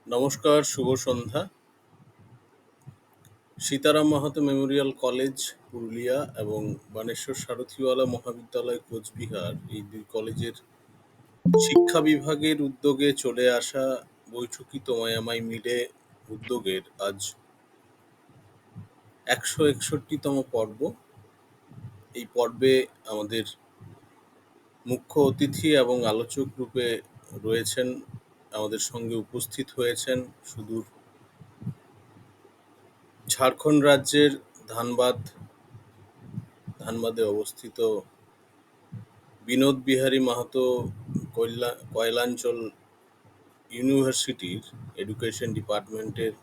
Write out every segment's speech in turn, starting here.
নমস্কার, শুভ সন্ধ্যা। Sitaram Mahato Memorial college Purulia এবং বানেশ্বর সারথিওয়ালা মহাবিদ্যালয় কোচবিহার এই দুই কলেজের শিক্ষা বিভাগের উদ্যোগে চলে আসা বৈঠকি তোমায় আমায় মিলে উদ্যোগের আজ ১৬১তম পর্ব। এই পর্বে আমাদের মুখ্য অতিথি এবং আলোচক রূপে রয়েছেন, আমাদের সঙ্গে উপস্থিত হয়েছেন সুদূর ঝাড়খণ্ড রাজ্যের ধানবাদে অবস্থিত বিনোদ বিহারী মাহাতো কয়লাঞ্চল ইউনিভার্সিটির এডুকেশন ডিপার্টমেন্টের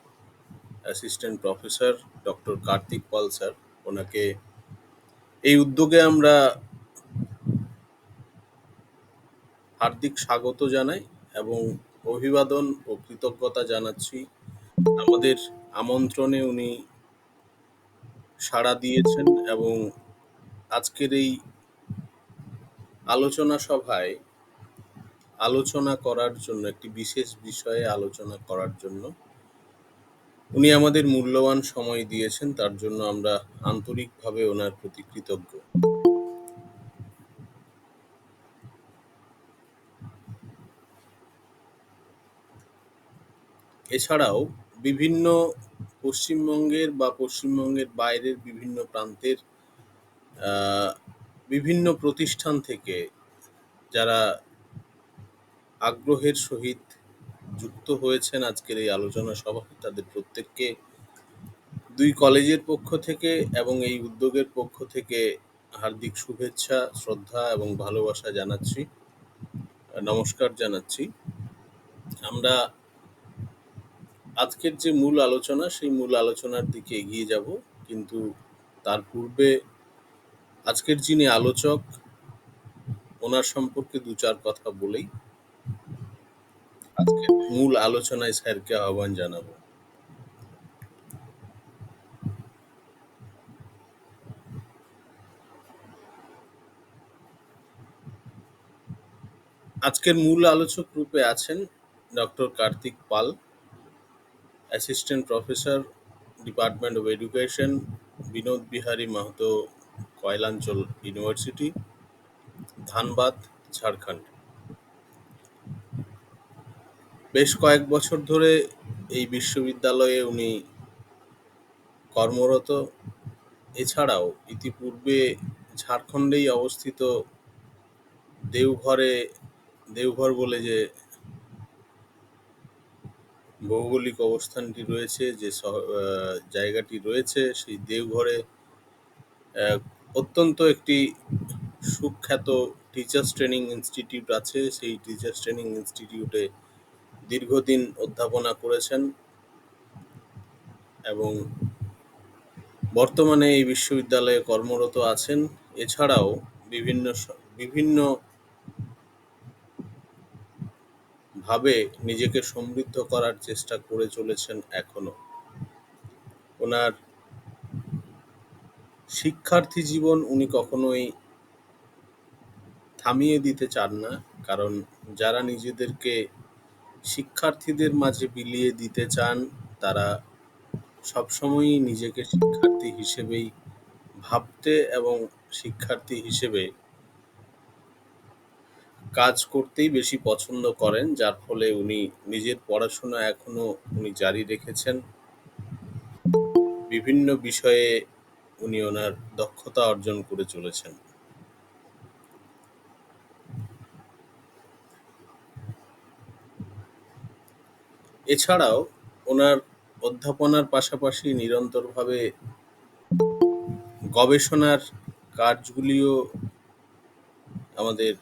অ্যাসিস্ট্যান্ট প্রফেসর ডক্টর কার্তিক পাল স্যার। ওনাকে এই উদ্যোগে আমরা হার্দিক স্বাগত জানাই এবং অভিবাদন ও কৃতজ্ঞতা জানাচ্ছি। আমাদের আমন্ত্রণে উনি সাড়া দিয়েছেন এবং আজকের এই আলোচনা সভায় আলোচনা করার জন্য, একটি বিশেষ বিষয়ে আলোচনা করার জন্য উনি আমাদের মূল্যবান সময় দিয়েছেন। তার জন্য আমরা আন্তরিকভাবে ওনার প্রতি কৃতজ্ঞ। এছাড়াও বিভিন্ন পশ্চিমবঙ্গের বা পশ্চিমবঙ্গের বাইরের বিভিন্ন প্রান্তের বিভিন্ন প্রতিষ্ঠান থেকে যারা আগ্রহের সহিত যুক্ত হয়েছেন আজকের এই আলোচনা সভায়, তাদের প্রত্যেককে দুই কলেজের পক্ষ থেকে এবং এই উদ্যোগের পক্ষ থেকে হার্দিক শুভেচ্ছা, শ্রদ্ধা এবং ভালোবাসা জানাচ্ছি, নমস্কার জানাচ্ছি। আমরা আজকের যে মূল আলোচনা, সেই মূল আলোচনার দিকে এগিয়ে যাব, কিন্তু তার পূর্বে আজকের যিনি আলোচক ওনার সম্পর্কে দু চার কথা বলেই আজকের মূল আলোচনায় স্যারকে আহ্বান জানাবো। আজকের মূল আলোচক রূপে আছেন doctor Kartik Pal, assistant professor, department of education, Binod Bihari Mahato Koyalanchal university, Dhanbad, Jharkhand. বেশ কয়েক বছর ধরে এই বিশ্ববিদ্যালয়ে উনি কর্মরত। এছাড়াও ইতিপূর্বে ঝাড়খণ্ডেই অবস্থিত দেওঘর বলে যে ভৌগোলিক অবস্থানটি রয়েছে, যে জায়গাটি রয়েছে, সেই দেওঘরে অত্যন্ত একটি সুখ্যাত টিচার্স ট্রেনিং ইনস্টিটিউট আছে। সেই টিচার্স ট্রেনিং ইনস্টিটিউটে দীর্ঘদিন অধ্যাপনা করেছেন এবং বর্তমানে এই বিশ্ববিদ্যালয়ে কর্মরত আছেন। এছাড়াও বিভিন্ন ভাবে নিজেকে সমৃদ্ধ করার চেষ্টা করে চলেছেন এখনো। ওনার শিক্ষার্থী জীবন উনি কখনোই থামিয়ে দিতে চান না, কারণ যারা নিজেদেরকে শিক্ষার্থীদের মাঝে বিলিয়ে দিতে চান তারা সবসময়ই নিজেকে শিক্ষার্থী হিসেবেই ভাবতে এবং শিক্ষার্থী হিসেবে কাজ করতেই বেশি পছন্দ করেন, যার ফলে উনি নিজের পড়াশোনা এখনো উনি জারি রেখেছেন। বিভিন্ন বিষয়ে উনি ওনার দক্ষতা অর্জন করে চলেছেন। এছাড়াও ওনার অধ্যাপনার পাশাপাশি নিরন্তরভাবে গবেষণার কাজগুলিও আমাদের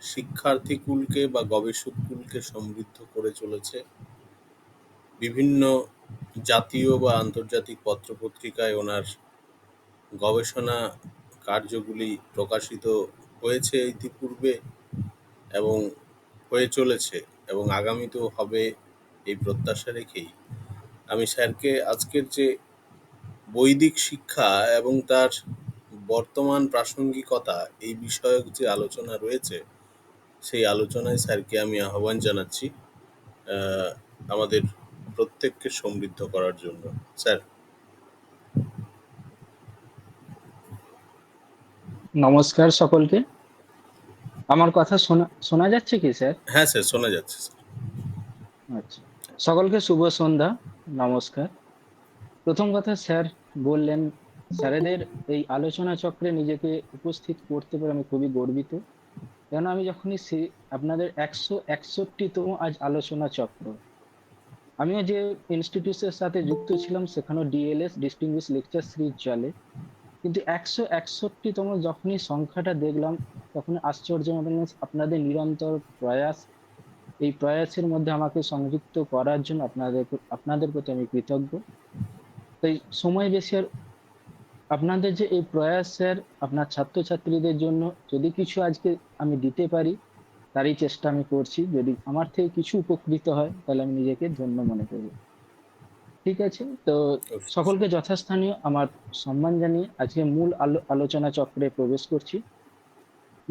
শিক্ষার্থীকুলকে বা গবেষককুলকে সমৃদ্ধ করে চলেছে। বিভিন্ন জাতীয় বা আন্তর্জাতিক পত্রপত্রিকায় ওনার গবেষণা কার্যগুলি প্রকাশিত হয়েছে ইতিপূর্বে এবং হয়ে চলেছে এবং আগামীতেও হবে, এই প্রত্যাশা রেখেই আমি স্যারকে আজকের যে বৈদিক শিক্ষা এবং তার বর্তমান প্রাসঙ্গিকতা এই বিষয়ক যে আলোচনা রয়েছে, সেই আলোচনায় স্যারকে আমি আহ্বান জানাচ্ছি। আমাদের প্রত্যেককে সমৃদ্ধ করার জন্য। স্যার। নমস্কার সকলকে। আমার কথা শোনা শোনা যাচ্ছে কি স্যার? হ্যাঁ স্যার, শোনা যাচ্ছে স্যার। আচ্ছা, সকলকে শুভ সন্ধ্যা। নমস্কার। প্রথম কথা, স্যার বললেন, স্যারেদের এই আলোচনা চক্রে নিজেকে উপস্থিত করতে পেরে আমি খুবই গর্বিত। কেন আমি যখনই আপনাদের 161তম আজ আলোচনা চক্র, আমিও যে ইনস্টিটিউটের সাথে যুক্ত ছিলাম সেখানেও ডিএলএস ডিস্টিংগুইশ লেকচার সিরিজ চলে, কিন্তু 161তম যখনই সংখ্যাটা দেখলাম তখন আশ্চর্য মনে হলো। আপনাদের নিরন্তর প্রয়াস, এই প্রয়াসের মধ্যে আমাকে সংযুক্ত করার জন্য আপনাদের প্রতি আমি কৃতজ্ঞ। তাই সময় বেশি আর আপনাদের যে এই প্রয়াস স্যার, আপনার ছাত্রছাত্রীদের জন্য যদি কিছু আজকে আমি দিতে পারি তারই চেষ্টা আমি করছি। যদি আমার থেকে কিছু উপকৃত হয় তাহলে আমি নিজেকে ধন্য মনে করব। ঠিক আছে, তো অবশ্যই স্যার। সকলকে যথাস্থানীয় আমার সম্মান জানিয়ে আজকে মূল আলোচনা চক্রে প্রবেশ করছি।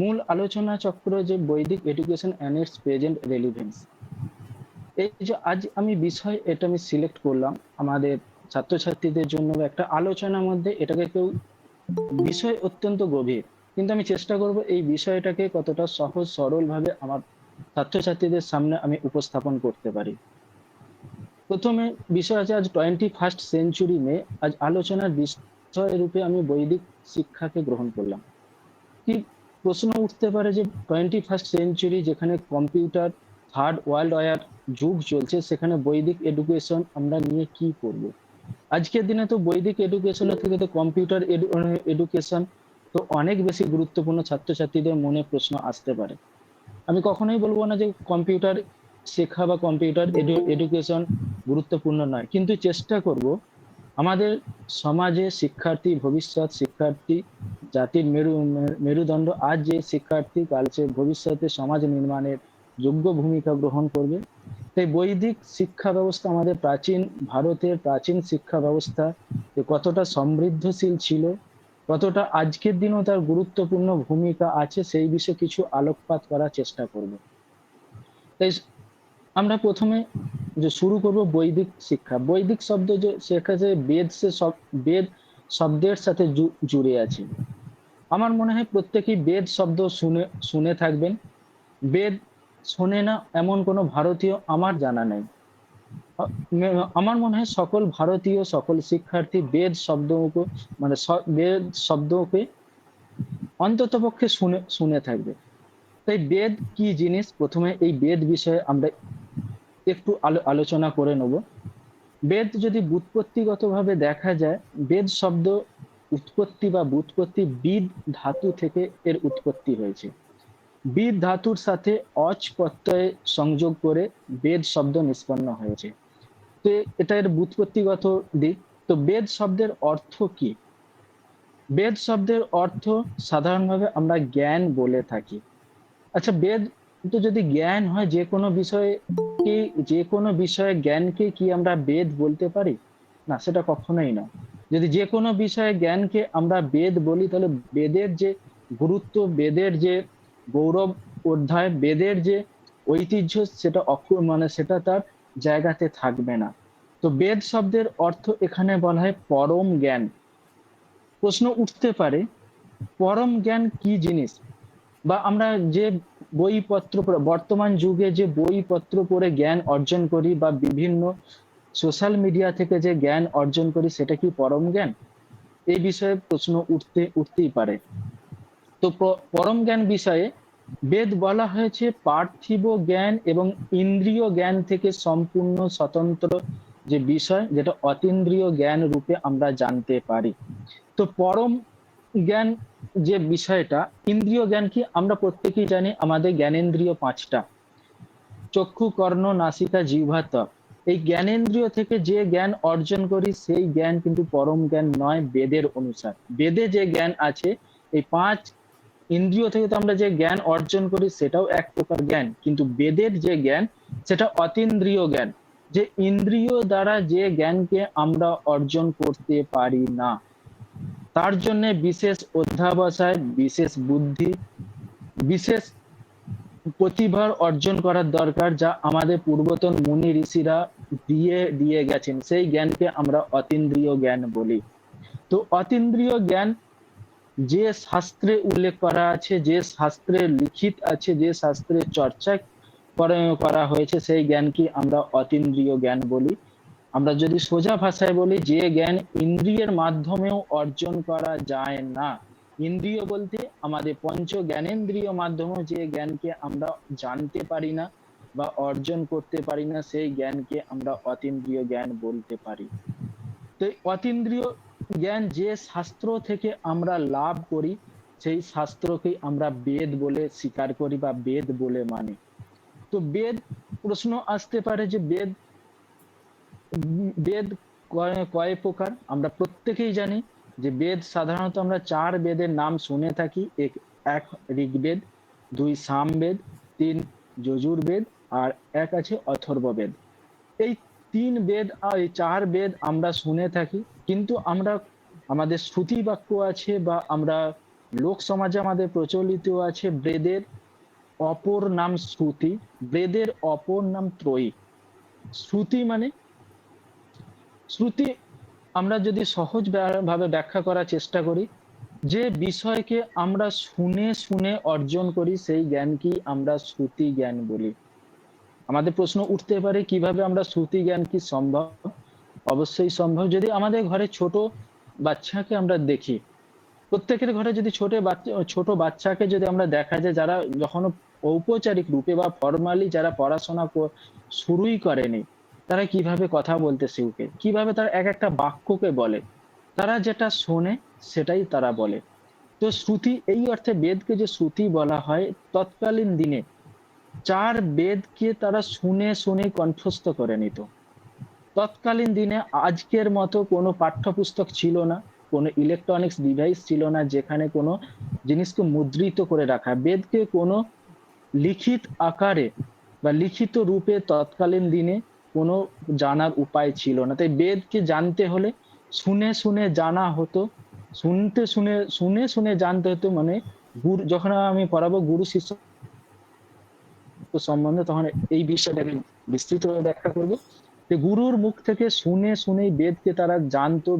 মূল আলোচনা চক্র যে বৈদিক education and it's present relevance, এই যে আজ আমি বিষয় এটা আমি সিলেক্ট করলাম আমাদের ছাত্রছাত্রীদের জন্য একটা আলোচনার মধ্যে। এটাকে কেউ বিষয় অত্যন্ত গভীর, কিন্তু আমি চেষ্টা করব এই বিষয়টাকে কতটা সহজ সরল ভাবে আমার ছাত্রছাত্রীদের সামনে আমি উপস্থাপন করতে পারি। প্রথমে বিষয় আছে, আজ 21st সেঞ্চুরি মে, আজ আলোচনার বিষয় রূপে আমি বৈদিক শিক্ষাকে গ্রহণ করলাম। কি প্রশ্ন উঠতে পারে যে 21st সেঞ্চুরি যেখানে কম্পিউটার, থার্ড ওয়ার্ল্ড ওয়ার যুগ চলছে, সেখানে বৈদিক এডুকেশন আমরা নিয়ে কি করব? আজকের দিনে তো বৈদিক এডুকেশনের থেকে তো কম্পিউটার এডুকেশন তো অনেক বেশি গুরুত্বপূর্ণ, ছাত্রছাত্রীদের মনে প্রশ্ন আসতে পারে। আমি কখনোই বলবো না যে কম্পিউটার শেখা বা কম্পিউটার এডুকেশন গুরুত্বপূর্ণ নয়, কিন্তু চেষ্টা করব আমাদের সমাজে শিক্ষার্থী, ভবিষ্যৎ শিক্ষার্থী, জাতির মেরুদণ্ড, আজ যে শিক্ষার্থী কাল সে ভবিষ্যতে সমাজ নির্মাণের যোগ্য ভূমিকা গ্রহণ করবে। তাই বৈদিক শিক্ষা ব্যবস্থা, আমাদের প্রাচীন ভারতের প্রাচীন শিক্ষা ব্যবস্থা যে কতটা সমৃদ্ধশীল ছিল, কতটা আজকের দিনেও তার গুরুত্বপূর্ণ ভূমিকা আছে, সেই বিষয়ে কিছু আলোকপাত করার চেষ্টা করব। তাই আমরা প্রথমে যে শুরু করব বৈদিক শিক্ষা। বৈদিক শব্দ যে সেখানে বেদ, সে সব বেদ শব্দের সাথে জুড়ে আছে। আমার মনে হয় প্রত্যেকেই বেদ শব্দ শুনে শুনে থাকবেন। বেদ শোনে না এমন কোনো ভারতীয় আমার জানা নেই। আমার মনে হয় সকল ভারতীয়, সকল শিক্ষার্থী বেদ শব্দকে, মানে বেদ শব্দকে অন্তত পক্ষে শুনে শুনে থাকবে। তাই বেদ কি জিনিস, প্রথমে এই বেদ বিষয়ে আমরা একটু আলোচনা করে নেব। বেদ যদি ব্যুৎপত্তিগতভাবে দেখা যায়, বেদ শব্দ উৎপত্তি বা ব্যুৎপত্তি বিদ ধাতু থেকে এর উৎপত্তি হয়েছে। বিদ ধাতুর সাথে অচ প্রত্যয় সংযোগ করে বেদ শব্দ নিষ্পন্ন হয়েছে। তো এটা এর ব্যুৎপত্তিগত দিক। তো বেদ শব্দের অর্থ কি? বেদ শব্দের অর্থ সাধারণভাবে আমরা জ্ঞান বলে থাকি। আচ্ছা, বেদ তো যদি জ্ঞান হয়, যে কোনো বিষয়ে কি, যে কোনো বিষয়ে জ্ঞানকে কি আমরা বেদ বলতে পারি? না, সেটা কখনোই না। যদি যে কোনো বিষয়ে জ্ঞানকে আমরা বেদ বলি, তাহলে বেদের যে গুরুত্ব, বেদের যে গৌরব অধ্যায়, বেদের যে ঐতিহ্য, সেটা মানে সেটা তার জায়গাতে থাকবে না। তো বেদ শব্দের অর্থ এখানে বলা হয় পরম জ্ঞান। প্রশ্ন উঠতে পারে, পরম জ্ঞান কি জিনিস? বা আমরা যে বইপত্র বর্তমান যুগে যে বইপত্র পড়ে জ্ঞান অর্জন করি বা বিভিন্ন সোশ্যাল মিডিয়া থেকে যে জ্ঞান অর্জন করি, সেটা কি পরম জ্ঞান? এই বিষয়ে প্রশ্ন উঠতেই পারে। তো পরম জ্ঞান বিষয়ে বেদ বলা হয়েছে পার্থিব জ্ঞান এবং ইন্দ্রিয় জ্ঞান থেকে সম্পূর্ণ স্বতন্ত্র যে বিষয়, যেটা অতীন্দ্রিয় জ্ঞান রূপে আমরা জানতে পারি। তো পরম জ্ঞান যে বিষয়টা, ইন্দ্রিয় জ্ঞান কি আমরা প্রত্যেকেই জানি, আমাদের জ্ঞানেন্দ্রিয় পাঁচটা: চক্ষু, কর্ণ, নাসিকা, জিহ্বা, ত্বক। এই জ্ঞানেন্দ্রিয় থেকে যে জ্ঞান অর্জন করি সেই জ্ঞান কিন্তু পরম জ্ঞান নয় বেদের অনুসার। বেদে যে জ্ঞান আছে, এই পাঁচ ইন্দ্রিয় থেকে তো আমরা যে জ্ঞান অর্জন করি সেটাও এক প্রকার জ্ঞান, কিন্তু বেদের যে জ্ঞান সেটা অতীন্দ্রিয় জ্ঞান, যে ইন্দ্রিয় দ্বারা যে জ্ঞানকে আমরা অর্জন করতে পারি না। তার জন্য বিশেষ অধ্যাবসায়, বিশেষ বুদ্ধি, বিশেষ প্রতিভার অর্জন করার দরকার, যা আমাদের পূর্বতন মুনি ঋষিরা দিয়ে দিয়ে গেছেন, সেই জ্ঞানকে আমরা অতীন্দ্রিয় জ্ঞান বলি। তো অতীন্দ্রিয় জ্ঞান যে শাস্ত্রে উল্লেখ করা আছে, যে শাস্ত্রে লিখিত আছে, যে শাস্ত্রে চর্চা করা হয়েছে, সেই জ্ঞানকে আমরা অতীন্দ্রিয় জ্ঞান বলি। আমরা যদি সোজা ভাষায় বলি, যে জ্ঞান ইন্দ্রিয়ের মাধ্যমেও অর্জন করা যায় না। ইন্দ্রিয় বলতে আমাদের পঞ্চ জ্ঞানেন্দ্রিয় মাধ্যমেও যে জ্ঞানকে আমরা জানতে পারি না বা অর্জন করতে পারি না, সেই জ্ঞানকে আমরা অতীন্দ্রিয় জ্ঞান বলতে পারি। তো এই অতীন্দ্রিয় জ্ঞান যে শাস্ত্র থেকে আমরা লাভ করি, সেই শাস্ত্রকেই আমরা বেদ বলে স্বীকার করি বা বেদ বলে মানি। তো বেদ, প্রশ্ন আসতে পারে যে বেদ বেদ কয় কয় প্রকার? আমরা প্রত্যেকেই জানি যে বেদ সাধারণত আমরা চার বেদের নাম শুনে থাকি। এক ঋগ্বেদ, দুই সামবেদ, তিন যজুর্বেদ, আর এক আছে অথর্ববেদ। এই তিন বেদ আর এই চার বেদ আমরা শুনে থাকি, কিন্তু আমরা আমাদের শ্রুতি বাক্য আছে বা আমরা লোক সমাজে আমাদের প্রচলিত আছে বেদের অপর নাম শ্রুতি, বেদের অপর নাম ত্রয়ী। শ্রুতি মানে, শ্রুতি আমরা যদি সহজ ভাবে ব্যাখ্যা করার চেষ্টা করি, যে বিষয়কে আমরা শুনে শুনে অর্জন করি, সেই জ্ঞানকেই আমরা শ্রুতি জ্ঞান বলি। আমাদের প্রশ্ন উঠতে পারে কিভাবে আমরা শ্রুতি জ্ঞান কি সম্ভব? অবশ্যই সম্ভব। যদি আমাদের ঘরে ছোট বাচ্চাকে আমরা দেখি, প্রত্যেকের ঘরে যদি ছোট বাচ্চাকে যদি আমরা দেখা যায়, যারা যখন ঔপচারিক রূপে বা ফর্মালি যারা পড়াশোনা শুরুই করেনি, তারা কিভাবে কথা বলতে শিখবে, কিভাবে তারা এক একটা বাক্যকে বলে, তারা যেটা শোনে সেটাই তারা বলে। তো শ্রুতি, এই অর্থে বেদকে যে শ্রুতি বলা হয়, তৎকালীন দিনে চার বেদকে তারা শুনে শুনে কণ্ঠস্থ করে নিত। তৎকালীন দিনে আজকের মতো কোনো পাঠ্যপুস্তক ছিল না, কোনো ইলেকট্রনিক্স ডিভাইস ছিল না যেখানে কোনো জিনিসকে মুদ্রিত করে রাখা, বেদকে কোনো লিখিত আকারে বা লিখিত রূপে তৎকালীন দিনে কোনো জানার উপায় ছিল না। তাই বেদকে জানতে হলে শুনে শুনে জানা হতো, শুনতে শুনে শুনে শুনে জানতে হতো। মানে গুরু, যখন আমি পড়াবো গুরু শিষ্য সম্বন্ধে, তখন এই বিষয়টাকে বিস্তৃতভাবে ব্যাখ্যা করবো। যে গুরুর মুখ থেকে শুনে শুনেই বেদকে তারা জানতো,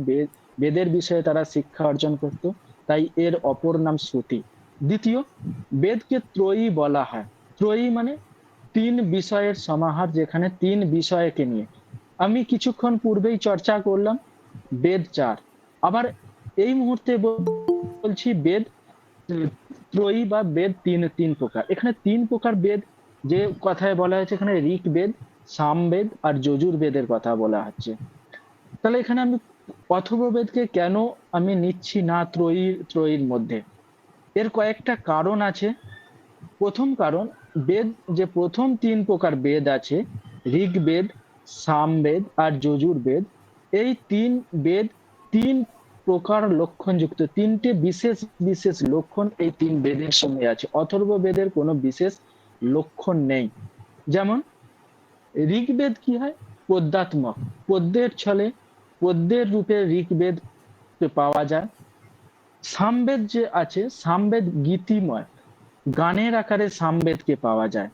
বেদের বিষয়ে তারা শিক্ষা অর্জন করত। তাই এর অপর নাম শ্রুতি। দ্বিতীয়, বেদকে ত্রয়ী বলা হয়। ত্রয়ী মানে তিন বিষয়ের সমাহার, যেখানে তিন বিষয়কে নিয়ে আমি কিছুক্ষণ পূর্বেই চর্চা করলাম বেদ চার। আবার এই মুহূর্তে বলছি বেদ ত্রয়ী বা বেদ তিন তিন প্রকার। এখানে তিন প্রকার বেদ যে কথায় বলা হয়েছে, এখানে ঋগ্বেদ, সামবেদ আর যজুর্বেদের কথা বলা হচ্ছে। তাহলে এখানে আমি অথর্ববেদকে কেন আমি নিচ্ছি না ত্রয়ীর মধ্যে? এর কয়েকটা কারণ আছে। প্রথম কারণ, বেদ যে প্রথম তিন প্রকার বেদ আছে, ঋগ্বেদ, সামবেদ আর যজুর্বেদ, এই তিন বেদ তিন প্রকার লক্ষণযুক্ত, তিনটে বিশেষ বিশেষ লক্ষণ এই তিন বেদের সঙ্গে আছে। অথর্ব বেদের কোনো বিশেষ লক্ষণ নেই। যেমন ঋগ্বেদ কি হয়? পদ্যাত্মক, পদ্যের ছলে, পদ্যের রূপে ঋগ্বেদ পাওয়া যায়। সামবেদ যে আছে, সামবেদ গীতিময়, গানের আকারে সামবেদকে পাওয়া যায়।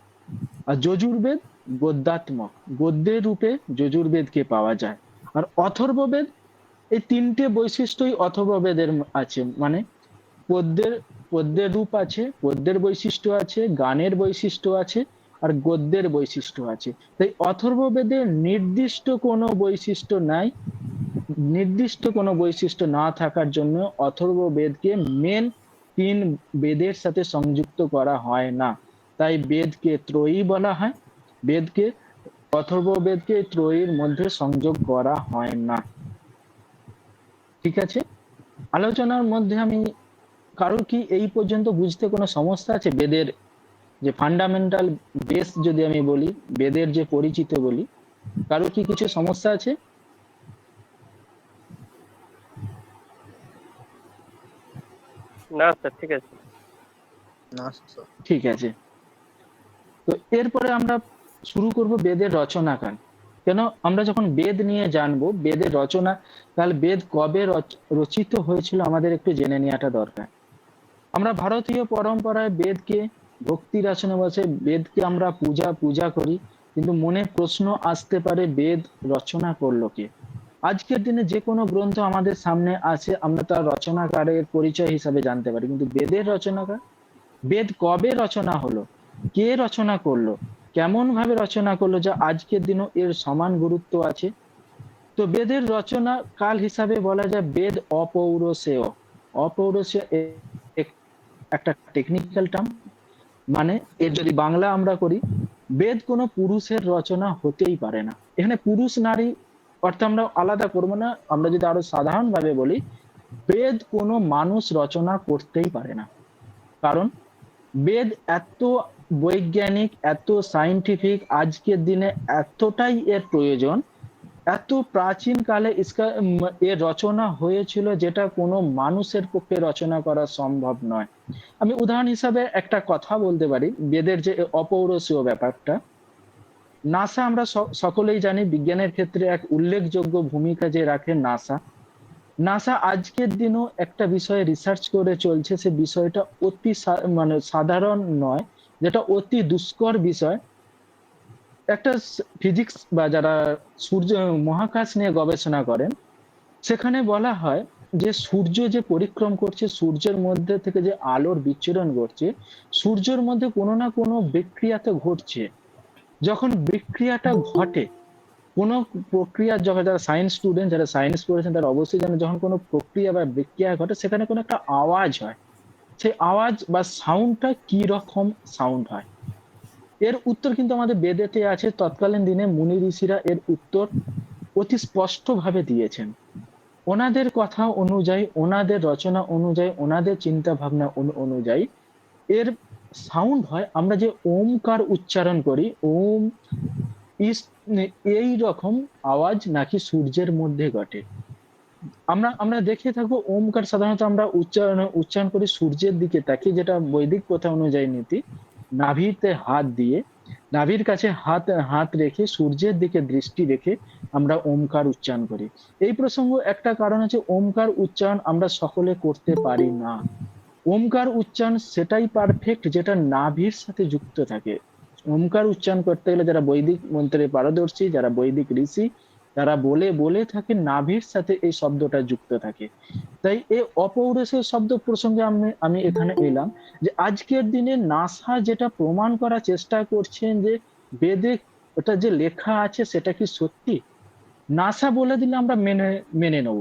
আর যজুর্বেদ গদ্যাত্মক, গদ্যের রূপে যজুর্বেদকে পাওয়া যায়। আর অথর্ববেদ, এই তিনটে বৈশিষ্ট্যই অথর্ববেদের আছে। মানে পদ্যের পদ্যের রূপ আছে, পদ্যের বৈশিষ্ট্য আছে, গানের বৈশিষ্ট্য আছে, আর গদ্যের বৈশিষ্ট্য আছে। তাই অথর্ববেদের নির্দিষ্ট কোনো বৈশিষ্ট্য নাই। নির্দিষ্ট কোনো বৈশিষ্ট্য না থাকার জন্য অথর্ববেদকে মেন তিন বেদের সাথে সংযুক্ত করা হয় না। তাই বেদকে ত্রয়ী বলা হয়, বেদকে অথর্ববেদকে ত্রয়ীর মধ্যে সংযোগ করা হয় না। ঠিক আছে? আলোচনার মধ্যে আমি, কারোর কি এই পর্যন্ত বুঝতে কোনো সমস্যা আছে? বেদের যে ফান্ডামেন্টাল বেস যদি আমি বলি, বেদের যে পরিচিত বলি, কারোর কি কিছু সমস্যা আছে? না স্যার, ঠিক আছে। না স্যার। ঠিক আছে। তো এরপরে আমরা শুরু করব বেদের রচনাকাল। কেন আমরা যখন বেদ নিয়ে জানবো, বেদের রচনা কাল, বেদ কবে রচিত হয়েছিল, আমাদের একটু জেনে নেওয়াটা দরকার। আমরা ভারতীয় পরম্পরায় বেদকে ভক্তি রচনা বলছে বেদকে আমরা পূজা পূজা করি, কিন্তু মনে প্রশ্ন আসতে পারে বেদ রচনা করলো কে? আজকের দিনে যে কোনো গ্রন্থ আমাদের সামনে আছে, আমরা তার রচনাকারের পরিচয় হিসাবে জানতে পারি, কিন্তু বেদের রচনাকার, বেদ কবে রচনা হলো, কে রচনা করলো, কেমন ভাবে রচনা করলো, যা আজকের দিনও এর সমান গুরুত্ব আছে। তো বেদের রচনা কাল হিসাবে বলা যায় বেদ অপৌরসেয়। অপৌরসেয় একটা টেকনিক্যাল টার্ম, মানে এর যদি বাংলা আমরা করি, বেদ কোনো পুরুষের রচনা হতেই পারে না। এখানে পুরুষ নারী অর্থ আমরা আলাদা করবো না, আমরা যদি আরো সাধারণ ভাবে বলি, বেদ কোনো মানুষ রচনা করতেই পারে না। কারণ বেদ এত বৈজ্ঞানিক, এত সায়েন্টিফিক, আজকের দিনে এতটাই এর প্রয়োজন, এত প্রাচীন কালে এর রচনা হয়েছিল যেটা কোনো মানুষের পক্ষে রচনা করা সম্ভব নয়। আমি উদাহরণ হিসাবে একটা কথা বলতে পারি, বেদের যে অপৌরসীয় ব্যাপারটা, নাসা আমরা সকলেই জানি বিজ্ঞানের ক্ষেত্রে এক উল্লেখযোগ্য ভূমিকা যে রাখে নাসা। নাসা আজকের দিনও একটা বিষয়ে রিসার্চ করে চলছে, সে বিষয়টা অতি মানে সাধারণ নয়, যেটা অতি দুষ্কর বিষয়। একটা ফিজিক্স বা যারা সূর্য মহাকাশ নিয়ে গবেষণা করেন, সেখানে বলা হয় যে সূর্য যে পরিক্রম করছে, সূর্যের মধ্যে থেকে যে আলোর বিচ্ছুরণ ঘটছে, সূর্যের মধ্যে কোনো না কোনো বিক্রিয়া তো ঘটছে। যখন বিক্রিয়াটা ঘটে, কোনো প্রক্রিয়া, যখন যারা সায়েন্স স্টুডেন্ট, যারা সায়েন্স পড়েছেন তারা অবশ্যই জানেন, যখন কোনো প্রক্রিয়া বা বিক্রিয়া ঘটে সেখানে কোনো একটা আওয়াজ হয়। সেই আওয়াজ বা সাউন্ডটা কি রকম সাউন্ড হয়, এর উত্তর কিন্তু আমাদের বেদেতে আছে। তৎকালীন দিনে মুনি ঋষিরা এর উত্তর অতি স্পষ্ট ভাবে দিয়েছেন। ওনাদের কথা অনুযায়ী, ওনাদের রচনা অনুযায়ী, ওনাদের চিন্তা ভাবনা অনুযায়ী এর সাউন্ড হয়, আমরা যে ওমকার উচ্চারণ করি, ওম ইস, এই রকম আওয়াজ নাকি সূর্যের মধ্যে ঘটে। আমরা আমরা দেখে থাকবো ওমকার সাধারণত আমরা উচ্চারণ করি সূর্যের দিকে তাকিয়ে, যেটা বৈদিক প্রথা অনুযায়ী নীতি। নাভিতে হাত দিয়ে, নাভির কাছে হাত হাত রেখে সূর্যের দিকে দৃষ্টি রেখে আমরা ওমকার উচ্চারণ করি। এই প্রসঙ্গ একটা কারণ হচ্ছে ওমকার উচ্চারণ আমরা সকলে করতে পারি না। ওমকার উচ্চারণ সেটাই পারফেক্ট যেটা নাভির সাথে যুক্ত থাকে। ওমকার উচ্চারণ করতে গেলে যারা বৈদিক মন্ত্রে পারদর্শী, যারা বৈদিক ঋষি, তারা বলে বলে থাকে নাভির সাথে এই শব্দটা যুক্ত থাকে। তাই এই অপৌরুষেয় শব্দ প্রসঙ্গে আমি আমি এখানে এলাম, যে আজকের দিনে নাসা যেটা প্রমাণ করার চেষ্টা করছেন যে বেদে ওটা যে লেখা আছে সেটা কি সত্যি, নাসা বলে দিলে আমরা মেনে মেনে নেব,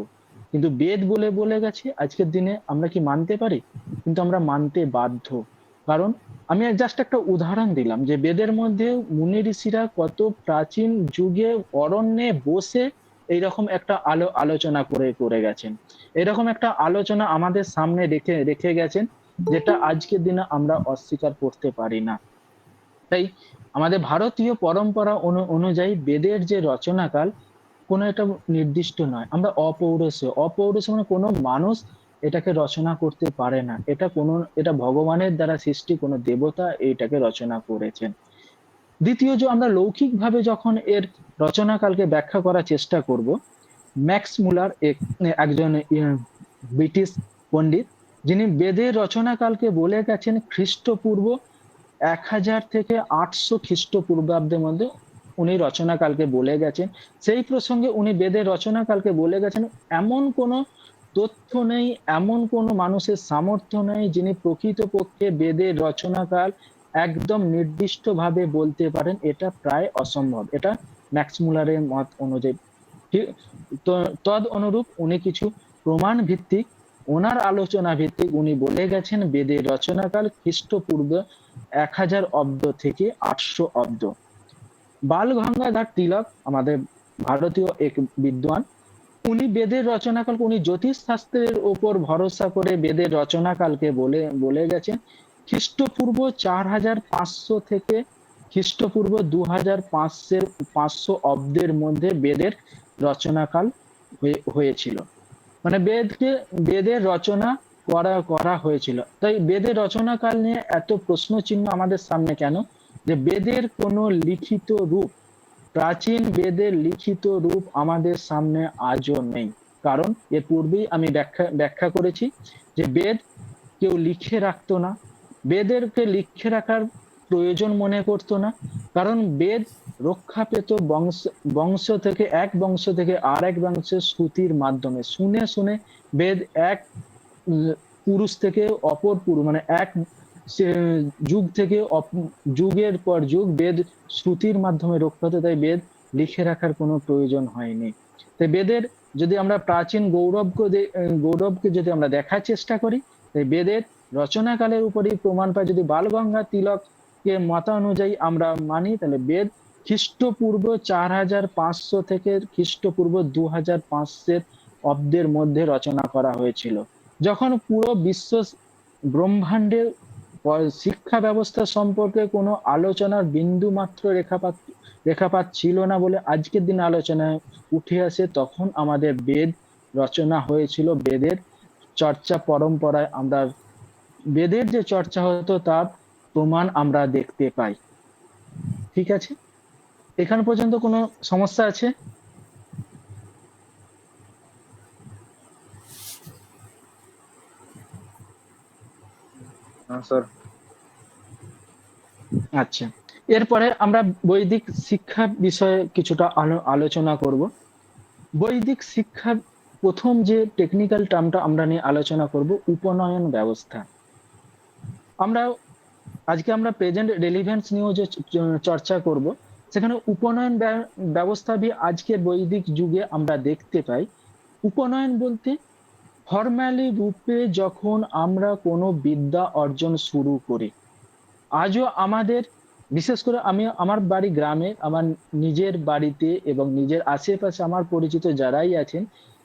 কিন্তু বেদ বলে বলে গেছে, আজকের দিনে আমরা কি মানতে পারি? কিন্তু আমরা মানতে বাধ্য। কারণ আমি জাস্ট একটা উদাহরণ দিলাম যে বেদের মধ্যে মুনি ঋষিরা কত প্রাচীন যুগে অরণ্যে বসে এইরকম একটা আলোচনা করে করে গেছেন। এরকম একটা আলোচনা আমাদের সামনে রেখে রেখে গেছেন, যেটা আজকের দিনে আমরা অস্বীকার করতে পারি না। তাই আমাদের ভারতীয় পরম্পরা অনুযায়ী বেদের যে রচনাকাল কোনো একটা নির্দিষ্ট নয়, আমরা অপৌরুষীয়। অপৌরুষীয় মানে কোনো মানুষ এটাকে রচনা করতে পারে না, এটা কোনো, এটা ভগবানের দ্বারা সৃষ্টি, কোনো দেবতা এটাকে রচনা করেছেন। দ্বিতীয়, যে আমরা লৌকিক ভাবে যখন এর রচনাকালকে ব্যাখ্যা করার চেষ্টা করব, ম্যাক্স মুলার একজন ব্রিটিশ পণ্ডিত, যিনি বেদের রচনাকালকে বলে গেছেন খ্রিস্টপূর্ব 1000 থেকে 800 খ্রিস্টপূর্বাব্দের মধ্যে উনি রচনাকালকে বলে গেছেন। সেই প্রসঙ্গে উনি বেদের রচনাকালকে বলে গেছেন, এমন কোনো তথ্য নেই, এমন কোনো মানুষের সামর্থ্য নেই যিনি প্রকৃতপক্ষে বেদের রচনাকাল একদম নির্দিষ্ট ভাবে বলতে পারেন, এটা প্রায় অসম্ভব। এটা ম্যাক্স মুলারের মত অনুযায়ী। ঠিক, তো তদ অনুরূপ উনি কিছু প্রমাণ ভিত্তিক, ওনার আলোচনা ভিত্তিক উনি বলে গেছেন বেদের রচনাকাল খ্রিস্টপূর্ব 1000 অব্দ থেকে 800 অব্দ। বাল গঙ্গাধর তিলক আমাদের ভারতীয় এক বিদ্বান, উনি বেদের রচনাকাল, উনি জ্যোতিষ শাস্ত্রের উপর ভরসা করে বেদের রচনাকালকে বলে বলে গেছেন খ্রিস্টপূর্ব 4500 থেকে খ্রিস্টপূর্ব 2500 অব্দের মধ্যে বেদের রচনাকাল হয়েছিল। মানে বেদের রচনা করা করা হয়েছিল। তাই বেদের রচনাকাল নিয়ে এত প্রশ্ন চিহ্ন আমাদের সামনে কেন? যে বেদের কোনো লিখিত রূপ, প্রাচীন বেদের লিখিত রূপ আমাদের সামনে আজও নেই। কারণ এর পূর্বেই আমি ব্যাখ্যা ব্যাখ্যা করেছি যে বেদ কেউ লিখে রাখতো না, বেদেরকে লিখে রাখার প্রয়োজন মনে করতো না, কারণ বেদ রক্ষা পেত বংশ বংশ থেকে, এক বংশ থেকে আর এক বংশের শ্রুতির মাধ্যমে। শুনে শুনে বেদ এক উম, পুরুষ থেকে অপর পুরুষ, মানে এক যুগ থেকে যুগের পর যুগ বেদ শ্রুতির মাধ্যমে রক্ষা হতো, তাই বেদ লিখে রাখার কোনো প্রয়োজন হয়নি। তাই বেদের যদি আমরা প্রাচীন গৌরবকে যদি আমরা দেখার চেষ্টা করি, তাই বেদের রচনাকালের উপরই প্রমাণ পাই। যদি বালগঙ্গা তিলকের মতানুযায়ী আমরা মানি, তাহলে বেদ খ্রিস্টপূর্ব 4500 থেকে খ্রিস্টপূর্ব 2500 অব্দের মধ্যে রচনা করা হয়েছিল, যখন পুরো বিশ্ব ব্রহ্মাণ্ডের শিক্ষা ব্যবস্থা সম্পর্কে কোনো আলোচনার বিন্দু মাত্র রেখাপাত ছিল না বলে আজকের দিনে আলোচনায় উঠে আসে, তখন আমাদের বেদ রচনা হয়েছিল। বেদের চর্চা পরম্পরায় আমরা বেদের যে চর্চা হতো তার প্রমাণ আমরা দেখতে পাই। ঠিক আছে, এখান পর্যন্ত কোনো সমস্যা আছে? না স্যার। আচ্ছা, এরপরে আমরা বৈদিক শিক্ষা বিষয়ে কিছুটা আলোচনা করব। বৈদিক শিক্ষা প্রথম যে টেকনিক্যাল টার্মটা আমরা নিয়ে আলোচনা করব, উপনয়ন ব্যবস্থা। আমরা আজকে আমরা প্রেজেন্ট রেলিভেন্স নিয়েও যে চর্চা করব, সেখানে উপনয়ন ব্যবস্থা আজকের বৈদিক যুগে আমরা দেখতে পাই। উপনয়ন বলতে ফর্মালি রূপে যখন আমরা কোনো বিদ্যা অর্জন শুরু করি, আজও আমাদের, বিশেষ করে আমি আমার বাড়ি গ্রামে, আমার নিজের বাড়িতে এবং নিজের আশেপাশে আমার পরিচিত যারাই আছেন,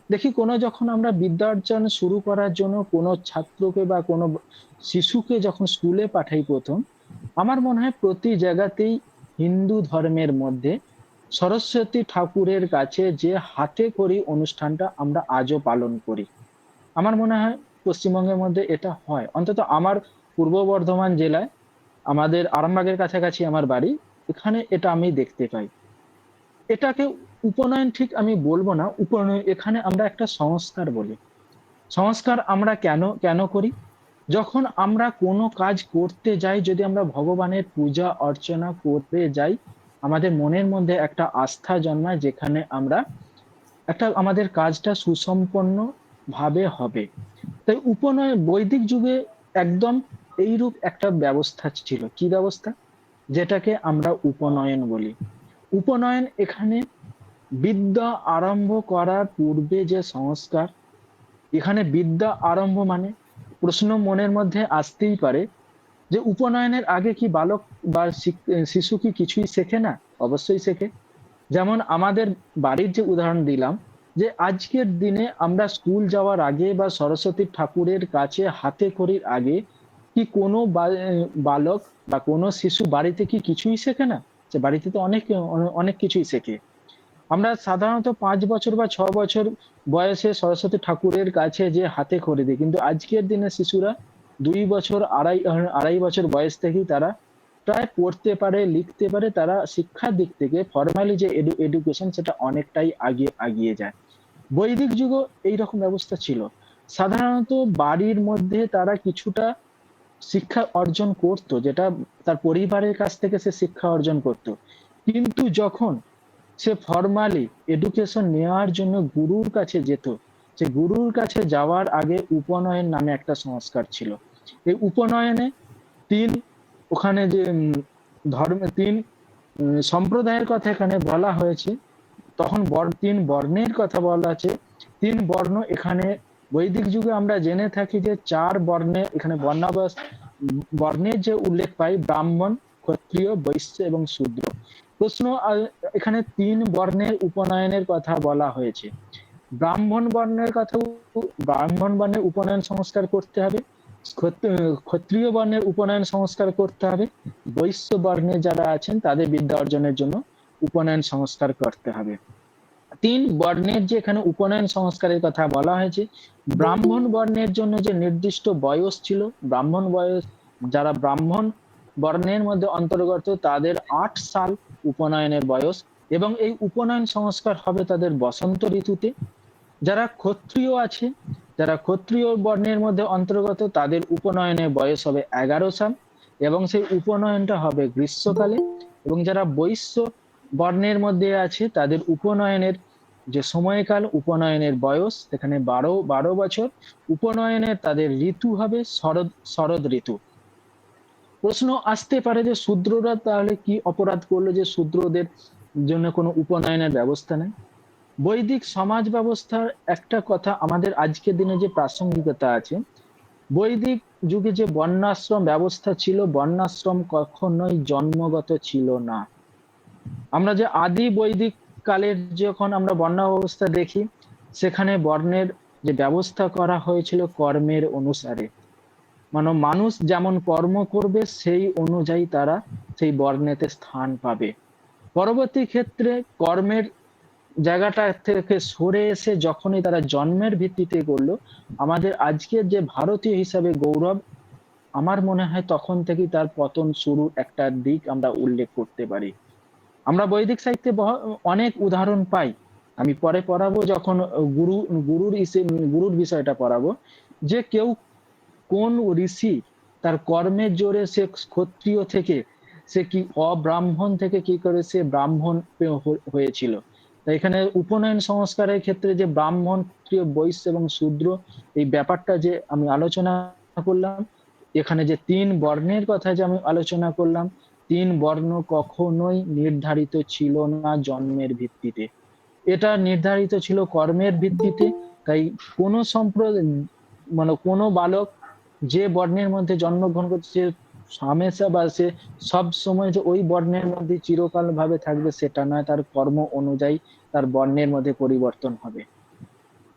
দেখি কোনো যখন আমরা বিদ্যা অর্জন শুরু করার জন্য কোনো ছাত্রকে বা কোনো শিশুকে যখন স্কুলে পাঠাই প্রথম, আমার মনে হয় প্রতি জায়গাতেই হিন্দু ধর্মের মধ্যে সরস্বতী ঠাকুরের কাছে যে হাতে খড়ি অনুষ্ঠানটা আমরা আজও পালন করি। আমার মনে হয় পশ্চিমবঙ্গের মধ্যে এটা হয়, অন্তত আমার পূর্ব বর্ধমান জেলায়, আমাদের আরামবাগের কাছাকাছি আমার বাড়ি, এখানে এটা আমি দেখতে পাই। এটাকে উপনয়ন ঠিক আমি বলবো না, উপনয়ন এখানে আমরা একটা সংস্কার বলি। সংস্কার আমরা কেন কেন করি? যখন আমরা কোনো কাজ করতে যাই, যদি আমরা ভগবানের পূজা অর্চনা করতে যাই, আমাদের মনের মধ্যে একটা আস্থা জন্মায়, যেখানে আমরা একটা আমাদের কাজটা সুসম্পন্ন ভাবে হবে। তাই উপনয়ন বৈদিক যুগে একদম এইরূপ একটা ব্যবস্থা ছিল। কি ব্যবস্থা? যেটাকে আমরা উপনয়ন বলি। উপনয়ন এখানে বিদ্যা আরম্ভ করার পূর্বে যে সংস্কার, এখানে বিদ্যা আরম্ভ মানে প্রশ্ন মনের মধ্যে আসতেই পারে যে উপনয়নের আগে কি বালক বা শিশু কি কিছুই শেখে না? অবশ্যই শেখে। যেমন আমাদের বাড়ির যে উদাহরণ দিলাম, যে আজকের দিনে আমরা স্কুল যাওয়ার আগে বা সরস্বতী ঠাকুরের কাছে হাতে খড়ির আগে কি কোনো বালক বা কোনো শিশু বাড়িতে কি কিছুই শেখে না? সে বাড়িতে তো অনেক অনেক কিছুই শেখে। আমরা সাধারণত 5 বছর বা 6 বছর বয়সে সরস্বতী ঠাকুরের কাছে যে হাতে খড়ি দিই, কিন্তু আজকের দিনে শিশুরা 2 বছর আড়াই বছর বয়স থেকেই তারা প্রায় পড়তে পারে, লিখতে পারে। তারা শিক্ষার দিক থেকে ফর্মালি যে এডুকেশন, সেটা অনেকটাই আগিয়ে যায়। বৈদিক যুগও এইরকম ব্যবস্থা ছিল। সাধারণত বাড়ির মধ্যে তারা কিছুটা শিক্ষা অর্জন করত, যেটা তার পরিবারের কাছ থেকে সে শিক্ষা অর্জন করত। কিন্তু যখন সে ফর্মালি এডুকেশন নেওয়ার জন্য গুরুর কাছে যেত, সে গুরুর কাছে যাওয়ার আগে উপনয়ন নামে একটা সংস্কার ছিল। এই উপনয়নে তিন, ওখানে যে তিন সম্প্রদায়ের কথা এখানে বলা হয়েছে, তখন তিন বর্ণের কথা বলা আছে। তিন বর্ণ এখানে বৈদিক যুগে আমরা জেনে থাকি যে 4 বর্ণে এখানে বর্ণের যে উল্লেখ পাই, ব্রাহ্মণ, ক্ষত্রিয়, বৈশ্য এবং শূদ্র। প্রশ্ন, এখানে 3 বর্ণের উপনয়নের কথা বলা হয়েছে। ব্রাহ্মণ বর্ণের উপনয়ন সংস্কার করতে হবে, ক্ষত্রিয় বর্ণের উপনয়ন সংস্কার করতে হবে, বৈশ্য বর্ণে যারা আছেন তাদের বিদ্যা অর্জনের জন্য উপনয়ন সংস্কার করতে হবে। 3 বর্ণের যে এখানে উপনয়ন সংস্কারের কথা বলা হয়েছে, ব্রাহ্মণ বর্ণের জন্য যে নির্দিষ্ট বয়স ছিল, ব্রাহ্মণ বয়স, যারা ব্রাহ্মণ বর্ণের মধ্যে অন্তর্গত তাদের 8 সাল উপনয়নের বয়স, এবং এই উপনয়ন সংস্কার হবে তাদের বসন্ত ঋতুতে। যারা ক্ষত্রিয় আছে যারা ক্ষত্রিয় বর্ণের মধ্যে অন্তর্গত তাদের উপনয়নের বয়স হবে 11 সাল এবং সেই উপনয়নটা হবে গ্রীষ্মকালে। এবং যারা বৈশ্য বর্ণের মধ্যে আছে তাদের উপনয়নের যে সময়কাল, উপনয়নের বয়স সেখানে 12 বছর। উপনয়নের তাদের ঋতু হবে শরৎ ঋতু। প্রশ্ন আসতে পারে যে শূদ্ররা তাহলে কি অপরাধ করলো যে শূদ্রদের জন্য কোনো উপনয়নের ব্যবস্থা নেই? বৈদিক সমাজ ব্যবস্থার একটা কথা আমাদের আজকের দিনে যে প্রাসঙ্গিকতা আছে, বৈদিক যুগে যে বর্ণাশ্রম ব্যবস্থা ছিল, বর্ণাশ্রম কখনোই জন্মগত ছিল না। আমরা যে আদি বৈদিক কালের যখন আমরা বর্ণ ব্যবস্থা দেখি, সেখানে বর্ণের যে ব্যবস্থা করা হয়েছিল কর্মের অনুসারে, মানে মানুষ যেমন কর্ম করবে সেই অনুযায়ী তারা সেই বর্ণেতে স্থান পাবে। পরবর্তী ক্ষেত্রে কর্মের জায়গাটা থেকে সরে এসে যখনই তারা জন্মের ভিত্তিতে করলো, আমাদের আজকের যে ভারতীয় হিসাবে গৌরব, আমার মনে হয় তখন থেকেই তার পতন শুরু একটা দিক আমরা উল্লেখ করতে পারি। আমরা বৈদিক সাহিত্যে অনেক উদাহরণ পাই। আমি পরে পড়াবো যখন গুরুর বিষয়টা পড়াবো, যে কেউ কোন ঋষি তার কর্মের জোরে সে ক্ষত্রিয় থেকে সে কি অব্রাহ্মণ থেকে কি করে সে ব্রাহ্মণ হয়েছিল। তাই এখানে উপনয়ন সংস্কারের ক্ষেত্রে যে ব্রাহ্মণ, ক্ষত্রিয়, বৈশ্য এবং শূদ্র এই ব্যাপারটা যে আমি আলোচনা করলাম, এখানে যে 3 বর্ণের কথা যে আমি আলোচনা করলাম, 3 বর্ণ কখনোই নির্ধারিত ছিল না জন্মের ভিত্তিতে, এটা নির্ধারিত ছিল কর্মের ভিত্তিতে। তাই কোন সম্প্রদায়, মানে কোনো বালক যে বর্ণের মধ্যে জন্মগ্রহণ করছে হামেশা বা সে সব সময় যে ওই বর্ণের মধ্যে চিরকাল ভাবে থাকবে সেটা নয়, তার কর্ম অনুযায়ী তার বর্ণের মধ্যে পরিবর্তন হবে।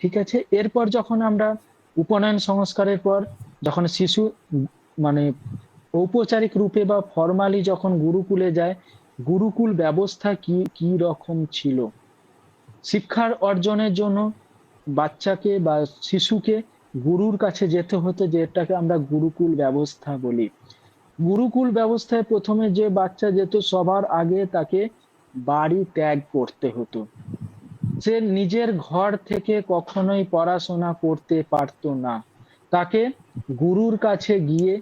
ঠিক আছে, এরপর যখন আমরা উপনয়ন সংস্কারের পর যখন শিশু মানে ঔপচারিক রূপে বা ফর্মালি যখন গুরুকুলে যায়, গুরুকুল ব্যবস্থা কি কি রকম ছিল? শিক্ষার অর্জনের জন্য বাচ্চাকে বা শিশুকে গুরুর কাছে যেতে হতো, যেটাকে আমরা গুরুকুল ব্যবস্থা বলি। গুরুকুল ব্যবস্থায় প্রথমে যে বাচ্চা যেত সবার আগে তাকে বাড়ি ত্যাগ করতে হতো। সে নিজের ঘর থেকে কখনোই পড়াশোনা করতে পারতো না। তাকে গুরুর কাছে গিয়ে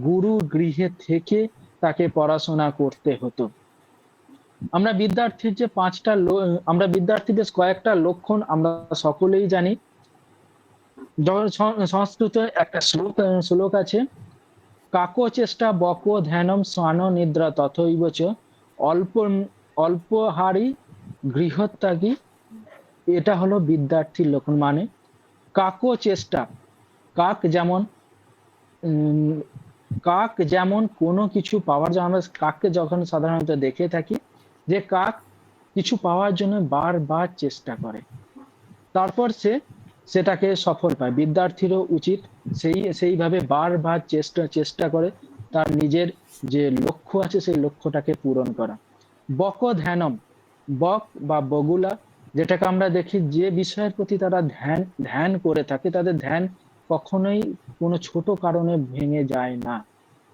গুরু গৃহে থেকে তাকে পড়াশোনা করতে হতো। আমরা বিদ্যার্থীর যে আমরা বিদ্যার্থীদের কয়েকটা লক্ষণ আমরা সকলেই জানি। যখন সংস্কৃতে একটা শ্লোক আছে, কাকো চেষ্টা বকো ধ্যানম স্নান নিদ্রা তথৈব চ অল্প অল্পহারী গৃহত্যাগী। এটা হলো বিদ্যার্থীর লক্ষণ। মানে কাকো চেষ্টা, কাক যেমন কাক যেমন কোনো কিছু পাওয়ার জন্য, আমরা কাককে যখন সাধারণত দেখে থাকি যে কাক কিছু পাওয়ার জন্য বারবার চেষ্টা করে, তারপর সেটাকে সফল পায়। বিদ্যার্থীরও উচিত সেইভাবে বারবার চেষ্টা করে তার নিজের যে লক্ষ্য আছে সেই লক্ষ্যটাকে পূরণ করা। বক ধ্যানম, বক বা বগুলা, যেটাকে আমরা দেখি যে বিষয়ের প্রতি তারা ধ্যান করে থাকে, তাদের ধ্যান কখনোই কোনো ছোট কারণে ভেঙে যায় না।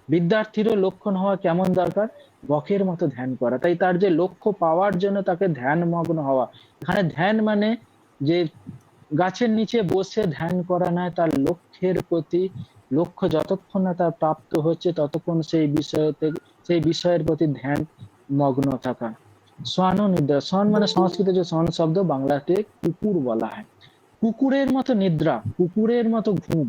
বিদ্যার্থীরও লক্ষণ হওয়া কেমন দরকার? বকের মতো ধ্যান করা। তাই তার যে লক্ষ্য পাওয়ার জন্য তাকে ধ্যান মগ্ন হওয়া। এখানে ধ্যান মানে যে গাছের নিচে বসে ধ্যান করা নয়, তার লক্ষ্যের প্রতি, লক্ষ্য যতক্ষণ না তার প্রাপ্ত হচ্ছে ততক্ষণ সেই বিষয়ের প্রতি ধ্যান মগ্ন থাকা। স্বন নিদ্রা, স্বন মানে সংস্কৃত যে স্বন শব্দ, বাংলাতে কুকুর বলা হয়। কুকুরের মতো নিদ্রা, কুকুরের মতো ঘুম।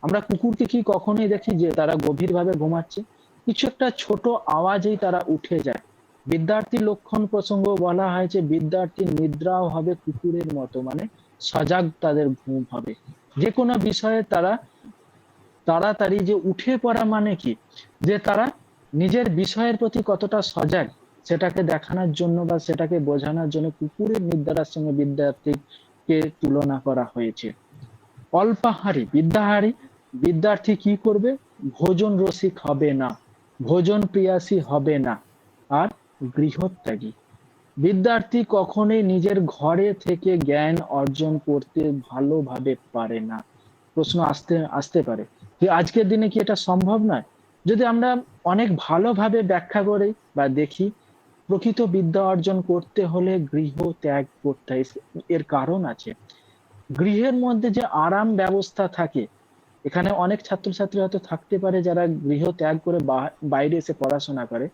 আমরা কুকুরকে কি কখনোই দেখি যে তারা গভীরভাবে ঘুমাচ্ছে? কিছু একটা ছোট আওয়াজেই তারা উঠে যায়। বিদ্যার্থীর লক্ষণ প্রসঙ্গ বলা হয়েছে বিদ্যার্থীর নিদ্রাও হবে কুকুরের মতো, মানে সজাগ তাদের ঘুম হবে। যে কোনো বিষয়ে তারা তাড়াতাড়ি যে উঠে পড়া মানে কি, যে তারা নিজের বিষয়ের প্রতি কতটা সজাগ সেটাকে দেখানোর জন্য বা সেটাকে বোঝানোর জন্য কুকুরের নিদ্রার সঙ্গে বিদ্যার্থীকে তুলনা করা হয়েছে। অল্পাহারী, বিদ্যার্থী কি করবে? ভোজন রসিক হবে না, ভোজন প্রিয়াসী হবে না, আর গৃহত্যাগী। বিদ্যার্থী কখনোই নিজের ঘরে থেকে জ্ঞান অর্জন করতে ভালোভাবে পারে না। প্রশ্ন আসতে পারে যে আজকের দিনে কি এটা সম্ভব নয়? যদি আমরা অনেক ভালোভাবে ব্যাখ্যা করি বা দেখি, প্রকৃত বিদ্যা অর্জন করতে হলে গৃহ ত্যাগ করতে হয়। এর কারণ আছে। গৃহের মধ্যে যে আরাম ব্যবস্থা থাকে, এখানে অনেক ছাত্রছাত্রী হয়তো থাকতে পারে যারা গৃহ ত্যাগ করে বাইরে এসে পড়াশোনা করে,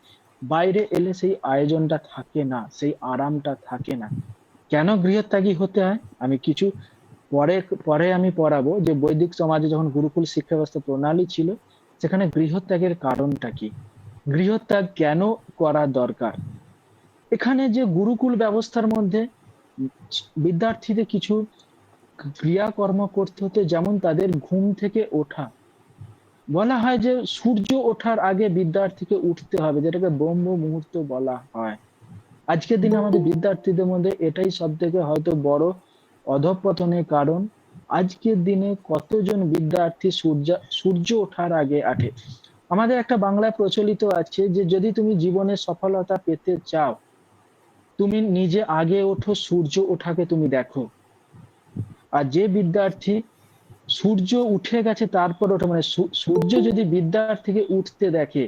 বাইরে এলে সেই আয়োজনটা থাকে না, সেই আরামটা থাকে না। কেন গৃহত্যাগী হতে হয় আমি কিছু পরে পরে আমি পড়াবো, যে বৈদিক সমাজে যখন গুরুকুল শিক্ষা ব্যবস্থা প্রণালী ছিল, সেখানে গৃহত্যাগের কারণটা কি, গৃহত্যাগ কেন করা দরকার। এখানে যে গুরুকুল ব্যবস্থার মধ্যে বিদ্যার্থীদের কিছু ক্রিয়াকর্ম করতে হতো, যেমন তাদের ঘুম থেকে ওঠা। বলা হয় যে সূর্য ওঠার আগে বিদ্যার্থীকে উঠতে হবে, যেটাকে ব্রহ্ম মুহূর্ত বলা হয়। আজকের দিনে আমাদের বিদ্যার্থীদের মধ্যে এটাই সব থেকে হয়তো বড় অধঃপতনের কারণ। আজকের দিনে কতজন বিদ্যার্থী সূর্য ওঠার আগে আঠে। আমাদের একটা বাংলায় প্রচলিত আছে যে যদি তুমি জীবনে সফলতা পেতে চাও, তুমি নিজে আগে ওঠো, সূর্য ওঠাকে তুমি দেখো। আর যে বিদ্যার্থী সূর্য উঠে গেছে তারপর ওঠে, মানে সূর্য যদি বিদ্যার্থীকে উঠতে দেখে,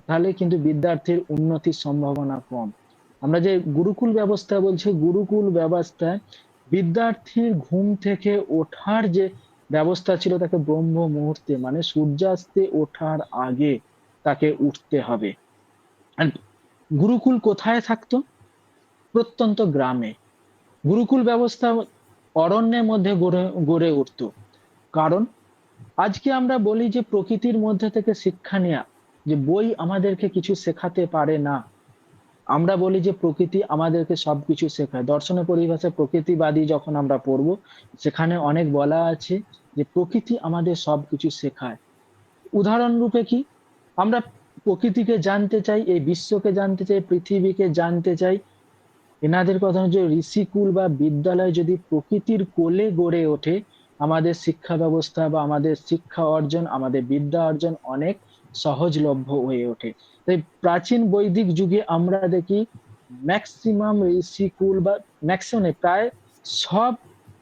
তাহলে কিন্তু বিদ্যার্থীর উন্নতির সম্ভাবনা কম। আমরা যে গুরুকুল ব্যবস্থা বলছি, গুরুকুল ব্যবস্থায় বিদ্যার্থীর ঘুম থেকে ওঠার যে ব্যবস্থা ছিল, তাকে ব্রহ্ম মুহূর্তে মানে সূর্যাস্তে ওঠার আগে তাকে উঠতে হবে। আর গুরুকুল কোথায় থাকতো? প্রত্যন্ত গ্রামে। গুরুকুল ব্যবস্থা অরণ্যের মধ্যে গড়ে গড়ে উঠতো। কারণ আজকে আমরা বলি যে প্রকৃতির মধ্যে থেকে শিক্ষা নেয়া, যে বই আমাদেরকে কিছু শেখাতে পারে না। আমরা বলি যে প্রকৃতি আমাদেরকে সবকিছু শেখায়। দর্শনের পরিভাষায় প্রকৃতিবাদী যখন আমরা পড়বো, সেখানে অনেক বলা আছে যে প্রকৃতি আমাদের সবকিছু শেখায়। উদাহরণ রূপে কি, আমরা প্রকৃতিকে জানতে চাই, এই বিশ্বকে জানতে চাই, পৃথিবীকে জানতে চাই। এনাদের কথা অনুযায়ী ঋষিকুল বা বিদ্যালয় যদি প্রকৃতির কোলে গড়ে ওঠে, আমাদের শিক্ষা ব্যবস্থা বা আমাদের শিক্ষা অর্জন, আমাদের বিদ্যা অর্জন অনেক সহজলভ্য হয়ে ওঠে। তাই প্রাচীন বৈদিক যুগে আমরা দেখি ম্যাক্সিমাম ঋষিকুল বা ম্যাক্সিমাম প্রায় সব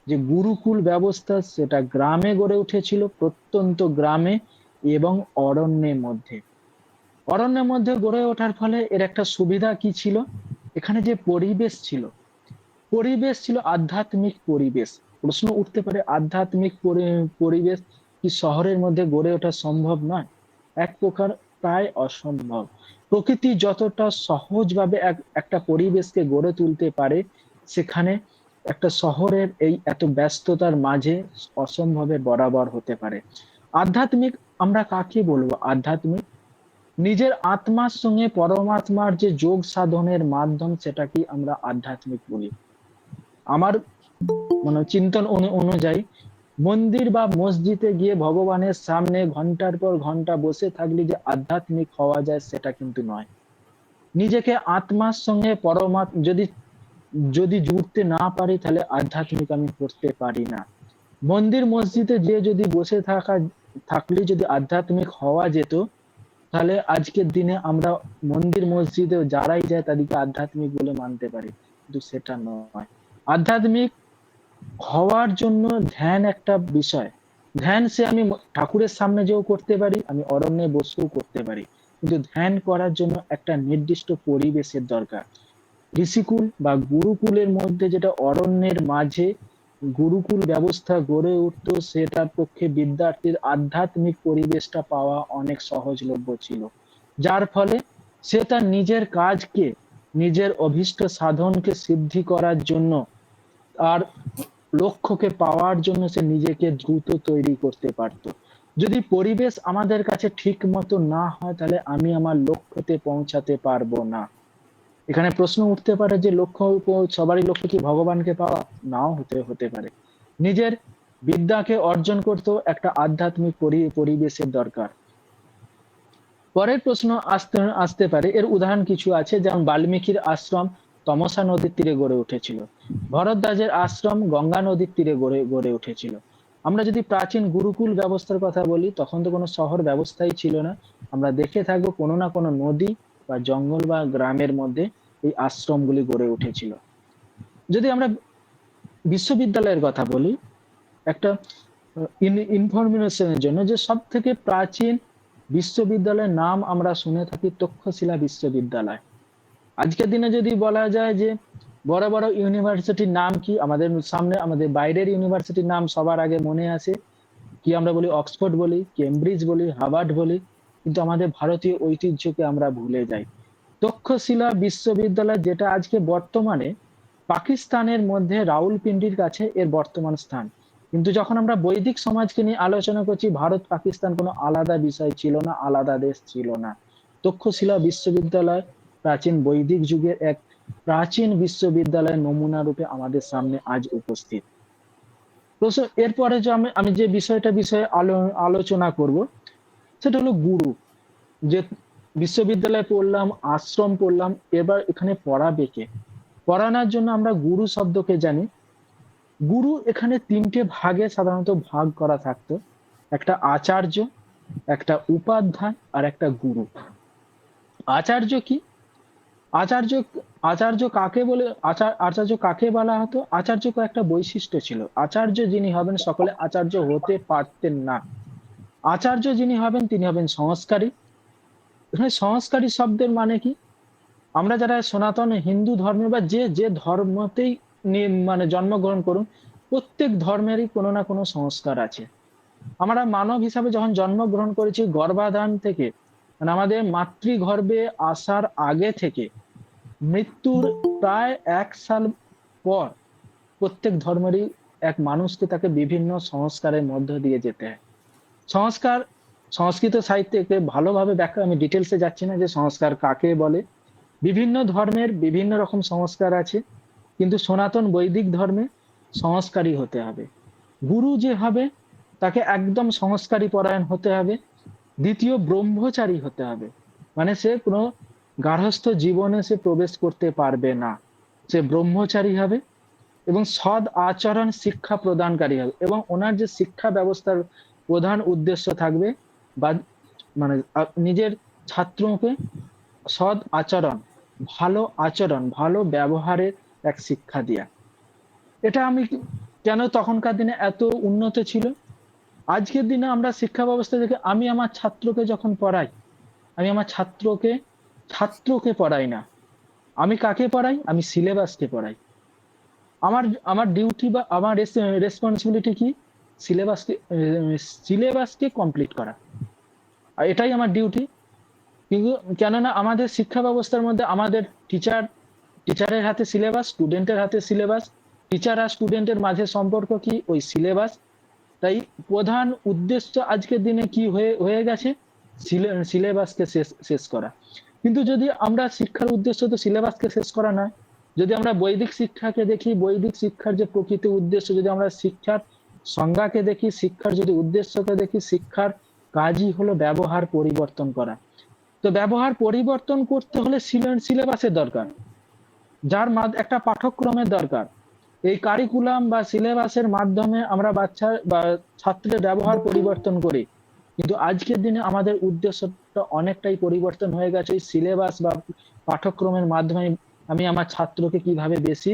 যে গুরুকুল ব্যবস্থা, সেটা গ্রামে গড়ে উঠেছিল, প্রত্যন্ত গ্রামে এবং অরণ্যের মধ্যে। অরণ্যের মধ্যে গড়ে ওঠার ফলে এর একটা সুবিধা কি ছিল, এখানে যে পরিবেশ ছিল আধ্যাত্মিক পরিবেশ। প্রশ্ন উঠতে পারে, আধ্যাত্মিক পরিবেশ কি শহরের মধ্যে গড়ে ওঠা সম্ভব নয়? এক প্রকার প্রায় অসম্ভব। প্রকৃতি যতটা সহজভাবে একটা পরিবেশকে গড়ে তুলতে পারে, সেখানে একটা শহরের এই এত ব্যস্ততার মাঝে অসম্ভবের বরাবর হতে পারে। আধ্যাত্মিক আমরা কাকে বলবো? আধ্যাত্মিক নিজের আত্মার সঙ্গে পরমাত্মার যে যোগ সাধনের মাধ্যম, সেটাকে আমরা আধ্যাত্মিক বলি। আমার মানে চিন্তন অনুযায়ী মন্দির বা মসজিদে গিয়ে ভগবানের সামনে ঘন্টার পর ঘন্টা বসে থাকলে যে আধ্যাত্মিক হওয়া যায়, সেটা কিন্তু নয়। নিজেকে আত্মার সঙ্গে পরমাত্মা যদি যদি জুড়তে না পারি, তাহলে আধ্যাত্মিক আমি করতে পারি না। মন্দির মসজিদে যে যদি বসে থাকলে যদি আধ্যাত্মিক হওয়া যেত, তাহলে আজকের দিনে আমরা মন্দির মসজিদে যারাই যায় তাদেরকে আধ্যাত্মিক বলে মানতে পারি, কিন্তু সেটা নয়। আধ্যাত্মিক হওয়ার জন্য ধ্যান একটা বিষয়। ধ্যান সে আমি ঠাকুরের সামনে যেও করতে পারি, আমি অরণ্যে বসেও করতে পারি, কিন্তু ধ্যান করার জন্য একটা নির্দিষ্ট পরিবেশের দরকার। ঋষিকুল বা গুরুকুলের মধ্যে যেটা অরণ্যের মাঝে গুরুকুল ব্যবস্থা গড়ে উঠতো, সেটার পক্ষে বিদ্যার্থীর আধ্যাত্মিক পরিবেশটা পাওয়া অনেক সহজলভ্য ছিল। যার ফলে সে তার নিজের কাজকে, নিজের অভীষ্ট সাধনকে সিদ্ধি করার জন্য, আর লক্ষ্যকে পাওয়ার জন্য সে নিজেকে দ্রুত তৈরি করতে পারত। যদি পরিবেশ আমাদের কাছে ঠিক মতো না হয়, তাহলে আমি আমার লক্ষ্যতে পৌঁছাতে পারবো না। এখানে প্রশ্ন উঠতে পারে যে সবারই লক্ষ্য কি ভগবানকে পাওয়া? নাও হতে পারে। নিজের বিদ্যাকে অর্জন করতেও একটা আধ্যাত্মিক পরিবেশের দরকার। পরের প্রশ্ন আসতে পারে, এর উদাহরণ কিছু আছে, যেমন বাল্মীকির আশ্রম তমসা নদীর তীরে গড়ে উঠেছিল, ভরদ্বাজের আশ্রম গঙ্গা নদীর তীরে গড়ে উঠেছিল। আমরা যদি প্রাচীন গুরুকুল ব্যবস্থার কথা বলি, তখন তো কোনো শহর ব্যবস্থাই ছিল না। আমরা দেখে থাকবো কোনো না কোনো নদী বা জঙ্গল বা গ্রামের মধ্যে এই আশ্রমগুলি গড়ে উঠেছিল। যদি আমরা বিশ্ববিদ্যালয়ের কথা বলি, একটা ইনফরমেশনের জন্য, যে সব থেকে প্রাচীন বিশ্ববিদ্যালয়ের নাম আমরা শুনে থাকি তক্ষশিলা বিশ্ববিদ্যালয়। আজকের দিনে যদি বলা যায় যে বড় বড় ইউনিভার্সিটির নাম কি? আমাদের সামনে আমাদের বাইরের ইউনিভার্সিটির নাম সবার আগে মনে আসে কি? আমরা বলি অক্সফোর্ড বলি, কেমব্রিজ বলি, হার্ভার্ড বলি, কিন্তু আমাদের ভারতীয় ঐতিহ্যকে আমরা ভুলে যাই। তক্ষশিলা বিশ্ববিদ্যালয়, যেটা আজকে বর্তমানে পাকিস্তানের মধ্যে রাউলপিন্ডির কাছে এর বর্তমান স্থান। কিন্তু যখন আমরা বৈদিক সমাজকে নিয়ে আলোচনা করছি, ভারত পাকিস্তান কোনো আলাদা বিষয় ছিল না, আলাদা দেশ ছিল না। তক্ষশিলা বিশ্ববিদ্যালয় প্রাচীন বৈদিক যুগের এক প্রাচীন বিশ্ববিদ্যালয়ের নমুনা রূপে আমাদের সামনে আজ উপস্থিত। তো এরপরে যে আমি যে বিষয়ে আলোচনা করব, সেটা হলো গুরু। যে বিশ্ববিদ্যালয়ে পড়লাম, আশ্রম পড়লাম, এবার এখানে পড়াবে কে? পড়ানোর জন্য আমরা গুরু শব্দকে জানি। গুরু এখানে তিনটে ভাগে সাধারণত ভাগ করা থাকতো: একটা আচার্য, একটা উপাধ্যায়, আর একটা গুরু। আচার্য কি? আচার্য আচার্য কাকে বলে? আচার্য কাকে বলা হতো? আচার্য একটা বৈশিষ্ট্য ছিল। আচার্য যিনি হবেন, সকলে আচার্য হতে পারতেন না। আচার্য যিনি হবেন তিনি হবেন সংস্কারী। এখানে সংস্কারী শব্দের মানে কি? আমরা যারা সনাতন হিন্দু ধর্মে বা যে যে ধর্মতেই মানে জন্মগ্রহণ করুন, প্রত্যেক ধর্মেরই কোনো না কোনো সংস্কার আছে। আমরা মানব হিসাবে যখন জন্মগ্রহণ করেছি, গর্ভাধান থেকে মানে আমাদের মাতৃগর্ভে আসার আগে থেকে মৃত্যুর প্রায় 1 সাল পর প্রত্যেক ধর্মেরই এক মানুষকে তাকে বিভিন্ন সংস্কারের মধ্য দিয়ে যেতে হয়। সংস্কার সংস্কৃত সাহিত্যকে ভালোভাবে ব্যাখ্যা, আমি ডিটেলসে যাচ্ছি না যে সংস্কার কাকে বলে। বিভিন্ন ধর্মের বিভিন্ন রকম সংস্কার আছে, কিন্তু সনাতন বৈদিক ধর্মে সংস্কারী হতে হবে। গুরু যে হবে তাকে একদম সংস্কারী পরায়ণ হতে হবে। দ্বিতীয়, ব্রহ্মচারী হতে হবে, মানে সে কোনো গার্হস্থ্য জীবনে সে প্রবেশ করতে পারবে না, সে ব্রহ্মচারী হবে। এবং সৎ আচরণ শিক্ষা প্রদানকারী হবে, এবং ওনার যে শিক্ষা ব্যবস্থার প্রধান উদ্দেশ্য থাকবে বা মানে নিজের ছাত্রকে সৎ আচরণ, ভালো আচরণ, ভালো ব্যবহারের এক শিক্ষা দিয়া। এটা আমি কেন তখনকার দিনে এত উন্নত ছিল? আজকের দিনে আমরা শিক্ষা ব্যবস্থা থেকে আমি আমার ছাত্রকে যখন পড়াই, আমি আমার ছাত্রকে পড়াই না। আমি কাকে পড়াই? আমি সিলেবাসকে পড়াই। আমার আমার ডিউটি বা আমার রেসপন্সিবিলিটি কি? সিলেবাসকে সিলেবাসকে কমপ্লিট করা, আর এটাই আমার ডিউটি। কিন্তু কেননা আমাদের শিক্ষা ব্যবস্থার মধ্যে আমাদের টিচারের হাতে সিলেবাস, স্টুডেন্টের হাতে সিলেবাস, টিচার আর স্টুডেন্টের মাঝে সম্পর্ক কি? ওই সিলেবাস। তাই প্রধান উদ্দেশ্য আজকের দিনে কি হয়ে গেছে? সিলেবাসকে শেষ করা। কিন্তু যদি আমরা শিক্ষার উদ্দেশ্য তো সিলেবাসকে শেষ করা না। যদি আমরা বৈদিক শিক্ষাকে দেখি, বৈদিক শিক্ষার যে প্রকৃত উদ্দেশ্য, যদি আমরা শিক্ষার সংজ্ঞাকে দেখি, শিক্ষার যদি উদ্দেশ্যকে দেখি, শিক্ষার কাজই হলো ব্যবহার পরিবর্তন করা। তো ব্যবহার পরিবর্তন করতে হলে সিলেবাসের দরকার, যার একটা পাঠ্যক্রমের দরকার। এই কারিকুলাম বা সিলেবাসের মাধ্যমে আমরা বাচ্চা বা ছাত্রের ব্যবহার পরিবর্তন করি। কিন্তু আজকের দিনে আমাদের উদ্দেশ্যটা অনেকটাই পরিবর্তন হয়ে গেছে। এই সিলেবাস বা পাঠ্যক্রমের মাধ্যমে আমি আমার ছাত্রকে কিভাবে বেশি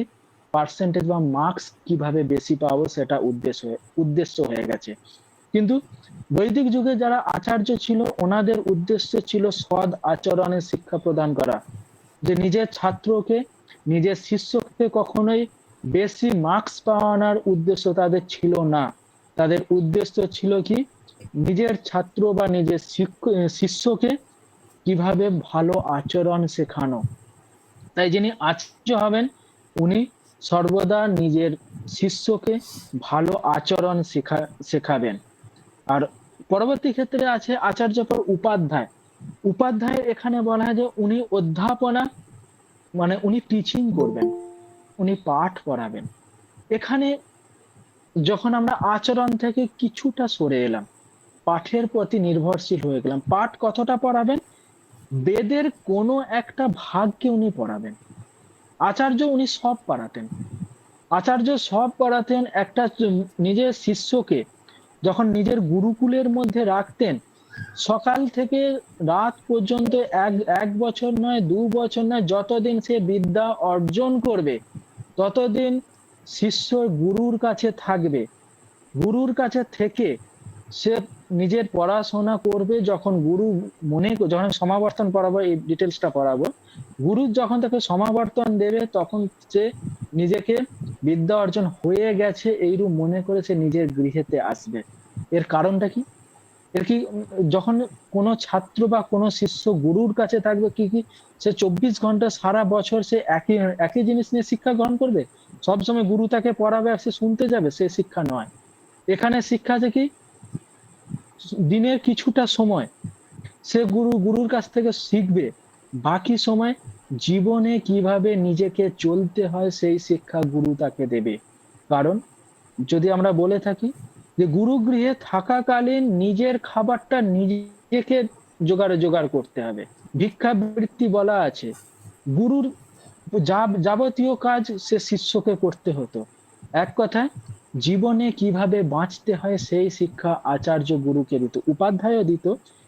পার্সেন্টেজ বা মার্কস কিভাবে বেশি পাবো, সেটা উদ্দেশ্য হয়ে গেছে। কিন্তু বৈদিক যুগে যারা আচার্য ছিল, ওনাদের উদ্দেশ্য ছিল সৎ আচরণের শিক্ষা প্রদান করা। যে নিজের ছাত্রকে, নিজের শিষ্যকে কখনোই বেশি মার্কস পাওয়ানোর উদ্দেশ্য তাদের ছিল না। তাদের উদ্দেশ্য ছিল কি? নিজের ছাত্র বা নিজের শিষ্যকে কিভাবে ভালো আচরণ শেখানো। তাই যিনি আচার্য হবেন, উনি সর্বদা নিজের শিষ্যকে ভালো আচরণ শেখাবেন। আর পরবর্তী ক্ষেত্রে আছে আচার্য পর উপাধ্যায়। উপাধ্যায় এখানে বলা হয় যে উনি অধ্যাপনা, মানে উনি টিচিং করবেন, উনি পাঠ পড়াবেন। এখানে যখন আমরা আচরণ থেকে কিছুটা সরে এলাম, পাঠের প্রতি নির্ভরশীল হয়ে গেলাম। পাঠ কতটা পড়াবেন? বেদের কোনো একটা ভাগকে উনি পড়াবেন। আচার্য উনি সব পড়াতেন। আচার্য সব পড়াতেন। একটা নিজের শিষ্যকে যখন নিজের গুরুকুলের মধ্যে রাখতেন, সকাল থেকে রাত পর্যন্ত এক বছর নয়, 2 বছর নয়, যতদিন সে বিদ্যা অর্জন করবে ততদিন শিষ্য গুরুর কাছে থাকবে। গুরুর কাছে থেকে সে নিজের পড়াশোনা করবে, যখন যখন সমাবর্তন পড়াবো, এই ডিটেলসটা পড়াবো, গুরু যখন তাকে সমাবর্তন দেবে তখন সে নিজেকে বিদ্যা অর্জন হয়ে গেছে এইরূপ মনে করে সে নিজের গৃহেতে আসবে। এর কারণটা কি? এর কি যখন কোনো ছাত্র বা কোনো শিষ্য গুরুর কাছে থাকবে, কি সে 24 ঘন্টা সারা বছর সে একই একই জিনিস নিয়ে শিক্ষা গ্রহণ করবে? সবসময় গুরু তাকে পড়াবে আর সে শুনতে যাবে? সে শিক্ষা নয়। এখানে শিক্ষা আছে কি, দিনের কিছুটা সময় সে গুরুর কাছ থেকে শিখবে, বাকি সময় জীবনে কিভাবে নিজেকে চলতে হয় সেই শিক্ষা গুরু তাকে দেবে। কারণ যদি আমরা বলে থাকি যে গুরুগৃহে থাকাকালীন নিজের খাবারটা নিজেকে জোগাড় করতে হবে, ভিক্ষাবৃত্তি বলা আছে। গুরুর যাবতীয় কাজ সে শিষ্যকে করতে হতো। এক কথায় জীবনে কিভাবে বাঁচতে হয় সেই শিক্ষা আচার্য গুরুকে দিত, উপাধ্যায়ও দিত।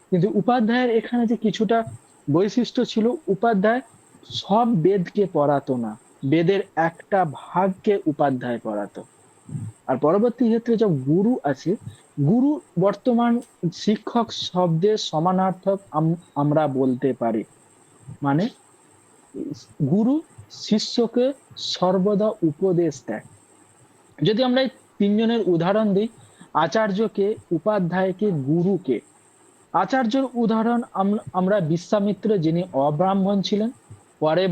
কিন্তু উপাধ্যায়ের এখানে যে কিছুটা বৈশিষ্ট্য ছিল, উপাধ্যায় সব বেদকে পড়াতো না, বেদের একটা ভাগকে উপাধ্যায় পড়াতো। আর পরবর্তী ক্ষেত্রে যে গুরু আছে, গুরু বর্তমান শিক্ষক শব্দের সমানার্থক আমরা বলতে পারি। মানে গুরু শিষ্যকে সর্বদা উপদেশ দেয়। যদি আমরা এই তিনজনের উদাহরণ দিই, আচার্যকে, উপাধ্যায়কে, গুরুকে। আচার্যর উদাহরণ আমরা বিশ্বামিত্র, যিনি অব্রাহ্মণ ছিলেন, পরে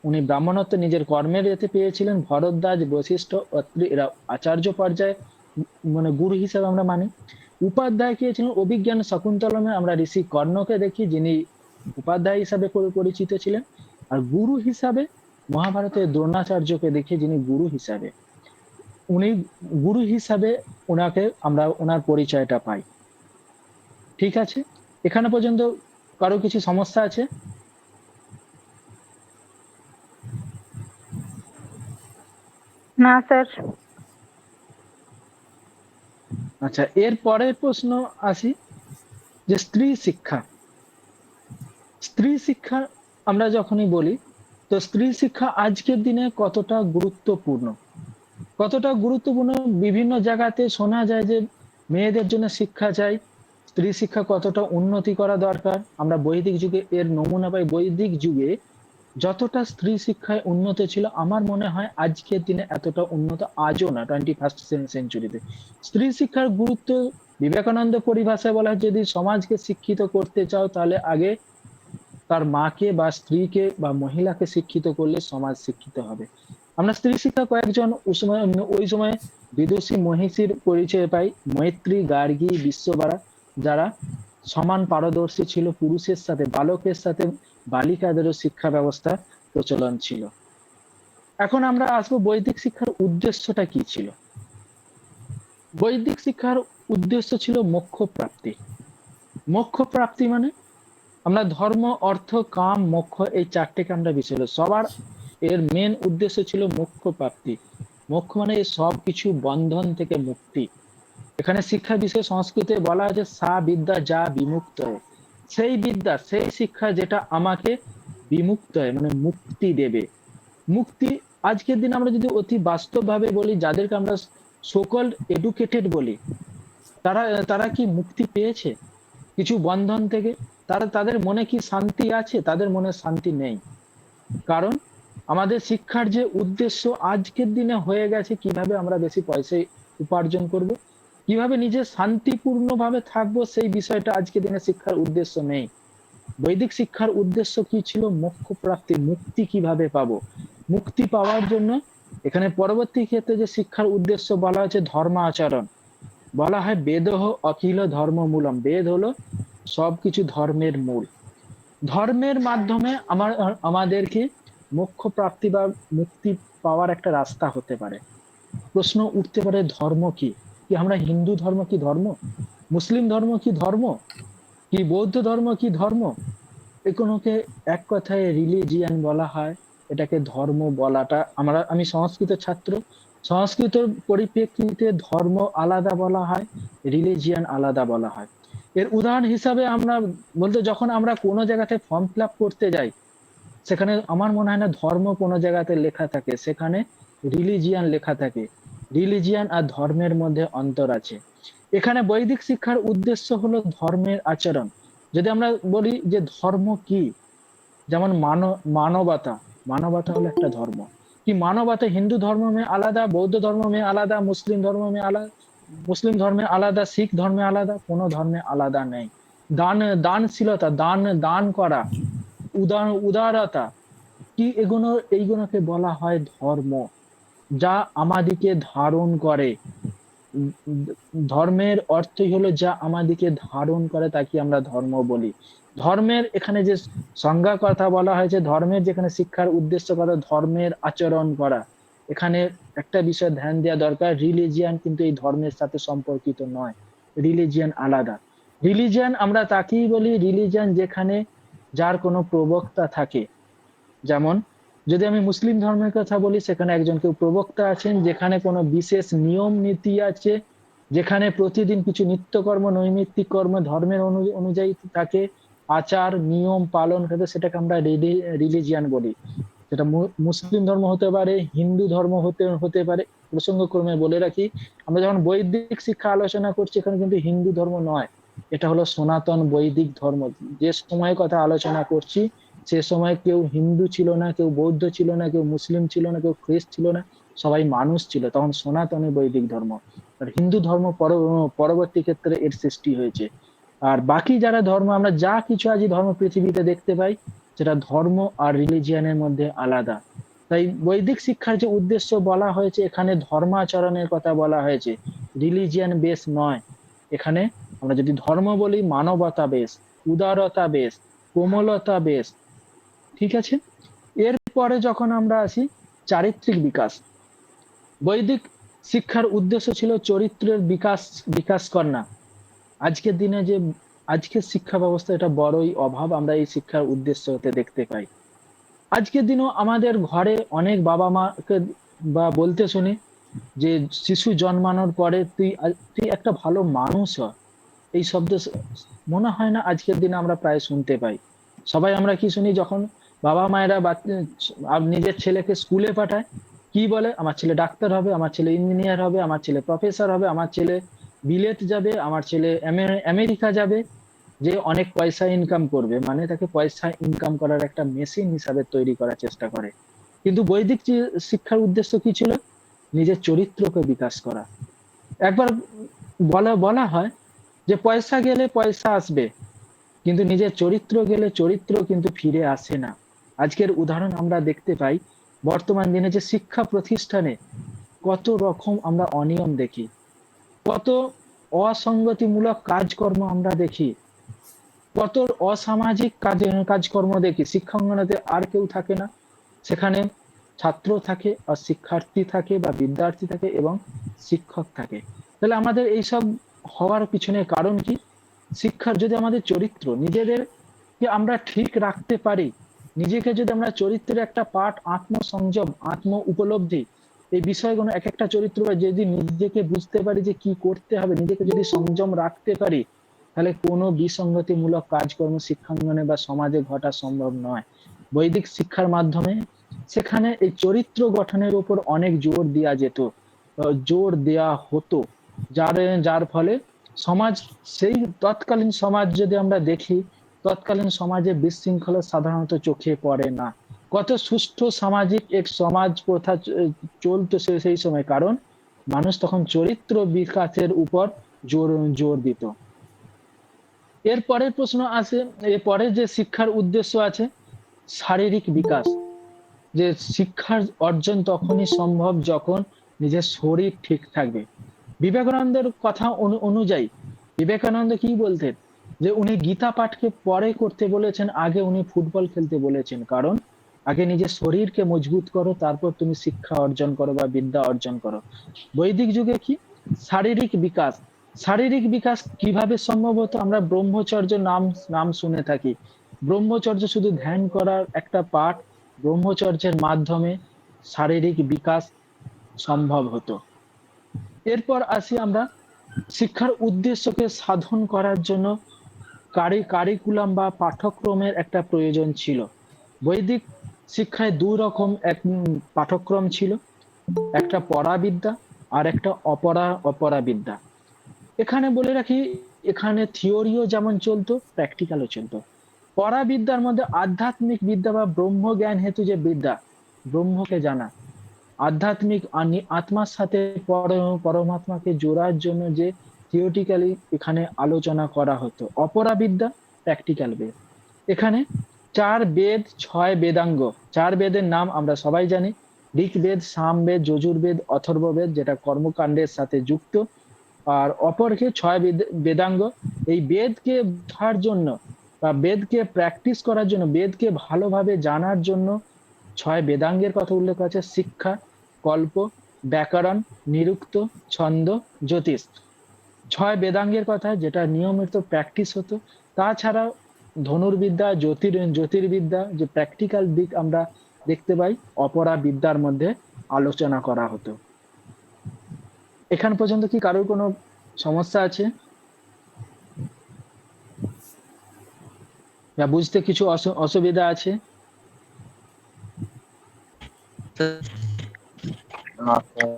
উনি ব্রাহ্মণত্ব নিজের কর্মের এতে পেয়েছিলেন। ভরদ্বাজ, বশিষ্ঠ, অত্রি এরা আচার্য পর্যায়ে মানে গুরু হিসেবে আমরা মানি। উপাধ্যায় কে ছিলেন অভিজ্ঞান শকুন্তলমে আমরা ঋষি কর্ণকে দেখি, যিনি উপাধ্যায় হিসাবে পরিচিত ছিলেন। আর গুরু হিসাবে মহাভারতের দ্রোণাচার্যকে দেখি, যিনি গুরু হিসাবে, উনি গুরু হিসাবে ওনাকে আমরা ওনার পরিচয়টা পাই। ঠিক আছে, এখানে পর্যন্ত কারো কিছু সমস্যা আছে? না স্যার। আচ্ছা, এর পরের প্রশ্ন আসি যে স্ত্রী শিক্ষা। স্ত্রী শিক্ষা আমরা যখনই বলি, তো স্ত্রী শিক্ষা আজকের দিনে কতটা গুরুত্বপূর্ণ? কতটা গুরুত্বপূর্ণ বিভিন্ন জায়গাতে শোনা যায় যে মেয়েদের জন্য শিক্ষা চাই, স্ত্রী শিক্ষা কতটা উন্নতি করা দরকার। আমরা বৈদিক যুগে এর নমুনা পাই। বৈদিক যুগে যতটা স্ত্রী শিক্ষায় উন্নত ছিল, আমার মনে হয় আজকের দিনে এতটা উন্নত আজও না, 21st সেঞ্চুরিতে। স্ত্রী শিক্ষার গুরুত্ব বিবেকানন্দ পরিভাষায় বলা হয়, যদি সমাজকে শিক্ষিত করতে চাও তাহলে আগে তার মাকে বা স্ত্রীকে বা মহিলাকে শিক্ষিত করলে সমাজ শিক্ষিত হবে। আমরা স্ত্রী শিক্ষা কয়েকজন ওই সময় বিদুষী মহিষীর পরিচয় পাই, মৈত্রী, গার্গী, বিশ্ববারা, যারা সমান পারদর্শী ছিল পুরুষের সাথে, বালকের সাথে বালিকাদেরও শিক্ষা ব্যবস্থা প্রচলন ছিল। এখন আমরা আসবো বৈদিক শিক্ষার উদ্দেশ্যটা কি ছিল। বৈদিক শিক্ষার উদ্দেশ্য ছিল মোক্ষ প্রাপ্তি। মোক্ষ প্রাপ্তি মানে আমরা ধর্ম, অর্থ, কাম, মোক্ষ এই চারটেকে আমরা বিষয় সবার এর মেন উদ্দেশ্য ছিল মোক্ষ প্রাপ্তি। মোক্ষ মানে এই সব কিছু বন্ধন থেকে মুক্তি। এখানে শিক্ষা বিষয়ে সংস্কৃতে বলা আছে সা বিদ্যা যা বিমুক্ত, সেই বিদ্যা, সেই শিক্ষা যেটা আমাকে বিমুক্ত মানে মুক্তি দেবে। মুক্তি আজকের দিন আমরা যদি অতি বাস্তব ভাবে বলি, যাদেরকে আমরা সকল এডুকেটেড বলি, তারা তারা কি মুক্তি পেয়েছে কিছু বন্ধন থেকে? তাদের মনে কি শান্তি আছে? তাদের মনে শান্তি নেই। কারণ আমাদের শিক্ষার যে উদ্দেশ্য আজকের দিনে হয়ে গেছে কিভাবে আমরা বেশি পয়সা উপার্জন করব, কিভাবে নিজে শান্তিপূর্ণ ভাবে থাকবো, সেই বিষয়টা আজকের দিনে শিক্ষার উদ্দেশ্য নেই। বৈদিক শিক্ষার উদ্দেশ্য কি ছিল? মোক্ষ প্রাপ্তি, মুক্তি কিভাবে পাবো। মুক্তি পাওয়ার জন্য এখানে পরবর্তী ক্ষেত্রে যে শিক্ষার উদ্দেশ্য বলা হচ্ছে ধর্ম আচরণ। বলা হয় বেদহ অখিল ধর্ম মূলম, বেদ হলো সবকিছু ধর্মের মূল। ধর্মের মাধ্যমে আমাদেরকে মোক্ষ প্রাপ্তি বা মুক্তি পাওয়ার একটা রাস্তা হতে পারে। প্রশ্ন উঠতে পারে ধর্ম কি? কি আমরা হিন্দু ধর্ম কি ধর্ম? মুসলিম ধর্ম কি ধর্ম? কি বৌদ্ধ ধর্ম কি ধর্ম? এগুলোকে এক কথায় রিলিজিয়ান বলা হয়। এটাকে ধর্ম বলাটা আমি সংস্কৃত ছাত্র, সংস্কৃত পরিপ্রেক্ষিতে ধর্ম আলাদা বলা হয়, রিলিজিয়ান আলাদা বলা হয়। এর উদাহরণ হিসাবে আমরা বলতে, যখন আমরা কোনো জায়গাতে ফর্ম ফিল আপ করতে যাই, সেখানে আমার মনে হয় না ধর্ম কোনো জায়গাতে লেখা থাকে, সেখানে রিলিজিয়ান লেখা থাকে। রিলিজিয়ান আর ধর্মের মধ্যে অন্তর আছে। এখানে বৈদিক শিক্ষার উদ্দেশ্য হলো ধর্মের আচরণ। যদি আমরা বলি যে ধর্ম কি, যেমন মানবতা, মানবতা হলো একটা ধর্ম। কি মানবতা? হিন্দু ধর্ম में আলাদা, বৌদ্ধ ধর্ম में আলাদা, মুসলিম ধর্ম में আলাদা, মুসলিম ধর্মে আলাদা, শিখ ধর্মে আলাদা, কোনো ধর্মে আলাদা নেই। দানশীলতা, দান করা, উদারতা, কি এইগুলোকে বলা হয় ধর্ম, যা আমাদিকে ধারণ করে। উম, উম, ধর্মের অর্থই হলো যা আমাদিকে ধারণ করে তাকে আমরা ধর্ম বলি। ধর্মের এখানে যে সংজ্ঞা কথা বলা হয়েছে, ধর্মের যেখানে শিক্ষার উদ্দেশ্য করা ধর্মের আচরণ করা, এখানে একটা বিষয় ধ্যান দেওয়া দরকার, রিলিজিয়ান কিন্তু এই ধর্মের সাথে সম্পর্কিত নয়। রিলিজিয়ান আলাদা। রিলিজিয়ান আমরা তাকেই বলি, রিলিজিয়ান যেখানে যার কোনো প্রবক্তা থাকে। যেমন যদি আমি মুসলিম ধর্মের কথা বলি, সেখানে একজন কেউ প্রবক্তা আছেন, যেখানে কোনো বিশেষ নিয়ম নীতি আছে, যেখানে প্রতিদিন কিছু নিত্যকর্ম নৈমিত্তিক কর্ম ধর্মের অনুযায়ী থাকে, আচার নিয়ম পালন করে, সেটাকে আমরা রিলিজিয়ান বলি। সেটা মুসলিম ধর্ম হতে পারে, হিন্দু ধর্ম হতে পারে। প্রসঙ্গক্রমে বলে রাখি, আমরা যখন বৈদিক শিক্ষা আলোচনা করছি, এখানে কিন্তু হিন্দু ধর্ম নয়, এটা হলো সনাতন বৈদিক ধর্ম। যে সময়ের কথা আলোচনা করছি, সে সময় কেউ হিন্দু ছিল না, কেউ বৌদ্ধ ছিল না, কেউ মুসলিম ছিল না, কেউ খ্রিস্ট ছিল না, সবাই মানুষ ছিল, তখন সনাতনী বৈদিক ধর্ম। আর হিন্দু ধর্ম পরবর্তী ক্ষেত্রে এর সৃষ্টি হয়েছে। আর বাকি যারা ধর্ম, আমরা যা কিছু আজ ধর্ম পৃথিবীতে দেখতে পাই, সেটা ধর্ম আর রিলিজিয়ানের মধ্যে আলাদা। তাই বৈদিক শিক্ষার যে উদ্দেশ্য বলা হয়েছে, এখানে ধর্মাচরণের কথা বলা হয়েছে, রিলিজিয়ান বেস নয়। এখানে আমরা যদি ধর্ম বলি, মানবতা বেস, উদারতা বেস, কোমলতা বেস। ঠিক আছে। এরপরে যখন আমরা আসি চারিত্রিক বিকাশ, বৈদিক শিক্ষার উদ্দেশ্য ছিল চরিত্রের বিকাশ করা। আজকের দিনে যে আজকের শিক্ষা ব্যবস্থা, এটা বড়ই অভাব আমরা এই শিক্ষার উদ্দেশ্য হতে দেখতে পাই। আজকের দিনেও আমাদের ঘরে অনেক বাবা মাকে বা বলতে শুনি যে শিশু জন্মানোর পরে তুই একটা ভালো মানুষ হ। এই শব্দ মনে হয় না আজকের দিনে আমরা প্রায় শুনতে পাই। সবাই আমরা কি শুনি, যখন বাবা মায়েরা নিজের ছেলেকে স্কুলে পাঠায়, কি বলে? আমার ছেলে ডাক্তার হবে, আমার ছেলে ইঞ্জিনিয়ার হবে, আমার ছেলে প্রফেসর হবে, আমার ছেলে বিলেত যাবে, আমার ছেলে আমেরিকা যাবে, যে অনেক পয়সা ইনকাম করবে, মানে তাকে পয়সা ইনকাম করার একটা মেশিন হিসাবে তৈরি করার চেষ্টা করে। কিন্তু বৈদিক যে শিক্ষার উদ্দেশ্য কি ছিল? নিজের চরিত্রকে বিকাশ করা। একবার বলা হয় যে পয়সা গেলে পয়সা আসবে, কিন্তু নিজের চরিত্র গেলে চরিত্র কিন্তু ফিরে আসে না। আজকের উদাহরণ আমরা দেখতে পাই, বর্তমান দিনে যে শিক্ষা প্রতিষ্ঠানে কত রকম আমরা অনিয়ম দেখি, কত অসঙ্গতিমূলক কাজকর্ম আমরা দেখি, কত অসামাজিক কাজকর্ম দেখি। শিক্ষাঙ্গনে আর কেউ থাকে না, সেখানে ছাত্র থাকে আর শিক্ষার্থী থাকে বা বিদ্যার্থী থাকে এবং শিক্ষক থাকে। তাহলে আমাদের এইসব হওয়ার পিছনে কারণ কি? শিক্ষার যদি আমাদের চরিত্র নিজেদেরকে আমরা ঠিক রাখতে পারি, নিজেকে যদি আমরা চরিত্রের একটা পাঠ, আত্মসংযম, আত্ম উপলব্ধি, এই বিষয়গুলো এক একটা চরিত্র যদি নিজেকে বুঝতে পারি যে কি করতে হবে, নিজেকে যদি সংযম রাখতে পারি, তাহলে কোনো বিসঙ্গতিমূলক কাজকর্ম শিক্ষাঙ্গনে বা সমাজে ঘটা সম্ভব নয়। বৈদিক শিক্ষার মাধ্যমে সেখানে এই চরিত্র গঠনের উপর অনেক জোর দেওয়া যেত, জোর দেওয়া হতো, যার ফলে সমাজ, সেই তৎকালীন সমাজ যদি আমরা দেখি, তৎকালীন সমাজে বিশৃঙ্খলা সাধারণত চোখে পড়ে না। কত সুষ্ঠু সামাজিক এক সমাজ প্রথা চলতো সেই সময়, কারণ মানুষ তখন চরিত্র বিকাশের উপর জোর দিত। এর পরের প্রশ্ন আসে, এরপরে যে শিক্ষার উদ্দেশ্য আছে শারীরিক বিকাশ। যে শিক্ষার অর্জন তখনই সম্ভব যখন নিজের শরীর ঠিক থাকবে। বিবেকানন্দের কথা অনুযায়ী, বিবেকানন্দ কি বলতেন, যে উনি গীতা পাঠকে পরে করতে বলেছেন, আগে উনি ফুটবল খেলতে বলেছেন। কারণ আগে নিজের শরীরকে মজবুত করো, তারপর তুমি শিক্ষা অর্জন করো বা বিদ্যা অর্জন করো। বৈদিক যুগে কি শারীরিক বিকাশ, শারীরিক বিকাশ কিভাবে সম্ভব হতো? আমরা ব্রহ্মচর্য নাম শুনে থাকি। ব্রহ্মচর্য শুধু ধ্যান করার একটা পাঠ, ব্রহ্মচর্যের মাধ্যমে শারীরিক বিকাশ সম্ভব হতো। এরপর আসি আমরা শিক্ষার উদ্দেশ্যকে সাধন করার জন্য কারিকুলাম বা পাঠ্যক্রমের একটা প্রয়োজন ছিল। বৈদিক শিক্ষায় দুই রকম পাঠ্যক্রম ছিল, একটা পরাবিদ্যা আর একটা অপরাবিদ্যা। এখানে বলে রাখি, এখানে থিওরিও যেমন চলতো, প্র্যাকটিক্যালও চলতো। পরাবিদ্যার মধ্যে আধ্যাত্মিক বিদ্যা বা ব্রহ্মজ্ঞান হেতু যে বিদ্যা, ব্রহ্মকে জানা, আধ্যাত্মিক আত্মার সাথে পরমাত্মাকে জোড়ার জন্য যে থিওরিটিক্যালি এখানে আলোচনা করা হতো। অপরাবিদ্যা, প্র্যাকটিক্যাল বেদ। এখানে 4 বেদ 6 বেদাঙ্গ। 4 বেদের নাম আমরা সবাই জানি: ঋগ্বেদ, সামবেদ, যজুর্বেদ, অথর্ববেদ, যেটা কর্মকাণ্ডের সাথে যুক্ত। আর অপরকে 6 বেদাঙ্গ। এই বেদকে বোঝার জন্য বা বেদকে প্র্যাকটিস করার জন্য, বেদকে ভালোভাবে জানার জন্য 6 বেদাঙ্গের কথা উল্লেখ আছে: শিক্ষা, কল্প, ব্যাকরণ, নিরুক্ত, ছন্দ, জ্যোতিষ। 6 বেদাঙ্গের কথা, যেটা নিয়মিত প্র্যাকটিস হতো। তাছাড়াও ধনুর্বিদ্যা, জ্যোতির্বিদ্যা, যে প্র্যাকটিক্যাল দিক আমরা দেখতে পাই, অপরা বিদ্যার মধ্যে আলোচনা করা হতো। এখান পর্যন্ত কি কারোর কোনো সমস্যা আছে, বা বুঝতে কিছু অসুবিধা আছে? না স্যার।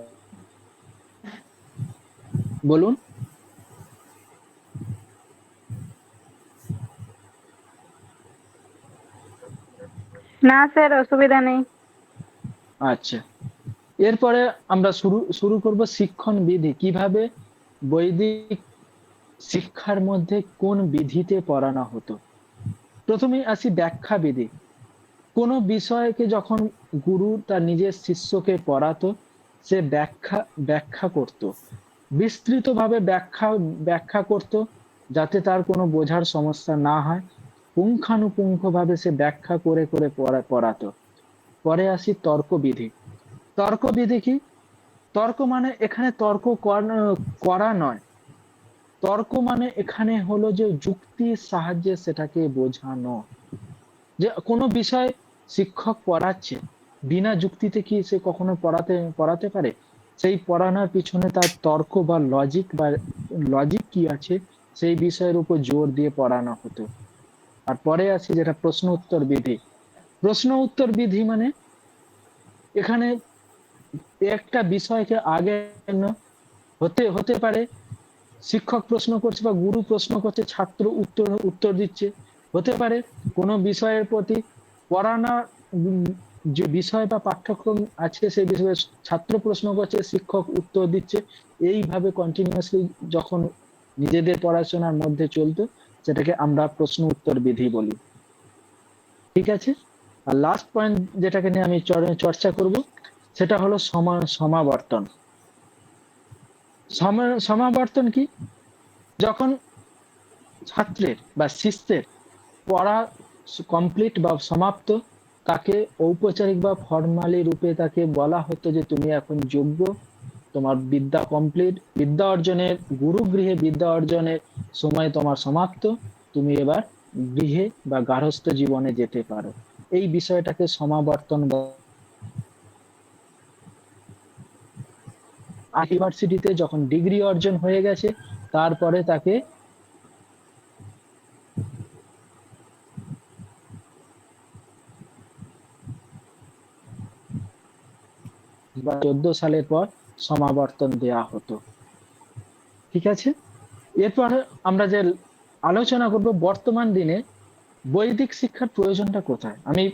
বলুন। না স্যার, অসুবিধা নেই। আচ্ছা, এরপরে আমরা শুরু করব শিক্ষণ বিধি। কিভাবে বৈদিক শিক্ষার মধ্যে কোন বিধিতে পড়ানো হতো। প্রথমেই আসি ব্যাখ্যা বিধি। কোন বিষয়কে যখন গুরু তার নিজের শিষ্যকে পড়াতো, সে ব্যাখ্যা করত, বিস্তৃতভাবে ব্যাখ্যা করত, যাতে তার কোনো বোঝার সমস্যা না হয়। পুঙ্খানুপুঙ্খভাবে সে ব্যাখ্যা করে করে পড়াতো। পরে আসি তর্কবিধি। তর্কবিধি কি? তর্ক মানে এখানে তর্ক করা নয়। তর্ক মানে এখানে হলো যে যুক্তির সাহায্যে সেটাকে বোঝানো। যে কোনো বিষয় শিক্ষক পড়াচ্ছে, বিনা যুক্তিতে কি সে কখনো পড়াতে পারে? সেই পড়ানোর পিছনে তার তর্ক বা লজিক কি আছে, সেই বিষয়ের উপর জোর দিয়ে পড়ানো হতো। আর পরে আসি যেটা প্রশ্ন উত্তর বিধি। প্রশ্ন উত্তর বিধি মানে এখানে একটা বিষয়কে আগে হতে পারে শিক্ষক প্রশ্ন করছে বা গুরু প্রশ্ন করছে, ছাত্র উত্তর দিচ্ছে। হতে পারে কোনো বিষয়ের প্রতি পড়ানো, যে বিষয় বা পাঠ্যক্রম আছে সেই বিষয়ে ছাত্র প্রশ্ন করছে, শিক্ষক উত্তর দিচ্ছে। এইভাবে কন্টিনিউয়াসলি যখন নিজেদের পড়াশোনার মধ্যে চলতো, সেটাকে আমরা প্রশ্ন উত্তর বিধি বলি। ঠিক আছে। আর লাস্ট পয়েন্ট যেটাকে নিয়ে আমি চর্চা করব, সেটা হলো সমাবর্তন। সমাবর্তন কি? যখন ছাত্রের বা শিষ্যের পড়া কমপ্লিট বা সমাপ্ত, তাকে ঔপচারিক বা ফর্মালি রূপে তাকে বলা হতো যে তুমি এখন যোগ্য, তোমার বিদ্যা কমপ্লিট, বিদ্যা অর্জনের গুরুগৃহে বিদ্যা অর্জনের সময় তোমার সমাপ্ত, তুমি এবার গৃহে বা গার্হস্থ্য জীবনে যেতে পারো। এই বিষয়টাকে সমাবর্তন ইউনিভার্সিটিতে যখন ডিগ্রি অর্জন হয়ে গেছে, তারপরে তাকে 14 সালের পর সমাবর্তন দেয়া হতো। ঠিক আছে। এরপর আমরা যে আলোচনা করব বর্তমান দিনে বৈদিক শিক্ষার প্রয়োজনটা কোথায়। আমি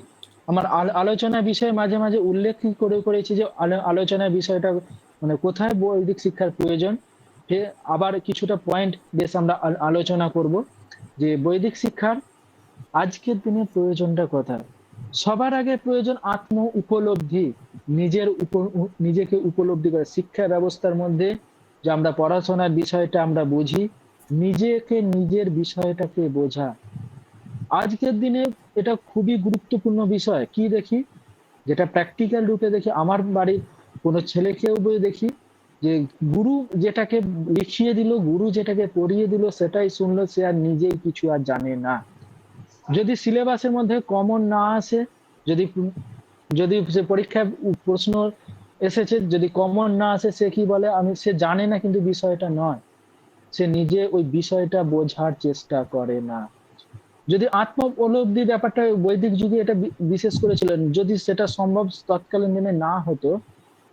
আমার আলোচনা বিষয়ে মাঝে মাঝে উল্লেখ করেছি যে আলোচনা বিষয়টা মানে কোথায় বৈদিক শিক্ষার প্রয়োজন। আবার কিছুটা পয়েন্ট বেশ আমরা আলোচনা করব যে বৈদিক শিক্ষার আজকের দিনে প্রয়োজনটা কোথায়। সবার আগে প্রয়োজন আত্ম উপলব্ধি। নিজেকে উপলব্ধি করে শিক্ষা ব্যবস্থার মধ্যে যে আমরা পড়াশোনার বিষয়টা আমরা বুঝি, নিজের বিষয়টাকে বোঝা। আজকের দিনে এটা খুবই গুরুত্বপূর্ণ বিষয়। কি দেখি, যেটা প্র্যাকটিক্যাল রূপে দেখি, আমার বাড়ির কোনো ছেলেকেও দেখি যে গুরু যেটাকে লিখিয়ে দিল, গুরু যেটাকে পড়িয়ে দিল, সেটাই শুনলো, সে আর নিজেই কিছু আর জানে না। যদি সিলেবাসের মধ্যে কমন না আসে, যদি যদি সে পরীক্ষায় প্রশ্ন এসেছে, যদি কমন না আসে, সে কি বলে, সে জানে না, কিন্তু বিষয়টা নয়, সে নিজে ওই বিষয়টা বোঝার চেষ্টা করে না। যদি আত্ম উপলব্ধি ব্যাপারটা বৈদিক যুগে এটা বিশেষ করে ছিল, যদি সেটা সম্ভব তৎকালীন দিনে না হতো,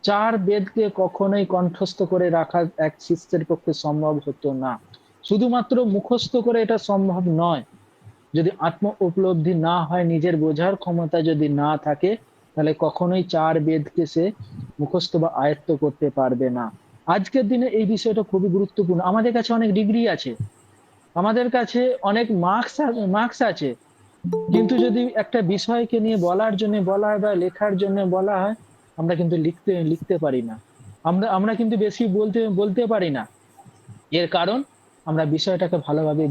চার বেদকে কখনোই কণ্ঠস্থ করে রাখা এক শিষ্যের পক্ষে সম্ভব হতো না। শুধুমাত্র মুখস্থ করে এটা সম্ভব নয়। যদি আত্ম উপলব্ধি না হয়, নিজের বোঝার ক্ষমতা যদি না থাকে, তাহলে কখনোই চার বেদকে সে মুখস্থ বা আয়ত্ত করতে পারবে না। আজকের দিনে এই বিষয়টা খুবই গুরুত্বপূর্ণ। আমাদের কাছে অনেক ডিগ্রি আছে, আমাদের কাছে অনেক মার্কস আছে, কিন্তু যদি একটা বিষয়কে নিয়ে বলার জন্য বলা হয় বা লেখার জন্য বলা হয়, আমরা কিন্তু লিখতে পারি না। আমরা আমরা কিন্তু বেশি বলতে পারি না। এর কারণ আমরা বিষয়টাকে ভালোভাবে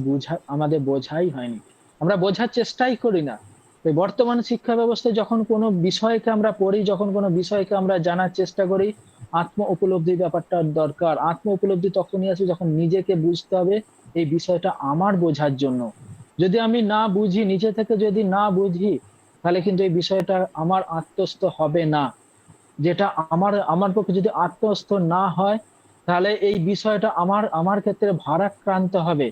আমাদের বোঝাই হয়নি, আমরা বোঝার চেষ্টাই করি না। এই বর্তমান শিক্ষা ব্যবস্থায় যখন কোনো বিষয়কে আমরা পড়ি, যখন কোনো বিষয়কে আমরা জানার চেষ্টা করি, আত্ম উপলব্ধি ব্যাপারটা দরকার। আত্ম উপলব্ধি তখনই আসে যখন নিজেকে বুঝতে হবে এই বিষয়টা আমার বোঝার জন্য। যদি আমি না বুঝি, নিজে থেকে যদি না বুঝি, তাহলে কিন্তু এই বিষয়টা আমার আত্মস্থ হবে না। যেটা আমার আমার পক্ষে যদি আত্মস্থ না হয়, তাহলে এই বিষয়টা আমার আমার ক্ষেত্রে ভারাক্রান্ত হবে।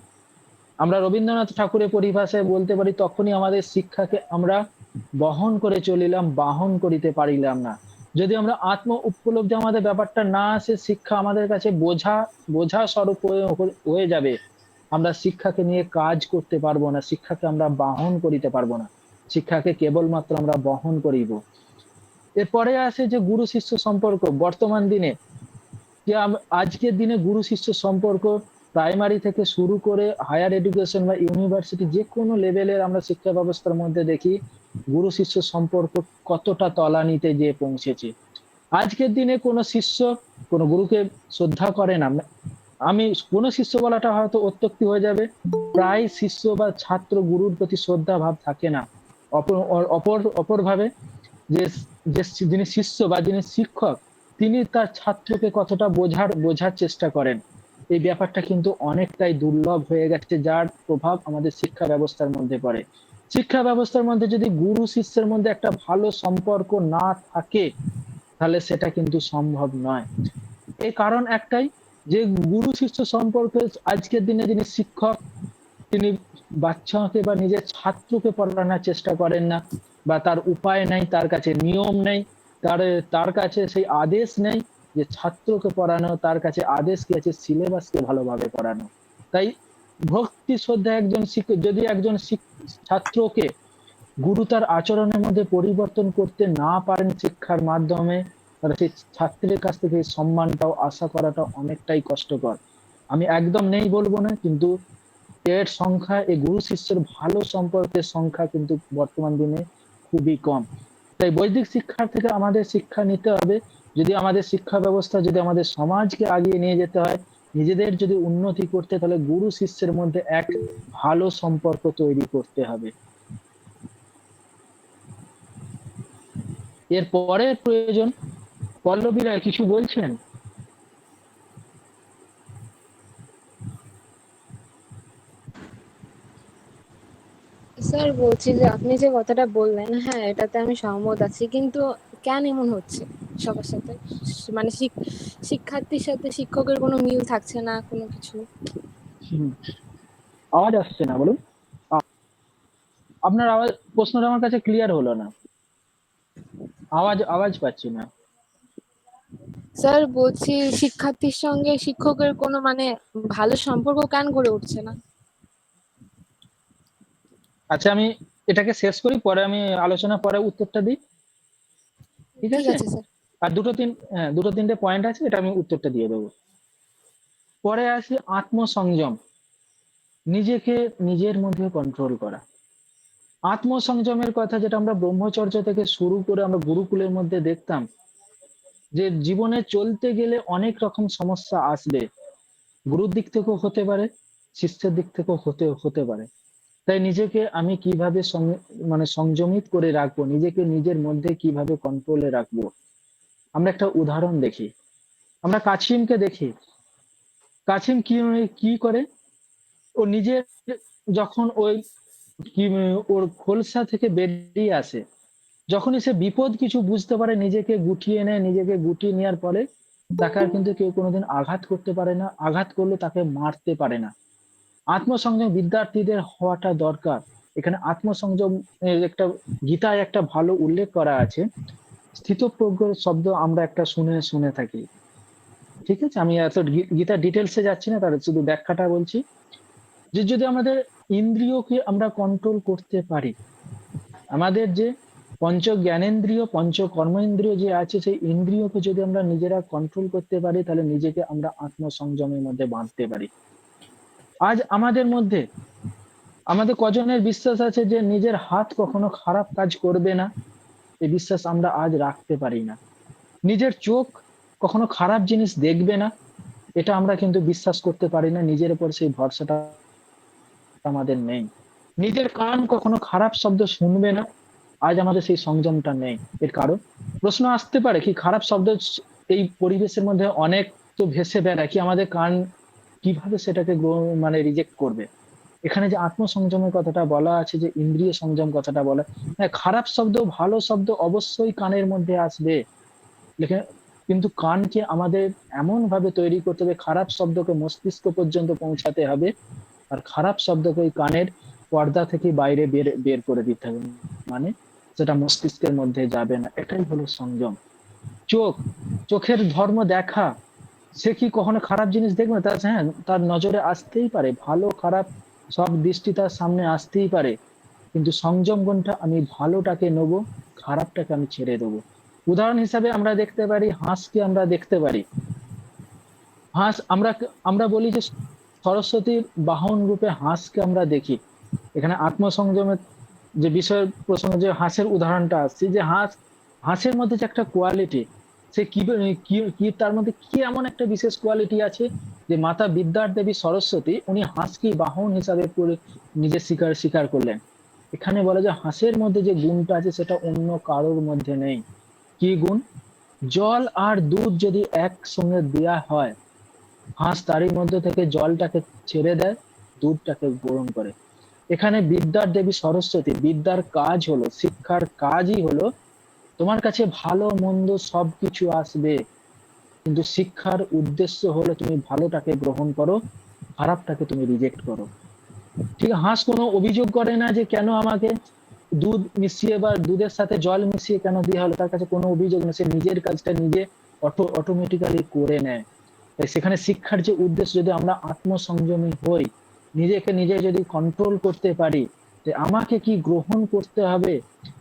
আমরা রবীন্দ্রনাথ ঠাকুরের পরিভাষায় বলতে পারি, তখনই আমাদের শিক্ষাকে আমরা বহন করে চলিলাম, বাহন করিতে পারিলাম না। যদি আমরা আত্ম উপলব্ধি আমাদের ব্যাপারটা না আসে, শিক্ষা আমাদের কাছে বোঝা বোঝা স্বরূপ হয়ে যাবে। আমরা শিক্ষাকে নিয়ে কাজ করতে পারবো না, শিক্ষাকে আমরা বাহন করিতে পারবো না, শিক্ষাকে কেবলমাত্র আমরা বহন করিব। এরপরে আসে যে গুরু শিষ্য সম্পর্ক। বর্তমান দিনে আজকের দিনে গুরু শিষ্য সম্পর্ক প্রাইমারি থেকে শুরু করে হায়ার এডুকেশন বা ইউনিভার্সিটি, যে কোনো লেভেলের আমরা শিক্ষা ব্যবস্থার মধ্যে দেখি গুরু শিষ্য সম্পর্ক কতটা তলানিতে গিয়ে পৌঁছেছে। আজকের দিনে কোনো শিষ্য কোনো গুরুকে শ্রদ্ধা করে না। আমি কোনো শিষ্য বলাটা হয়তো অত্যুক্তি হয়ে যাবে, প্রায় শিষ্য বা ছাত্র গুরুর প্রতি শ্রদ্ধা ভাব থাকে না। অপর অপর অপর ভাবে যে যে যিনি শিষ্য বা যিনি শিক্ষক, তিনি তার ছাত্রকে কতটা বোঝার চেষ্টা করেন, এই ব্যাপারটা কিন্তু অনেকটাই দুর্লভ হয়ে গেছে, যার প্রভাব আমাদের শিক্ষা ব্যবস্থার মধ্যে পড়ে। শিক্ষা ব্যবস্থার মধ্যে যদি গুরু শিষ্যের মধ্যে একটা ভালো সম্পর্ক না থাকে, তাহলে সেটা কিন্তু সম্ভব নয়। এই কারণ একটাই, যে গুরু শিষ্য সম্পর্কে আজকের দিনে যিনি শিক্ষক, তিনি বাচ্চাকে বা নিজের ছাত্রকে পড়ানোর চেষ্টা করেন না, বা তার উপায় নেই, তার কাছে নিয়ম নেই, তার তার কাছে সেই আদেশ নেই যে ছাত্রকে পড়ানো, তার কাছে আদেশ কি আছে সিলেবাসকে ভালোভাবে পড়ানো। তাই ভক্তি শ্রদ্ধা একজন যদি একজন ছাত্রকে গুরু তার আচরণের মধ্যে পরিবর্তন করতে না পারেন শিক্ষার মাধ্যমে, তাহলে সেই ছাত্রের কাছ থেকে এই সম্মানটাও আশা করাটা অনেকটাই কষ্টকর। আমি একদম নেই বলবো না, কিন্তু এর সংখ্যা, এই গুরু শিষ্যের ভালো সম্পর্কের সংখ্যা কিন্তু বর্তমান দিনে খুবই কম। তাই বৈদিক শিক্ষার থেকে আমাদের শিক্ষা নিতে হবে। যদি আমাদের শিক্ষা ব্যবস্থা, যদি আমাদের সমাজকে আগিয়ে নিয়ে যেতে হয়, নিজেদের যদি উন্নতি করতে, তাহলে গুরু শিষ্যের মধ্যে এক ভালো সম্পর্ক তৈরি করতে হবে। এর পরে প্রয়োজন। পল্লবী রায় কিছু বলছেন? স্যার বলছি যে আপনি যে কথাটা বললেন, হ্যাঁ এটাতে আমি সহমত আছি, কিন্তু কেন এমন হচ্ছে সবার সাথে? মানে শিক্ষার্থীর সাথে শিক্ষকের কোনো মিল থাকছে না, কোনো কিছু। হুম, আওয়াজ আসছে না, বলুন। আপনার আওয়াজ, প্রশ্নটা আমার কাছে ক্লিয়ার হলো না, আওয়াজ আওয়াজ পাচ্ছি না। স্যার বলছি শিক্ষার্থীর সঙ্গে শিক্ষকের কোনো মানে ভালো সম্পর্ক কেন গড়ে উঠছে না? আচ্ছা, আমি এটাকে শেষ করি, পরে আমি আলোচনা পরে উত্তরটা দিই, ঠিক ঠিক আছে? আছে স্যার। আর দুটো তিনটে পয়েন্ট আছে, এটা আমি উত্তরটা দিয়ে দেবো। পরে আসি আত্মসংযম, নিজেকে নিজের মধ্যে কন্ট্রোল করা। আত্মসংযমের কথা যেটা আমরা ব্রহ্মচর্য থেকে শুরু করে আমরা গুরুকুলের মধ্যে দেখতাম, যে জীবনে চলতে গেলে অনেক রকম সমস্যা আসবে, গুরুর দিক থেকেও হতে পারে, শিষ্যের দিক থেকেও হতে পারে। তাই নিজেকে আমি কিভাবে মানে সংযমিত করে রাখবো, নিজেকে নিজের মধ্যে কিভাবে কন্ট্রোলে রাখবো। আমরা একটা উদাহরণ দেখি, আমরা কাছিমকে দেখি। কাছিম কি কি করে, ও নিজের যখন ওই কি ওর খোলসা থেকে বেরিয়ে আসে, যখনই সে বিপদ কিছু বুঝতে পারে, নিজেকে গুটিয়ে নেয়, নিজেকে গুটিয়ে নেওয়ার পরে তাকে আর কিন্তু কেউ কোনোদিন আঘাত করতে পারে না, আঘাত করলে তাকে মারতে পারে না। আত্মসংযম বিদ্যার্থীদের হওয়াটা দরকার। এখানে আত্মসংযম একটা গীতায় একটা ভালো উল্লেখ করা আছে, স্থিতপ্রজ্ঞ শব্দ আমরা একটা শুনে থাকি। ঠিক আছে, আমি এত গীতা ডিটেলসে যাচ্ছি না, তার শুধু ব্যাখ্যাটা বলছি যে যদি আমাদের ইন্দ্রিয়কে আমরা কন্ট্রোল করতে পারি, আমাদের যে পঞ্চ জ্ঞানেন্দ্রিয় পঞ্চ কর্মেন্দ্রিয় যে আছে সেই ইন্দ্রিয়কে যদি আমরা নিজেরা কন্ট্রোল করতে পারি, তাহলে নিজেকে আমরা আত্মসংযমের মধ্যে বাঁধতে পারি। আজ আমাদের কজনের বিশ্বাস আছে যে নিজের হাত কখনো খারাপ কাজ করবে না, এই বিশ্বাস আমরা আজ রাখতে পারি না। নিজের চোখ কখনো খারাপ জিনিস দেখবে না, এটা আমরা কিন্তু বিশ্বাস করতে পারি না, নিজের উপর সেই ভরসাটা আমাদের নেই। নিজের কান কখনো খারাপ শব্দ শুনবে না, আজ আমাদের সেই সংযমটা নেই। এর কারণ প্রশ্ন আসতে পারে কি খারাপ শব্দ এই পরিবেশের মধ্যে অনেক তো ভেসে বেড়ায়, কি আমাদের কান কিভাবে সেটাকে মানে রিজেক্ট করবে? এখানে যে আত্মসংযমের কথাটা বলা আছে, যে ইন্দ্রিয় সংযম কথাটা বলা, হ্যাঁ খারাপ শব্দ ভালো শব্দ অবশ্যই কানের মধ্যে আসবে, কিন্তু কানকে আমাদের এমন ভাবে তৈরি করতে হবে, খারাপ শব্দকে মস্তিষ্ক পর্যন্ত পৌঁছাতে হবে, আর খারাপ শব্দকে ওই কানের পর্দা থেকে বাইরে বের করে দিতে হবে, মানে সেটা মস্তিষ্কের মধ্যে যাবে না। এটাই হলো সংযম। চোখের ধর্ম দেখা, সে কি কখনো খারাপ জিনিস দেখবে? তার হ্যাঁ, তার নজরে আসতেই পারে, ভালো খারাপ সব দৃষ্টি তার সামনে আসতেই পারে, কিন্তু সংযম কোনটা? আমি ভালোটাকে নেবো, খারাপটাকে আমি ছেড়ে দেবো। উদাহরণ হিসাবে আমরা দেখতে পারি, হাঁসকে আমরা দেখতে পারি। হাঁস আমরা আমরা বলি যে সরস্বতীর বাহন রূপে হাঁসকে আমরা দেখি। এখানে আত্মসংযমের যে বিষয় প্রসঙ্গে যে হাঁসের উদাহরণটা আসছে, যে হাঁসের মধ্যে যে একটা কোয়ালিটি, সে কি কি তার মধ্যে কি এমন একটা বিশেষ কোয়ালিটি আছে যে মাতা বিদ্যার দেবী সরস্বতী উনি হাঁসকে বাহন হিসাবে নিজের স্বীকার করলেন। এখানে বলে যে হাঁসের মধ্যে যে গুণটা আছে সেটা অন্য কারোর মধ্যে নেই। কি গুণ? জল আর দুধ যদি একসঙ্গে দেয়া হয়, হাঁস তারই মধ্যে থেকে জলটাকে ছেড়ে দেয়, দুধটাকে গ্রহণ করে। এখানে বিদ্যার দেবী সরস্বতী, বিদ্যার কাজ হলো, শিক্ষার কাজই হলো, তোমার কাছে ভালো মন্দ সবকিছু আসবে, কিন্তু শিক্ষার উদ্দেশ্য হলো তুমি ভালোটাকে গ্রহণ করো, খারাপটাকে তুমি রিজেক্ট করো। ঠিক আছে, হাঁস কোনো অভিযোগ করে না যে কেন আমাকে দুধ মিশিয়ে বা দুধের সাথে জল মিশিয়ে কেন দেওয়া হলো, তার কাছে কোনো অভিযোগ নেই, সে নিজের কাজটা নিজে অটোমেটিক্যালি করে নেয়। তাই সেখানে শিক্ষার যে উদ্দেশ্য, যদি আমরা আত্মসংযমী হই, নিজেকে নিজে যদি কন্ট্রোল করতে পারি যে আমাকে কি গ্রহণ করতে হবে,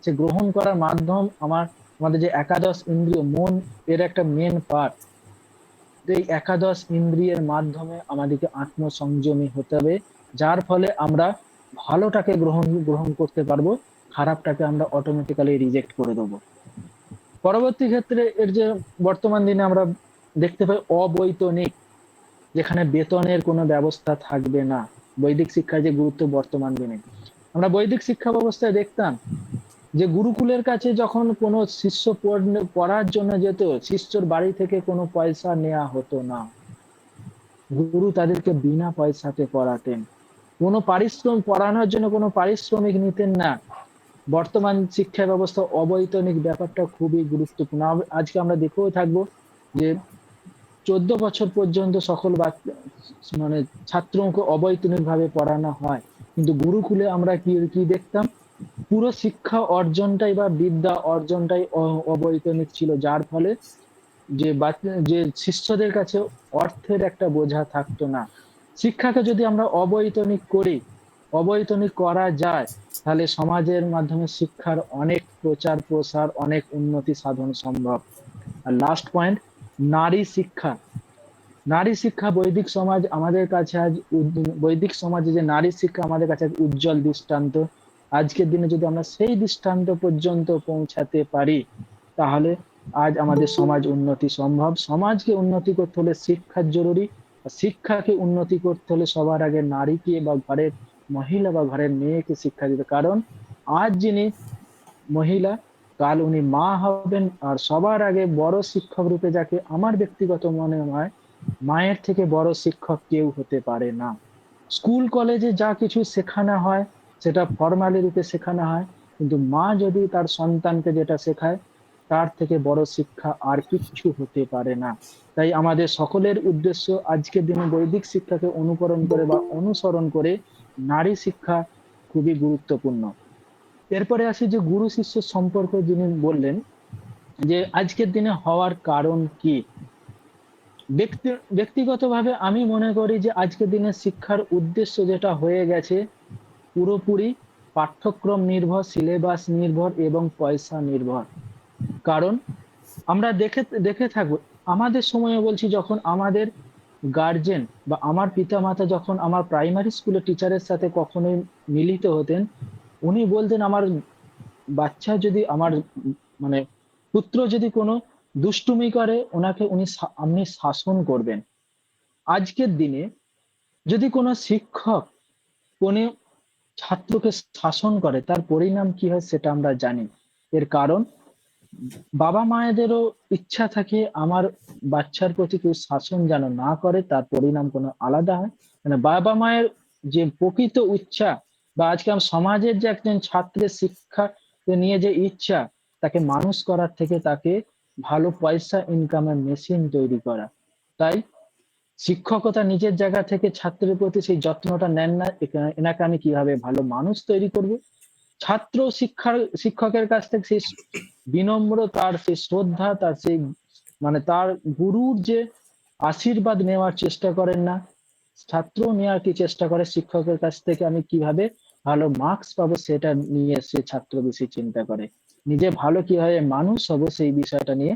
সে গ্রহণ করার মাধ্যম আমাদের যে একাদশ ইন্দ্রিয়, মন এর একটা মেন পার্ট, এই একাদশ ইন্দ্রিয়ের মাধ্যমে আমাদেরকে আত্মসংযমী হতে হবে, যার ফলে আমরা ভালোটাকে গ্রহণ করতে পারবো, খারাপটাকে আমরা অটোমেটিক্যালি রিজেক্ট করে দেবো। পরবর্তী ক্ষেত্রে এর যে বর্তমান দিনে আমরা দেখতে পাই অবৈতনিক, যেখানে বেতনের কোনো ব্যবস্থা থাকবে না। বৈদিক শিক্ষার যে গুরুত্ব বর্তমান দিনে, আমরা বৈদিক শিক্ষা ব্যবস্থায় দেখতাম যে গুরুকুলের কাছে যখন কোনো শিষ্য পড়ার জন্য যেত, শিষ্যর বাড়ি থেকে কোনো পয়সা নেওয়া হতো না, গুরু তাদেরকে বিনা পয়সাতে পড়াতেন, কোনো পড়ানোর জন্য কোনো পারিশ্রমিক নিতেন না। বর্তমান শিক্ষা ব্যবস্থা অবৈতনিক ব্যাপারটা খুবই গুরুত্বপূর্ণ। আজকে আমরা দেখেও থাকবো যে 14 বছর পর্যন্ত সকল মানে ছাত্রকে অবৈতনিক ভাবে পড়ানো হয়, কিন্তু গুরুকুলে আমরা কি দেখতাম, পুরো শিক্ষা অর্জনটাই বা বিদ্যা অর্জনটাই অবৈতনিক ছিল, যার ফলে যে শিষ্যদের কাছে অর্থের একটা বোঝা থাকতো না। শিক্ষাকে যদি আমরা অবৈতনিক করা যায়, তাহলে সমাজের মাধ্যমে শিক্ষার অনেক প্রচার প্রসার, অনেক উন্নতি সাধন সম্ভব। আর লাস্ট পয়েন্ট, নারী শিক্ষা। নারী শিক্ষা, বৈদিক সমাজ আমাদের কাছে আজ বৈদিক সমাজে যে নারী শিক্ষা আমাদের কাছে উজ্জ্বল দৃষ্টান্ত। আজকের দিনে যদি আমরা সেই দৃষ্টান্ত পর্যন্ত পৌঁছাতে পারি, তাহলে আজ আমাদের সমাজ উন্নতি সম্ভব। সমাজকে উন্নতি করতে হলে শিক্ষার জরুরি, শিক্ষাকে উন্নতি করতে হলে সবার আগে নারীকে বা ঘরের মহিলা বা ঘরের মেয়েকে শিক্ষা দিতে, কারণ আজ যিনি মহিলা, কাল উনি মা হবেন। আর সবার আগে বড় শিক্ষক রূপে যাকে আমার ব্যক্তিগত মনে হয়, মায়ের থেকে বড় শিক্ষক কেউ হতে পারে না। স্কুল কলেজে যা কিছু শেখানো হয় সেটা ফর্মালি রূপে শেখানো হয়, কিন্তু মা যদি তার সন্তানকে যেটা শেখায়, তার থেকে বড় শিক্ষা আর কিচ্ছু হতে পারে না। তাই আমাদের সকলের উদ্দেশ্য আজকের দিনে বৈদিক শিক্ষাকে অনুকরণ করে বা অনুসরণ করে নারী শিক্ষা খুবই গুরুত্বপূর্ণ। এরপরে আসি যে গুরু শিষ্য সম্পর্ক যিনি বললেন, যে আজকের দিনে হওয়ার কারণ কি। ব্যক্তিগতভাবে আমি মনে করি যে আজকের দিনে শিক্ষার উদ্দেশ্য যেটা হয়ে গেছে পুরোপুরি পাঠ্যক্রম নির্ভর, সিলেবাস নির্ভর এবং পয়সা নির্ভর। কারণ আমরা দেখে দেখে থাকবো, আমাদের সময়ে বলছি, যখন আমাদের গার্জেন বা আমার পিতামাতা যখন আমার প্রাইমারি স্কুলের টিচারের সাথে কখনোই মিলিত হতেন, উনি বলতেন আমার বাচ্চা যদি আমার মানে পুত্র যদি কোনো দুষ্টুমি করে, ওনাকে আপনি শাসন করবেন। আজকের দিনে যদি কোনো শিক্ষক কোনো ছাত্রকে শাসন করে, তার পরিণাম কি হয় সেটা আমরা জানি। এর কারণ বাবা মায়েদেরও ইচ্ছা থাকে আমার বাচ্চার প্রতি কেউ শাসন যেন না করে, তার পরিণাম কোনো আলাদা হয়। মানে বাবা মায়ের যে প্রকৃত ইচ্ছা, বা আজকে সমাজের যে একজন ছাত্রের শিক্ষা নিয়ে যে ইচ্ছা, তাকে মানুষ করার থেকে তাকে ভালো পয়সা ইনকামের মেশিন তৈরি করা। তাই শিক্ষকতা নিজের জায়গা থেকে ছাত্রের প্রতি সেই যত্নটা নেন না, এনাকে আমি কিভাবে ভালো মানুষ তৈরি করব। ছাত্র শিক্ষকের কাছ থেকে সেই বিনম্র, তার সেই শ্রদ্ধা, তার সেই মানে তার গুরুর যে আশীর্বাদ নেওয়ার চেষ্টা করেন না, ছাত্র নেওয়ার কি চেষ্টা করে শিক্ষকের কাছ থেকে আমি কিভাবে ভালো মার্কস পাবো, সেটা নিয়ে সে ছাত্র বেশি চিন্তা করে। নিজে ভালো কিভাবে মানুষ হবো সেই বিষয়টা নিয়ে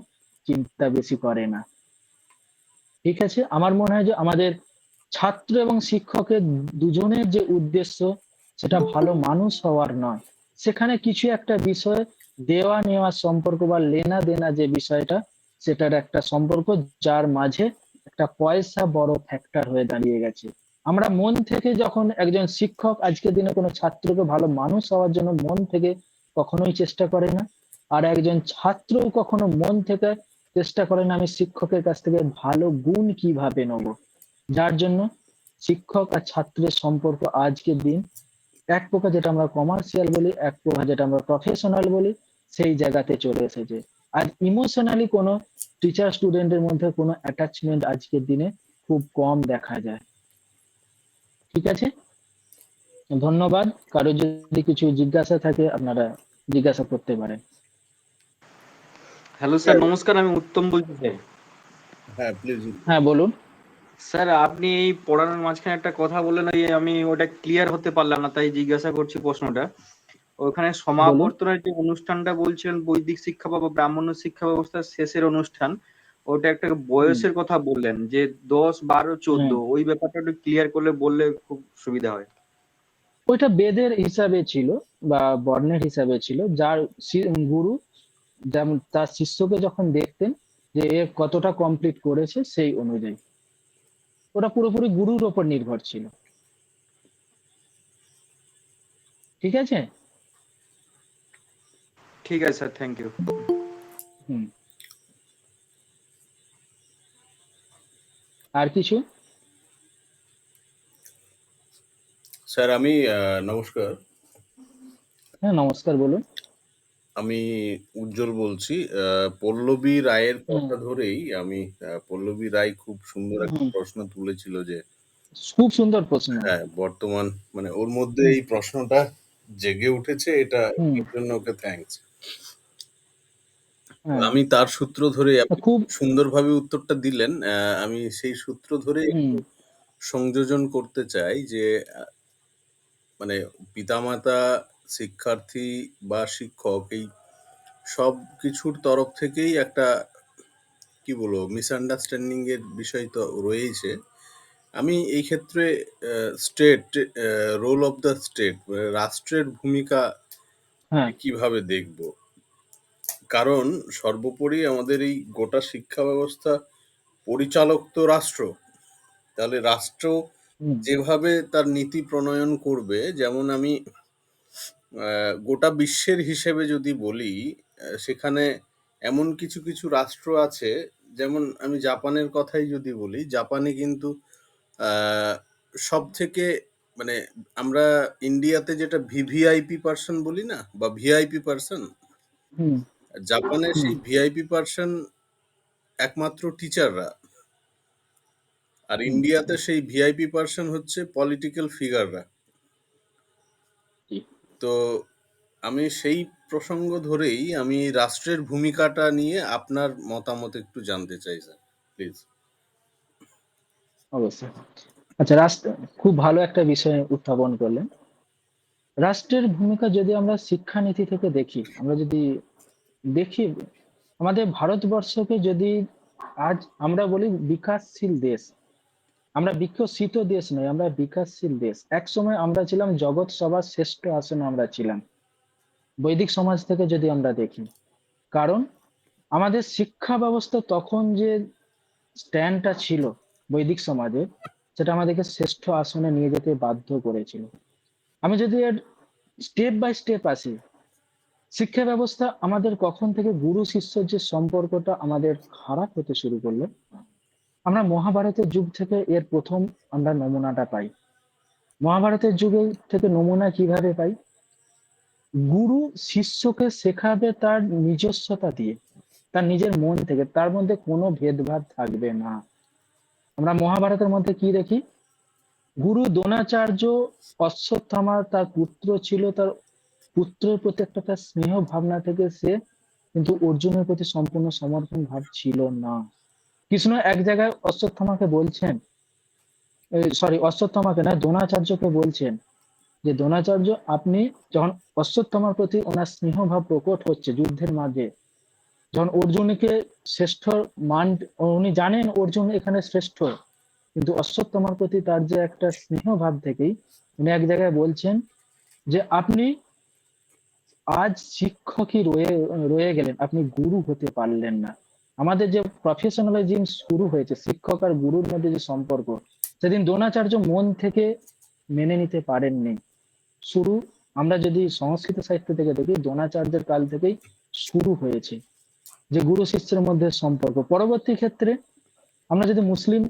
চিন্তা বেশি করে না। ঠিক আছে, আমার মনে হয় যে আমাদের ছাত্র এবং শিক্ষকের দুজনের যে উদ্দেশ্য, সেটা ভালো মানুষ হওয়ার নয়, সেখানে কিছু একটা বিষয় দেওয়া নেওয়ার সম্পর্ক বা লেনা দেনা যে বিষয়টা, সেটার একটা সম্পর্ক, যার মাঝে একটা পয়সা বড় ফ্যাক্টর হয়ে দাঁড়িয়ে গেছে। আমরা মন থেকে যখন একজন শিক্ষক আজকের দিনে কোনো ছাত্রকে ভালো মানুষ হওয়ার জন্য মন থেকে কখনোই চেষ্টা করে না, আর একজন ছাত্রও কখনো মন থেকে চেষ্টা করে না আমি শিক্ষকের কাছ থেকে ভালো গুণ কিভাবে নেব। যার জন্য শিক্ষক আর ছাত্রের সম্পর্ক আজকের দিন এক প্রকার যেটা আমরা কমার্শিয়াল বলি, এক প্রকার যেটা আমরা প্রফেশনাল বলি, সেই জায়গাতে চলে এসেছে। আর ইমোশনালি কোনো টিচার স্টুডেন্টের মধ্যে কোনো অ্যাটাচমেন্ট আজকের দিনে খুব কম দেখা যায়। ঠিক আছে, ধন্যবাদ। কারো যদি কিছু জিজ্ঞাসা থাকে আপনারা জিজ্ঞাসা করতে পারেন। হ্যালো স্যার, নমস্কার। আমি উত্তম বলছি স্যার। হ্যাঁ, প্লিজ। হ্যাঁ বলুন। স্যার, আপনি এই পড়ানোর মাঝখানে একটা কথা বললেন, ওই আমি ওটা ক্লিয়ার হতে পারলাম না, তাই জিজ্ঞাসা করছি প্রশ্নটা। ওখানে বলুন। সমাবর্তনের যে অনুষ্ঠানটা বলছিলেন, বৈদিক শিক্ষা বা ব্রাহ্মণ্য শিক্ষা ব্যবস্থার শেষের অনুষ্ঠান, ওটা একটা হুম, বয়সের কথা বললেন যে 10, 12, 14, হুম। ওই ব্যাপারটা একটু ক্লিয়ার করলে বললে খুব সুবিধা হয়। ওইটা বেদের হিসাবে ছিল বা বর্ণের হিসাবে ছিল, যার গুরু যেমন তার শিষ্যকে যখন দেখতেন যে এ কতটা কমপ্লিট করেছে সেই অনুযায়ী, ওটা পুরোপুরি গুরুর ওপর নির্ভর ছিল। ঠিক আছে। ঠিক আছে স্যার, থ্যাংক ইউ। হুম। আর কিছু? স্যার, আমি নমস্কার। হ্যাঁ নমস্কার, বলুন। আমি উজ্জ্বল বলছি। পল্লবী রায়ের হুম, কথা ধরেই আমি পল্লবী রায় খুব সুন্দর একটা হুম। প্রশ্ন তুলেছিল যে খুব সুন্দর প্রশ্ন। হ্যাঁ, বর্তমান মানে ওর মধ্যে হুম, এই প্রশ্নটা জেগে উঠেছে, হুম। এর জন্য ওকে থ্যাঙ্কস। হ্যাঁ। আমি তার সূত্র ধরে আপনি খুব। খুব সুন্দরভাবে উত্তরটা দিলেন। আমি সেই সূত্র ধরে হুম, একটু সংযোজন করতে চাই যে মানে পিতামাতা, শিক্ষার্থী বা শিক্ষক, এই সব কিছুর তরফ থেকেই একটা কি বলবো মিসআন্ডারস্ট্যান্ডিং এর বিষয় তো রয়েইছে। আমি এই ক্ষেত্রে state role of the state, রাষ্ট্রের ভূমিকা হ্যাঁ। কিভাবে দেখব। কারণ সর্বোপরি আমাদের এই গোটা শিক্ষা ব্যবস্থা পরিচালক তো রাষ্ট্র। তাহলে রাষ্ট্র হুম, যেভাবে তার নীতি প্রণয়ন করবে, যেমন আমি গোটা বিশ্বের হিসেবে যদি বলি, সেখানে এমন কিছু কিছু রাষ্ট্র আছে, যেমন আমি জাপানের কথাই যদি বলি, জাপানে কিন্তু সব থেকে মানে আমরা ইন্ডিয়াতে যেটা ভিভিআইপি পার্সন বলি না, বা ভিআইপি পার্সন, হুম, জাপানের হুম, সেই ভিআইপি পার্সন একমাত্র টিচাররা। আর হুম। ইন্ডিয়াতে সেই ভিআইপি পার্সন হচ্ছে পলিটিক্যাল ফিগাররা। ঠিক। তো আমি সেই প্রসঙ্গ ধরেই আমি রাষ্ট্রের ভূমিকাটা নিয়ে আপনার মতামত একটু জানতে চাই স্যার, প্লিজ। অবশ্যই। আচ্ছা, রাষ্ট্র খুব ভালো একটা বিষয় উত্থাপন করলেন। রাষ্ট্রের ভূমিকা যদি আমরা শিক্ষানীতি থেকে দেখি, আমরা যদি দেখি আমাদের ভারতবর্ষকে যদি আজ আমরা বলি বিকাশশীল দেশ, আমরা বিকশিত দেশ নয়, আমরা বিকাশশীল দেশ। একসময় আমরা ছিলাম জগৎ সবার শ্রেষ্ঠ আসনে আমরা ছিলাম, বৈদিক সমাজ থেকে যদি আমরা দেখি। কারণ আমাদের শিক্ষা ব্যবস্থা তখন যে স্ট্যান্ডটা ছিল বৈদিক সমাজে, সেটা আমাদেরকে শ্রেষ্ঠ আসনে নিয়ে যেতে বাধ্য করেছিল। আমি যদি এর স্টেপ বাই স্টেপ আসি, শিক্ষা ব্যবস্থা আমাদের কখন থেকে গুরু শিষ্যর যে সম্পর্কটা আমাদের খারাপ হতে শুরু করলো, আমরা মহাভারতের যুগ থেকে এর প্রথম আমরা নমুনাটা পাই। মহাভারতের যুগে থেকে নমুনা কিভাবে পাই? গুরু শিষ্যকে শেখাবে তার নিজস্বতা দিয়ে, তার নিজের মন থেকে, তার মধ্যে কোনো ভেদভাব থাকবে না। আমরা মহাভারতের মধ্যে কি দেখি? গুরু দ্রোণাচার্য অশ্বত্থামা তার পুত্র ছিল, তার পুত্রের প্রতি একটা তার স্নেহ ভাবনা থেকে সে কিন্তু অর্জুনের প্রতি সম্পূর্ণ সমর্পণ ভাব ছিল না। কৃষ্ণ এক জায়গায় অশ্বত্থামাকে বলছেন, সরি অশ্বত্থামাকে না, দ্রোণাচার্যকে বলছেন যে দ্রোণাচার্য, আপনি যখন অশ্বত্থামার প্রতি ওনার স্নেহ ভাব প্রকট হচ্ছে যুদ্ধের মাঝে, যখন অর্জুনকে শ্রেষ্ঠ মান, উনি জানেন অর্জুন এখানে শ্রেষ্ঠ, কিন্তু অশ্বত্থামার প্রতি তার যে একটা স্নেহ ভাব থেকেই উনি এক জায়গায় বলছেন যে আপনি আজ শিক্ষকই রয়ে রয়ে গেলেন, আপনি গুরু হতে পারলেন না। আমাদের যে প্রফেশনালিজম শুরু হয়েছে শিক্ষক আর গুরুর মধ্যে যে সম্পর্ক, সেদিন দ্রোণাচার্য মন থেকে মেনে নিতে পারেননি। শুরু আমরা যদি সংস্কৃত সাহিত্য থেকে দেখি, দ্রোণাচার্যের কাল থেকেই শুরু হয়েছে যে গুরু শিষ্যের মধ্যে সম্পর্ক। পরবর্তী ক্ষেত্রে আমরা যদি মুসলিম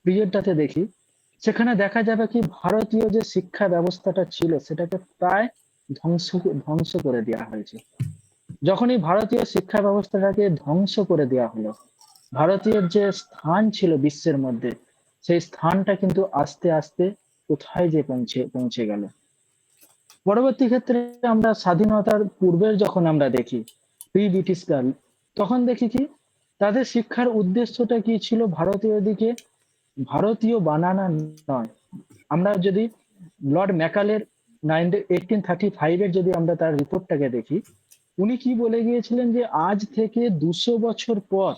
পিরিয়ডটাতে দেখি, সেখানে দেখা যাবে কি ভারতীয় যে শিক্ষা ব্যবস্থাটা ছিল সেটাকে প্রায় ধ্বংস ধ্বংস করে দেওয়া হয়েছে। যখনই ভারতীয় শিক্ষা ব্যবস্থাটাকে ধ্বংস করে দেওয়া হলো, ভারতীয় যে স্থান ছিল বিশ্বের মধ্যে, সেই স্থানটা কিন্তু আস্তে আস্তে কোথায় যে পৌঁছে পৌঁছে গেল। পরবর্তী ক্ষেত্রে আমরা স্বাধীনতার পূর্বের যখন আমরা দেখি প্রি ব্রিটিশ কাল, তখন দেখি কি তাদের শিক্ষার উদ্দেশ্যটা কি ছিল? ভারতীয় দিকে ভারতীয় বানানা নয়। আমরা যদি লর্ড ম্যাকালের 1835 এর যদি আমরা তার রিপোর্টটাকে দেখি, উনি কি বলে গিয়েছিলেন যে আজ থেকে 200 বছর পর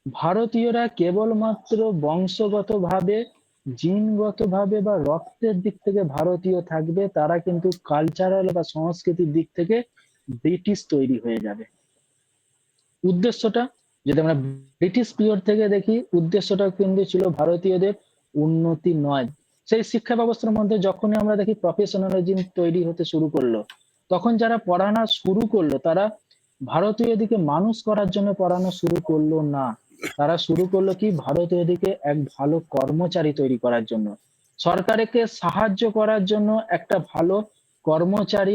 ভারতীয়রা কেবলমাত্র বংশগতভাবে, জিনগতভাবে বা রক্তের দিক থেকে ভারতীয় থাকবে, তারা কিন্তু কালচারাল বা সংস্কৃতির দিক থেকে ব্রিটিশ তৈরি হয়ে যাবে। উদ্দেশ্যটা যদি আমরা ব্রিটিশ পিরিয়ড থেকে দেখি, উদ্দেশ্যটা কিন্তু ছিল ভারতীয়দের উন্নতি নয়। সেই শিক্ষা ব্যবস্থার মধ্যে যখনই আমরা দেখি প্রফেশনালিজম তৈরি হতে শুরু করলো, তখন যারা পড়ানো শুরু করলো তারা ভারতীয়দিকে মানুষ করার জন্য পড়ানো শুরু করলো না, তারা শুরু করলো কি ভারতীয়দিকে এক ভালো কর্মচারী তৈরি করার জন্য, সরকারকে সাহায্য করার জন্য একটা ভালো কর্মচারী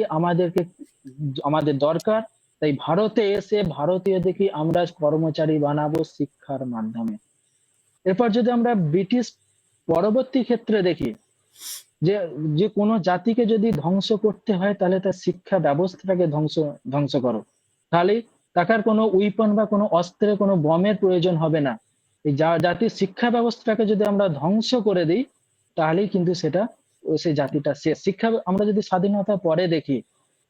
আমাদের দরকার। তাই ভারতে এসে ভারতীয়দেরকে আমরা কর্মচারী বানাবো শিক্ষার মাধ্যমে। এরপর যদি আমরা ব্রিটিশ পরবর্তী ক্ষেত্রে দেখি যে যে কোনো জাতিকে যদি ধ্বংস করতে হয় তাহলে তার শিক্ষা ব্যবস্থাটাকে ধ্বংস করো, তাহলে তাকে আর কোনো উইপন বা কোনো অস্ত্রের কোনো বমের প্রয়োজন হবে না। এই জাতির শিক্ষা ব্যবস্থাটাকে যদি আমরা ধ্বংস করে দিই, তাহলেই কিন্তু সেটা সেই জাতিটা শেষ। শিক্ষা আমরা যদি স্বাধীনতার পরে দেখি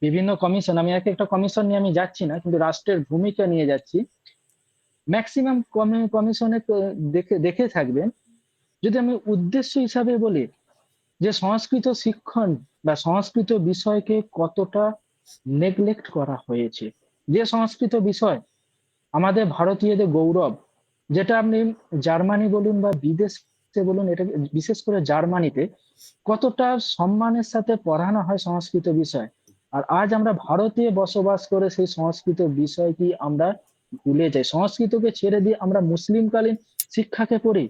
বিভিন্ন কমিশন, আমি এক একটা কমিশন নিয়ে আমি যাচ্ছি না, কিন্তু রাষ্ট্রের ভূমিকা নিয়ে যাচ্ছি। ম্যাক্সিমাম কমিশনে দেখে দেখে থাকবেন, যদি আমি উদ্দেশ্য হিসাবে বলি যে সংস্কৃত শিক্ষণ বা সংস্কৃত বিষয়কে কতটা নেগলেক্ট করা হয়েছে। যে সংস্কৃত বিষয় আমাদের ভারতীয়দের গৌরব, যেটা আপনি জার্মানি বলুন বা বিদেশে বলুন, এটা বিশেষ করে জার্মানিতে কতটা সম্মানের সাথে পড়ানো হয় সংস্কৃত বিষয়, আর আজ আমরা ভারতে বসবাস করে সেই সংস্কৃত বিষয় কি আমরা ভুলে যাই। সংস্কৃতকে ছেড়ে দিয়ে আমরা মুসলিমকালীন শিক্ষাকে পড়ি।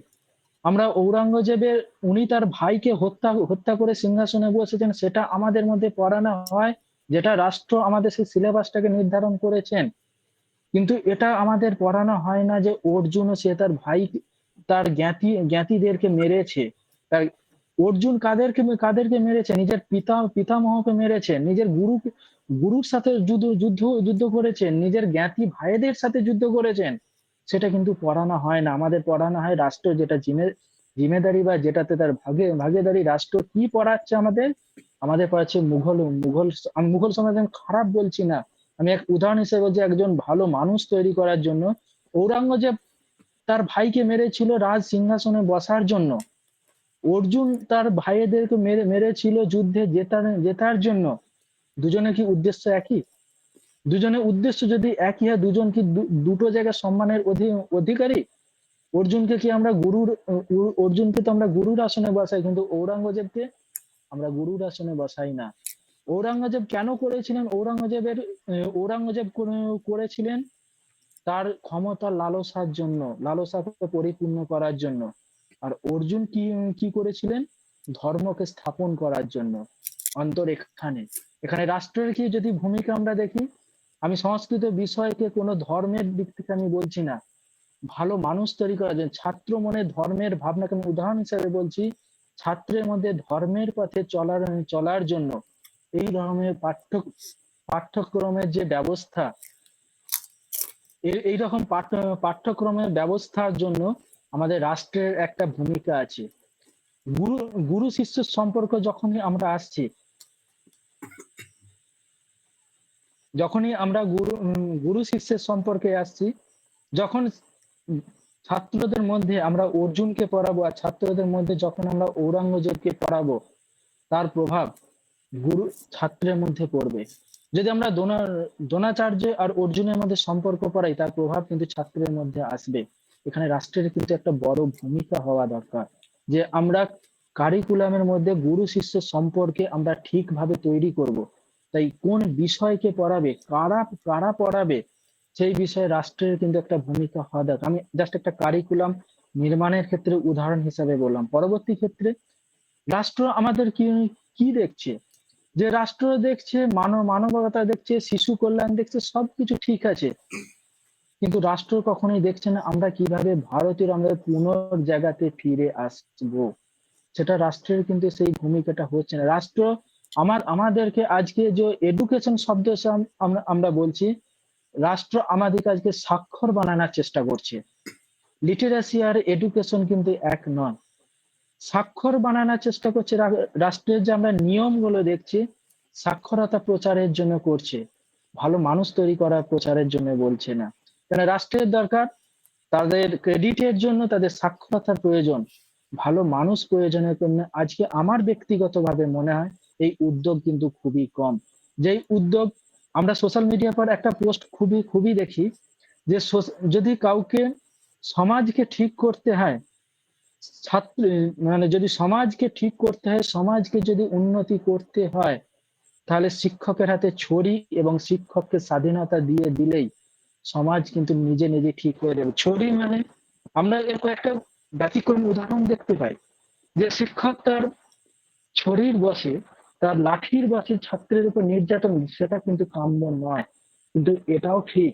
আমরা ঔরঙ্গজেবের উনি তার ভাইকে হত্যা হত্যা করে সিংহাসনে বসেছেন, সেটা আমাদের মধ্যে পড়ানো হয়, যেটা রাষ্ট্র আমাদের সেই সিলেবাসটাকে নির্ধারণ করেছেন। কিন্তু এটা আমাদের পড়ানো হয় না যে অর্জুন সে তার ভাই, তার জ্ঞাতিদেরকে মেরেছে, তার অর্জুন কাদেরকে কাদেরকে মেরেছে? নিজের পিতামহকে মেরেছে, নিজের গুরুর সাথে যুদ্ধ করেছেন, নিজের জ্ঞাতি ভাইদের সাথে যুদ্ধ করেছেন। সেটা কিন্তু পড়ানো হয় না। আমাদের পড়ানো হয় রাষ্ট্র যেটা জিম্মেদারি বা যেটাতে তার ভাগেদারি, রাষ্ট্র কি পড়াচ্ছে আমাদের? আমাদের পড়াচ্ছে মুঘল। আমি মুঘল সমাজ আমি খারাপ বলছি না, আমি এক উদাহরণ হিসেবে বলছি, একজন ভালো মানুষ তৈরি করার জন্য ঔরঙ্গজেব তার ভাইকে মেরেছিল রাজ সিংহাসনে বসার জন্য। অর্জুন তার ভাইদেরকে মেরেছিল যুদ্ধে জেতার জন্য। দুজনের কি উদ্দেশ্য একই? দুজনের উদ্দেশ্য যদি একই হয়, দুজন কি দুটো জায়গায় সম্মানের অধিকারী? অর্জুনকে তো আমরা গুরুর আসনে বসাই, কিন্তু ঔরঙ্গজেবকে আমরা গুরুর আসনে বসাই না। ঔরঙ্গজেব কেন করেছিলেন? ঔরঙ্গজেব করেছিলেন তার ক্ষমতার লালসার জন্য, লালসাকে পরিপূর্ণ করার জন্য। আর অর্জুন কি কি করেছিলেন? ধর্মকে স্থাপন করার জন্য। অন্তর এখানে রাষ্ট্রের কি যদি ভূমিকা আমরা দেখি, আমি সংস্কৃত বিষয়কে কোনো ধর্মের দিক থেকে আমি বলছি না, ভালো মানুষ তৈরি করার জন্য, ছাত্র মনে ধর্মের ভাবনাকে আমি উদাহরণ হিসেবে বলছি, ছাত্রের মধ্যে ধর্মের পথে চলার জন্য এই ধরনের পাঠ্যক্রমের যে ব্যবস্থা, এইরকম পাঠ্যক্রমের ব্যবস্থার জন্য আমাদের রাষ্ট্রের একটা ভূমিকা আছে। গুরু গুরু শিষ্যের সম্পর্ক যখনই আমরা আসছি, যখনই আমরা গুরু শিষ্যের সম্পর্কে আসছি, যখন ছাত্রদের মধ্যে আমরা অর্জুনকে পড়াবো আর ছাত্রদের মধ্যে যখন আমরা ঔরঙ্গজেবকে পড়াবো, তার প্রভাব গুরু ছাত্রের মধ্যে পড়বে। যদি আমরা দ্রোণাচার্য আর অর্জুনের মধ্যে সম্পর্ক পড়াই, তার প্রভাব কিন্তু ছাত্রের মধ্যে আসবে। এখানে রাষ্ট্রের কিন্তু একটা বড় ভূমিকা হওয়া দরকার, যে আমরা কারিকুলামের মধ্যে গুরু শিষ্যের সম্পর্কে আমরা ঠিকভাবে তৈরি করব। তাই কোন বিষয়কে পড়াবে, কারা কারা পড়াবে, সেই বিষয়ে রাষ্ট্রের কিন্তু একটা ভূমিকা হওয়া দরকার। আমি জাস্ট একটা কারিকুলাম নির্মাণের ক্ষেত্রে উদাহরণ হিসাবে বললাম। পরবর্তী ক্ষেত্রে রাষ্ট্র আমাদের কি কি দেখছে? যে রাষ্ট্র দেখছে মানবতা দেখছে, শিশু কল্যাণ দেখছে, সবকিছু ঠিক আছে, কিন্তু রাষ্ট্র কখনোই দেখছে না আমরা কিভাবে ভারতীয় আমরা পুনর জায়গাতে ফিরে আসবো। সেটা রাষ্ট্রের কিন্তু সেই ভূমিকাটা হচ্ছে না। রাষ্ট্র আমাদেরকে আজকে যে এডুকেশন শব্দ আমরা বলছি, রাষ্ট্র আমাদেরকে আজকে স্বাক্ষর বানানোর চেষ্টা করছে। লিটারেসি আর এডুকেশন কিন্তু এক নয়। স্বাক্ষর বানানোর চেষ্টা করছে। রাষ্ট্রের যে আমরা নিয়মগুলো দেখছি, সাক্ষরতা প্রচারের জন্য করছে, ভালো মানুষ তৈরি করার প্রচারের জন্য বলছে না। কেন রাষ্ট্রের দরকার? তাদের ক্রেডিটের জন্য তাদের সাক্ষরতার প্রয়োজন, ভালো মানুষ প্রয়োজনের জন্য। আজকে আমার ব্যক্তিগতভাবে মনে হয় এই উদ্যোগ কিন্তু খুবই কম। যেই উদ্যোগ আমরা সোশ্যাল মিডিয়া পর একটা পোস্ট খুবই দেখি, যে যদি কাউকে সমাজকে ঠিক করতে হয়, ছাত্র মানে যদি সমাজকে ঠিক করতে হয়, সমাজকে যদি উন্নতি করতে হয়, তাহলে শিক্ষকের হাতে ছড়ি এবং শিক্ষককে স্বাধীনতা দিয়ে দিলেই সমাজ কিন্তু নিজে নিজে ঠিক হয়ে যাবে। ছড়ি মানে আমরা এরকম একটা ব্যতিক্রম উদাহরণ দেখতে পাই, যে শিক্ষক তার ছড়ির বসে, তার লাঠির বসে ছাত্রের উপর নির্যাতন, সেটা কিন্তু কাম্য নয়। কিন্তু এটাও ঠিক,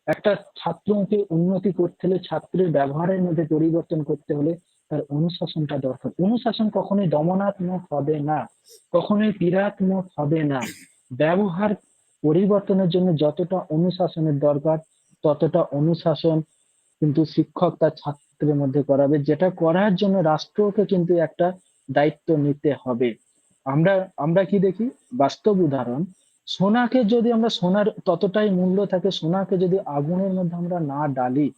একটা ছাত্রকে উন্নতি করতে হলে, ছাত্রের ব্যবহারের মধ্যে পরিবর্তন করতে হলে তার অনুশাসনটা দরকার। অনুশাসন কখনোই দমনাত্মক হবে না, কখনোই পীড়াত্মক হবে না। ব্যবহার পরিবর্তনের জন্য যতটা অনুশাসনের দরকার, ততটা অনুশাসন কিন্তু শিক্ষক তার ছাত্রের মধ্যে করাবে, যেটা করার জন্য রাষ্ট্রকে কিন্তু একটা দায়িত্ব নিতে হবে। আমরা আমরা কি দেখি? বাস্তব উদাহরণ, সোনাকে যদি আমরা, সোনার ততটাই মূল্য থাকে, সোনাকে যদি আগুনের মধ্যে আমরা না ডালি,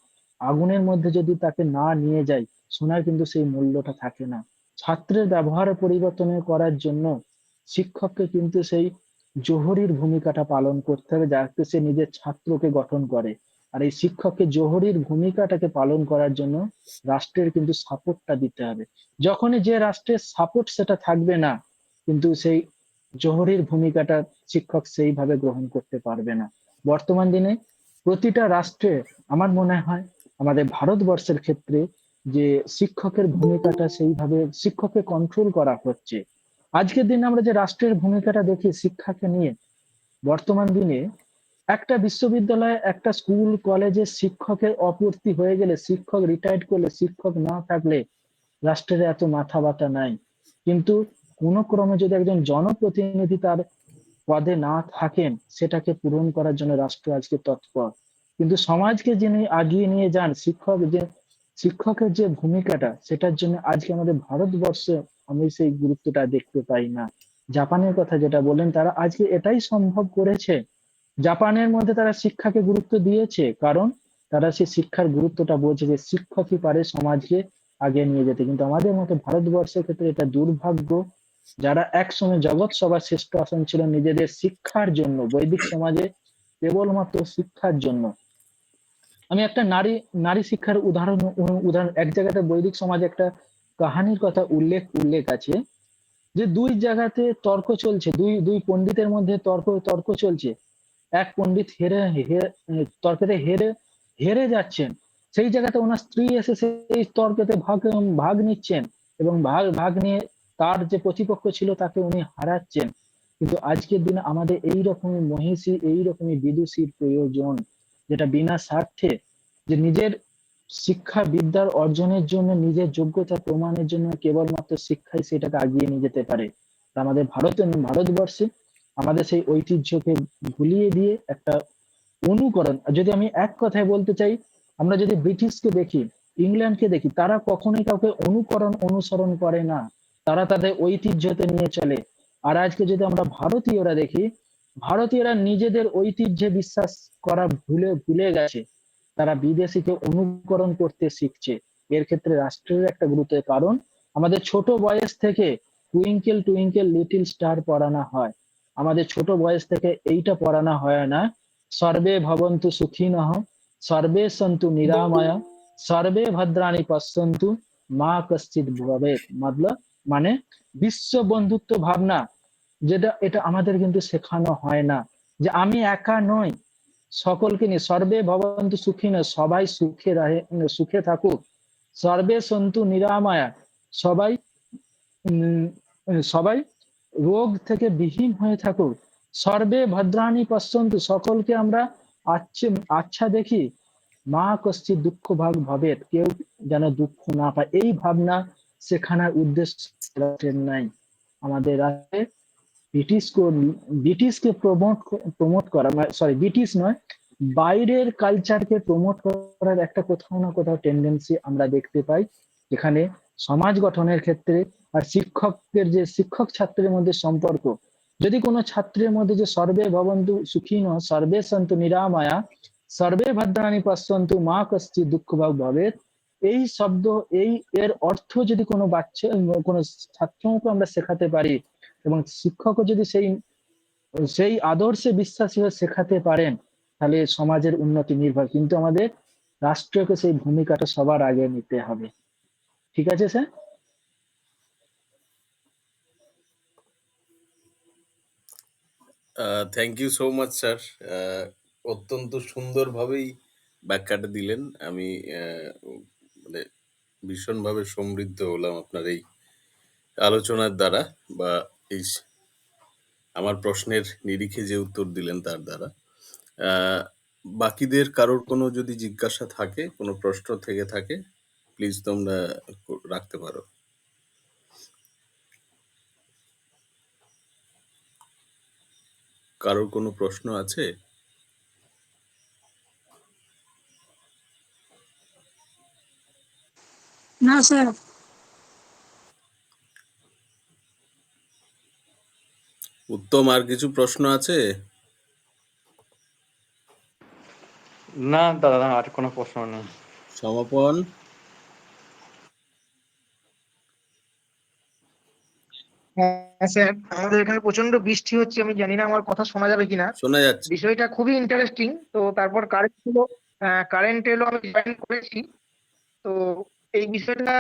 আগুনের মধ্যে যদি তাকে না নিয়ে যাই, সোনার কিন্তু সেই মূল্যটা থাকে না। ছাত্রের ব্যবহার পরিবর্তন করার জন্য শিক্ষককে কিন্তু সেই জোহরির ভূমিকাটা পালন করতে হবে, যাতে সে নিজের ছাত্রকে গঠন করে। আর এই শিক্ষককে জোহরির ভূমিকাটাকে পালন করার জন্য রাষ্ট্রের কিন্তু সাপোর্টটা দিতে হবে। যখনই যে রাষ্ট্রের সাপোর্ট সেটা থাকবে না, কিন্তু সেই জোহরির ভূমিকাটা শিক্ষক সেইভাবে গ্রহণ করতে পারবে না। বর্তমান দিনে প্রতিটা রাষ্ট্রে আমার মনে হয়, আমাদের ভারতবর্ষের ক্ষেত্রে, যে শিক্ষকের ভূমিকাটা সেইভাবে শিক্ষককে কন্ট্রোল করা হচ্ছে। আজকের দিনে আমরা যে রাষ্ট্রের ভূমিকাটা দেখি শিক্ষাকে নিয়ে, বর্তমান দিনে একটা বিশ্ববিদ্যালয়ে, একটা স্কুল কলেজে শিক্ষকের অপূর্তি হয়ে গেলে, শিক্ষক রিটায়ার্ড করলে, শিক্ষক না থাকলে রাষ্ট্রের এত মাথা ব্যথা নাই। কিন্তু কোনো ক্রমে যদি একজন জনপ্রতিনিধি তার পদে না থাকেন, সেটাকে পূরণ করার জন্য রাষ্ট্র আজকে তৎপর। কিন্তু সমাজকে যিনি আগিয়ে নিয়ে যান, শিক্ষকের যে ভূমিকাটা, সেটার জন্য আজকে আমাদের ভারতবর্ষে আমি সেই গুরুত্বটা দেখতে পাই না। জাপানের কথা যেটা বললেন, তারা আজকে এটাই সম্ভব করেছে। জাপানের মধ্যে তারা শিক্ষাকে গুরুত্ব দিয়েছে, কারণ তারা সেই শিক্ষার গুরুত্বটা বোঝে যে শিক্ষকই পারে সমাজকে আগে নিয়ে যেতে। কিন্তু আমাদের মতো ভারতবর্ষের ক্ষেত্রে এটা দুর্ভাগ্য, যারা একসময় জগৎ সবার শ্রেষ্ঠ আসন ছিল নিজেদের শিক্ষার জন্য, বৈদিক সমাজে কেবলমাত্র শিক্ষার জন্য। আমি একটা নারী নারী শিক্ষার উদাহরণ এক জায়গাতে বৈদিক সমাজে একটা কাহানির কথা উল্লেখ আছে, যে দুই জায়গাতে তর্ক চলছে, দুই দুই পণ্ডিতের মধ্যে তর্ক তর্ক চলছে। এক পণ্ডিত তর্কেতে হেরে হেরে যাচ্ছেন। সেই জায়গাতে ওনার স্ত্রী এসে সেই তর্কেতে ভাগ ভাগ নিচ্ছেন, এবং ভাগ ভাগ নিয়ে তার যে প্রতিপক্ষ ছিল তাকে উনি হারাচ্ছেন। কিন্তু আজকের দিনে আমাদের এই রকমই মহিষী, এই রকমই বিদুষীর প্রয়োজন, যেটা বিনা স্বার্থে, যে নিজের শিক্ষা বিদ্যার অর্জনের জন্য, নিজের যোগ্যতা প্রমাণের জন্য কেবলমাত্র শিক্ষাই সেটাকে আগিয়ে নিয়ে যেতে পারে। তা আমাদের ভারতবর্ষে আমাদের সেই ঐতিহ্যকে ভুলিয়ে দিয়ে একটা অনুকরণ, যদি আমি এক কথায় বলতে চাই, আমরা যদি ব্রিটিশকে দেখি, ইংল্যান্ডকে দেখি, তারা কখনোই কাউকে অনুসরণ করে না, তারা তাদের ঐতিহ্যতে নিয়ে চলে। আর আজকে যদি আমরা ভারতীয়রা দেখি, ভারতীয়রা নিজেদের ঐতিহ্যে বিশ্বাস করা ভুলে ভুলে গেছে, তারা বিদেশিকে অনুকরণ করতে শিখছে। এর ক্ষেত্রে রাষ্ট্রের একটা গুরুত্ব, কারণ আমাদের ছোট বয়স থেকে টুইঙ্কেল টুইঙ্কেল লিটল স্টার পড়ানো হয়। আমাদের ছোট বয়স থেকে এইটা পড়ানো হয় না, সর্বে ভবন্তু সুখিনঃ, সর্বে সন্তু নিরাময়া, সর্বে ভদ্রাণি পশ্যন্তু, মা কশ্চিৎ ভবেৎ। মানে বিশ্ব বন্ধুত্ব ভাবনা, এটা আমাদের কিন্তু শেখানো হয় না, যে আমি একা নই, সকলকে নিয়ে সর্বে ভবন্তু সুখিনঃ, সবাই সুখে থাকুক, সর্বে সন্তু নিরাময়া, সবাই উম, সবাই রোগ থেকে বিহীন হয়ে থাকুক, সর্বে ভদ্রাণি পশ্যন্তু, সকলকে আমরা আচ্ছা দেখি, মা কশ্চিৎ দুঃখ ভাগ ভবেৎ, কেউ যেন দুঃখ না পায়। এই ভাবনা শেখানোর উদ্দেশ্য রাষ্ট্রের নাই। আমাদের রাষ্ট্রে ব্রিটিশকে প্রমোট করা, সরি ব্রিটিশ নয়, বাইরের কালচারকে প্রমোট করার একটা কোথাও না কোথাও টেন্ডেন্সি আমরা দেখতে পাই, যেখানে সমাজ গঠনের ক্ষেত্রে আর শিক্ষক ছাত্রের মধ্যে সম্পর্ক, যদি কোনো ছাত্রের মধ্যে যে সর্বে ভবন্তু সুখিনঃ, সর্বে সন্তু নিরাময়া, সর্বে ভদ্রাণি পশ্যন্তু, মা কশ্চিৎ দুঃখ ভাগ ভবেৎ, এই শব্দ, এর অর্থ যদি কোনো কোনো ছাত্রকে আমরা শেখাতে পারি, এবং শিক্ষকও যদি সেই সেই আদর্শে বিশ্বাসী হয়ে শেখাতে পারেন, তাহলে সমাজের উন্নতি নির্ভর। কিন্তু আমাদের রাষ্ট্রকে সেই ভূমিকাটা সবার আগে নিতে হবে। ঠিক আছে sir? Thank you so much sir. অত্যন্ত সুন্দরভাবেই ব্যাখ্যাটা দিলেন। আমি মানে ভীষণভাবে সমৃদ্ধ হলাম আপনার এই আলোচনার দ্বারা, বা এই আমার প্রশ্নের নিরিখে যে উত্তর দিলেন তার দ্বারা। বাকিদের কারোর কোনো যদি জিজ্ঞাসা থাকে, কোনো প্রশ্ন থেকে থাকে, প্লিজ তোমরা রাখতে পারো। কারোর কোনো প্রশ্ন আছে? না স্যার। উত্তম, আর কিছু প্রশ্ন আছে? না দাদা, আর কোনো প্রশ্ন নেই। সমাপন? হ্যাঁ স্যার, আমাদের এখানে প্রচন্ড বৃষ্টি হচ্ছে, আমি জানি না আমার কথা শোনা যাবে কিনা। শোনা যাচ্ছে। বিষয়টা খুবই ইন্টারেস্টিং। তো তারপর কারেন্ট এলো, আমি জয়েন করেছি। তো এই বিষয়টা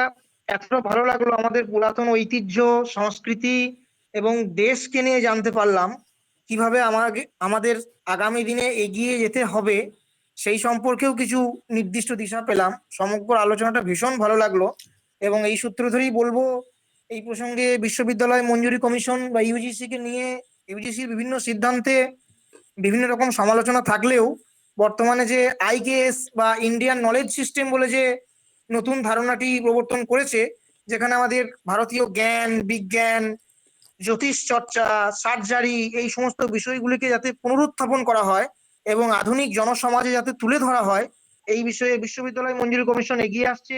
এতটা ভালো লাগলো, আমাদের পুরাতন ঐতিহ্য, সংস্কৃতি এবং দেশকে নিয়ে জানতে পারলাম, কিভাবে আমাদের আগামী দিনে এগিয়ে যেতে হবে সেই সম্পর্কেও কিছু নির্দিষ্ট দিশা পেলাম। সমগ্র আলোচনাটা ভীষণ ভালো লাগলো, এবং এই সূত্র ধরেই বলবো, এই প্রসঙ্গে বিশ্ববিদ্যালয় মঞ্জুরি কমিশন বা ইউজিসি কে নিয়ে ইউজিসির বিভিন্ন সিদ্ধান্তে বিভিন্ন রকম সমালোচনা থাকলেও বর্তমানে যে আইকেএস বা ইন্ডিয়ান নলেজ সিস্টেম বলে যে নতুন ধারণাটি প্রবর্তন করেছে, যেখানে আমাদের ভারতীয় জ্ঞান বিজ্ঞান জ্যোতিষ চর্চা সার্জারি এই সমস্ত বিষয়গুলিকে যাতে পুনরুত্থাপন করা হয় এবং আধুনিক জনসমাজে যাতে তুলে ধরা হয়, এই বিষয়ে বিশ্ববিদ্যালয় মঞ্জুরি কমিশন এগিয়ে আসছে,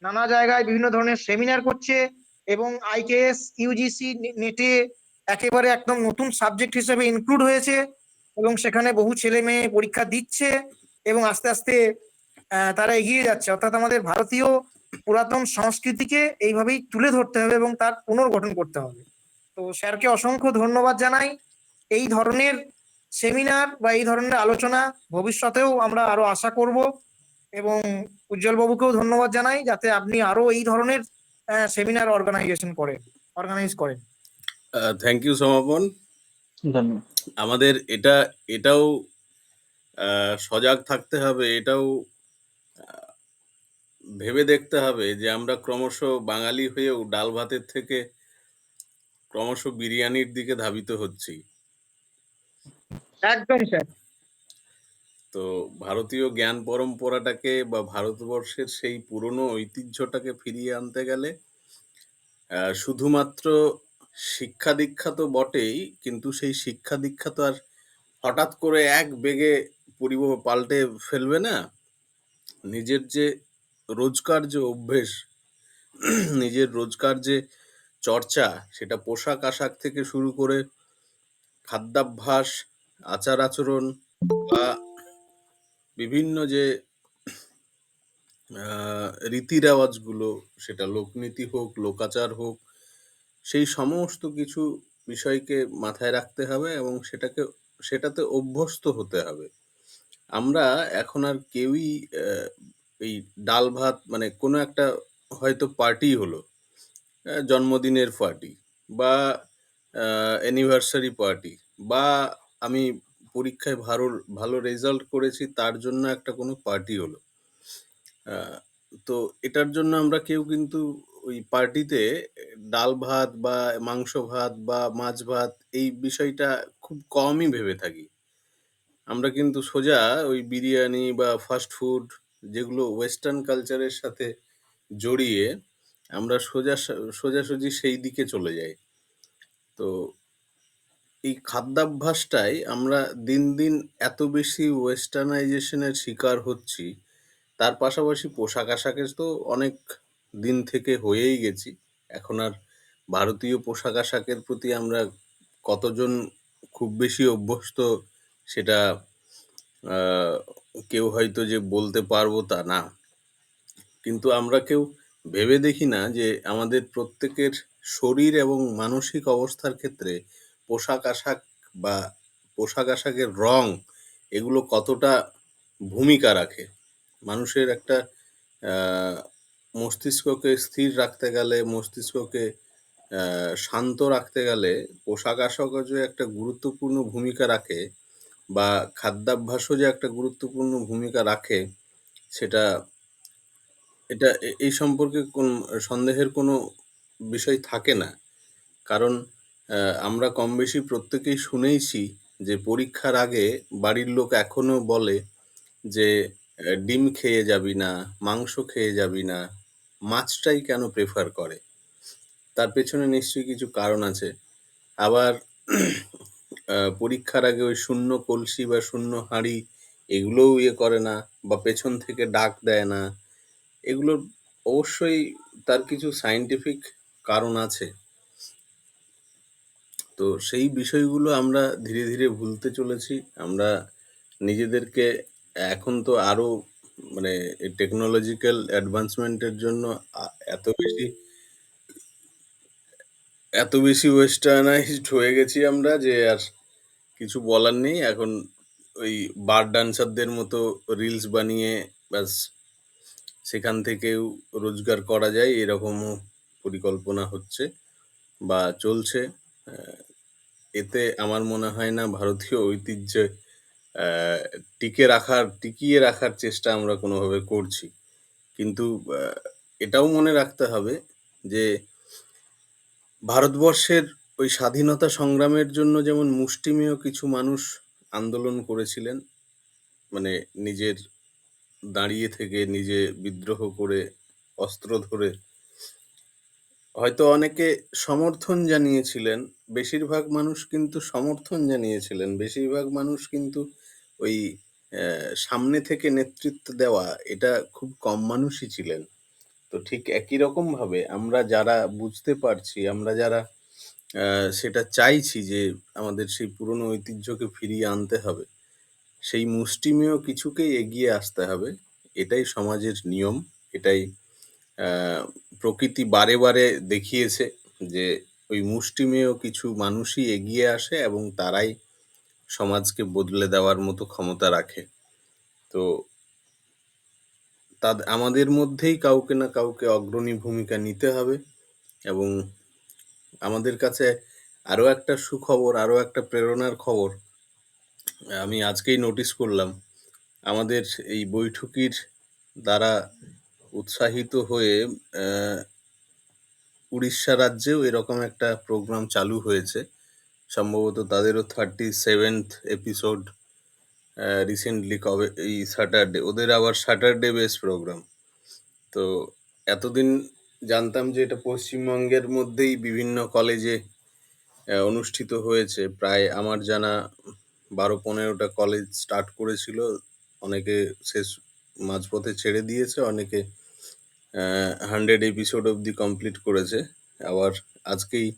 নানা জায়গায় বিভিন্ন ধরনের সেমিনার করছে এবং আইকেএস ইউজিসি নেটে একেবারে একদম নতুন সাবজেক্ট হিসেবে ইনক্লুড হয়েছে এবং সেখানে বহু ছেলে মেয়ে পরীক্ষা দিচ্ছে এবং আস্তে আস্তে তারা এগিয়ে যাচ্ছে। অর্থাৎ আমাদের ভারতীয় পুরাতন সংস্কৃতিকে এইভাবেই তুলে ধরতে হবে এবং তার পুনর্গঠন করতে হবে। তো স্যারকে অসংখ্য ধন্যবাদ জানাই। এই ধরনের সেমিনার বা এই ধরনের আলোচনা ভবিষ্যতেও আমরা আরো আশা করব এবং উজ্জ্বল বাবুকেও ধন্যবাদ জানাই যাতে আপনি আরো এই ধরনের সেমিনার অর্গানাইজ করেন। থ্যাংক ইউ সমাপন। ধন্যবাদ। আমাদের এটাও সজাগ থাকতে হবে, এটাও ভেবে দেখতে হবে যে আমরা ক্রমশ বাঙালি হয়েও ডাল ভাতের থেকে ক্রমশ বিরিয়ানির দিকে ধাবিত হচ্ছি। একদম স্যার। তো ভারতীয় জ্ঞান পরম্পরাটাকে বা ভারতবর্ষের সেই পুরনো ঐতিহ্যটাকে ফিরিয়ে আনতে গেলে শুধুমাত্র শিক্ষা দীক্ষা তো বটেই, কিন্তু সেই শিক্ষা দীক্ষা তো আর হঠাৎ করে এক বেগে পাল্টে ফেলবে না। নিজের যে রোজকার যে অভ্যেস, নিজের রোজকার যে চর্চা, সেটা পোশাক আশাক থেকে শুরু করে খাদ্যাভ্যাস, আচার আচরণ বা বিভিন্ন যে রীতি রেওয়াজগুলো, সেটা লোকনীতি হোক লোকাচার হোক, সেই সমস্ত কিছু বিষয়কে মাথায় রাখতে হবে এবং সেটাতে অভ্যস্ত হতে হবে। আমরা এখন আর কেউই এই ডাল ভাত মানে কোনো একটা হয়তো পার্টি হলো, জন্মদিনের পার্টি বা অ্যানিভার্সারি পার্টি, বা আমি পরীক্ষায় ভালো ভালো রেজাল্ট করেছি তার জন্য একটা কোনো পার্টি হলো, তো এটার জন্য আমরা কেউ কিন্তু ওই পার্টিতে ডাল ভাত বা মাংস ভাত বা মাছ ভাত এই বিষয়টা খুব কমই ভেবে থাকি। আমরা কিন্তু সোজা ওই বিরিয়ানি বা ফাস্ট ফুড, যেগুলো ওয়েস্টার্ন কালচারের সাথে জড়িয়ে, আমরা সোজাসুজি সেই দিকে চলে যাই। তো এই খাদ্যাভ্যাসটাই আমরা দিন দিন এত বেশি ওয়েস্টার্নাইজেশনের শিকার হচ্ছি, তার পাশাপাশি পোশাক আশাকের তো অনেক দিন থেকে হয়েই গেছি। এখন আর ভারতীয় পোশাক আশাকের প্রতি আমরা কতজন খুব বেশি অভ্যস্ত সেটা কেউ হয়তো যে বলতে পারবো তা না, কিন্তু আমরা কেউ ভেবে দেখি না যে আমাদের প্রত্যেকের শরীর এবং মানসিক অবস্থার ক্ষেত্রে পোশাক আশাক বা পোশাক আশাকের রং এগুলো কতটা ভূমিকা রাখে। মানুষের একটা মস্তিষ্ককে স্থির রাখতে গেলে, মস্তিষ্ককে শান্ত রাখতে গেলে পোশাক আশাকও যে একটা গুরুত্বপূর্ণ ভূমিকা রাখে, বা খাদ্যাভ্যাসও যে একটা গুরুত্বপূর্ণ ভূমিকা রাখে, সেটা এই সম্পর্কে সন্দেহের কোনো বিষয় থাকে না। কারণ আমরা কম বেশি প্রত্যেকেই শুনেইছি যে পরীক্ষার আগে বাড়ির লোক এখনো বলে যে ডিম খেয়ে যাবি না, মাংস খেয়ে যাবি না, মাছটাই কেন প্রেফার করে। তার পেছনে নিশ্চয়ই কিছু কারণ আছে। আবার পরীক্ষার আগে ওই শূন্য কলসি বা শূন্য হাঁড়ি এগুলোও করে না, বা পেছন থেকে ডাক দেয় না। এগুলোর অবশ্যই তার কিছু সায়েন্টিফিক কারণ আছে। তো সেই বিষয়গুলো আমরা ধীরে ধীরে ভুলতে চলেছি। আমরা নিজেদেরকে এখন তো আরো মানে টেকনোলজিক্যাল অ্যাডভান্সমেন্টের জন্য এত বেশি ওয়েস্টার্নাইজড হয়ে গেছি আমরা যে আর কিছু বলার নেই। এখন ওই বার ডান্সারদের মতো রিলস বানিয়ে ব্যাস সেখান থেকেও রোজগার করা যায় এরকমও পরিকল্পনা হচ্ছে বা চলছে। এতে আমার মনে হয় না ভারতীয় ঐতিহ্য আহ, টিকিয়ে রাখার চেষ্টা আমরা কোনোভাবে করছি। কিন্তু এটাও মনে রাখতে হবে যে ভারতবর্ষের ওই স্বাধীনতা সংগ্রামের জন্য যেমন মুষ্টিমেয় কিছু মানুষ আন্দোলন করেছিলেন, মানে নিজের দাঁড়িয়ে থেকে নিজে বিদ্রোহ করে অস্ত্র ধরে, হয়তো অনেকে সমর্থন জানিয়েছিলেন, বেশিরভাগ মানুষ কিন্তু সমর্থন জানিয়েছিলেন। বেশিরভাগ মানুষ কিন্তু ওই সামনে থেকে নেতৃত্ব দেওয়া এটা খুব কম মানুষই ছিলেন। তো ঠিক একই রকমভাবে আমরা যারা বুঝতে পারছি, আমরা যারা সেটা চাইছি যে আমাদের সেই পুরনো ঐতিহ্যকে ফিরিয়ে আনতে হবে, সেই মুষ্টিমেয় কিছুকেই এগিয়ে আসতে হবে। এটাই সমাজের নিয়ম, এটাই প্রকৃতি বারে বারে দেখিয়েছে যে ওই মুষ্টিমেয় কিছু মানুষই এগিয়ে আসে এবং তারাই সমাজকে বদলে দেওয়ার মতো ক্ষমতা রাখে। তো আমাদের মধ্যেই কাউকে না কাউকে অগ্রণী ভূমিকা নিতে হবে। এবং আমাদের কাছে আরো একটা সুখবর, আরো একটা প্রেরণার খবর আমি আজকেই নোটিস করলাম। আমাদের এই বৈঠকির দ্বারা উৎসাহিত হয়ে উড়িষ্যা রাজ্যেও এরকম একটা প্রোগ্রাম চালু হয়েছে। সম্ভবত তাদেরও 37th এপিসোড রিসেন্টলি, কবে, এই স্যাটারডে, ওদের আবার স্যাটারডে বেস প্রোগ্রাম। তো এতদিন জানতাম যে এটা পশ্চিমবঙ্গের মধ্যেই বিভিন্ন কলেজে অনুষ্ঠিত হয়েছে। প্রায় আমার জানা 12-15টা কলেজ স্টার্ট করেছিল, অনেকে শেষ মাঝপথে ছেড়ে দিয়েছে, অনেকে 100 এপিসোড অবধি কমপ্লিট করেছে। আবার আজকেই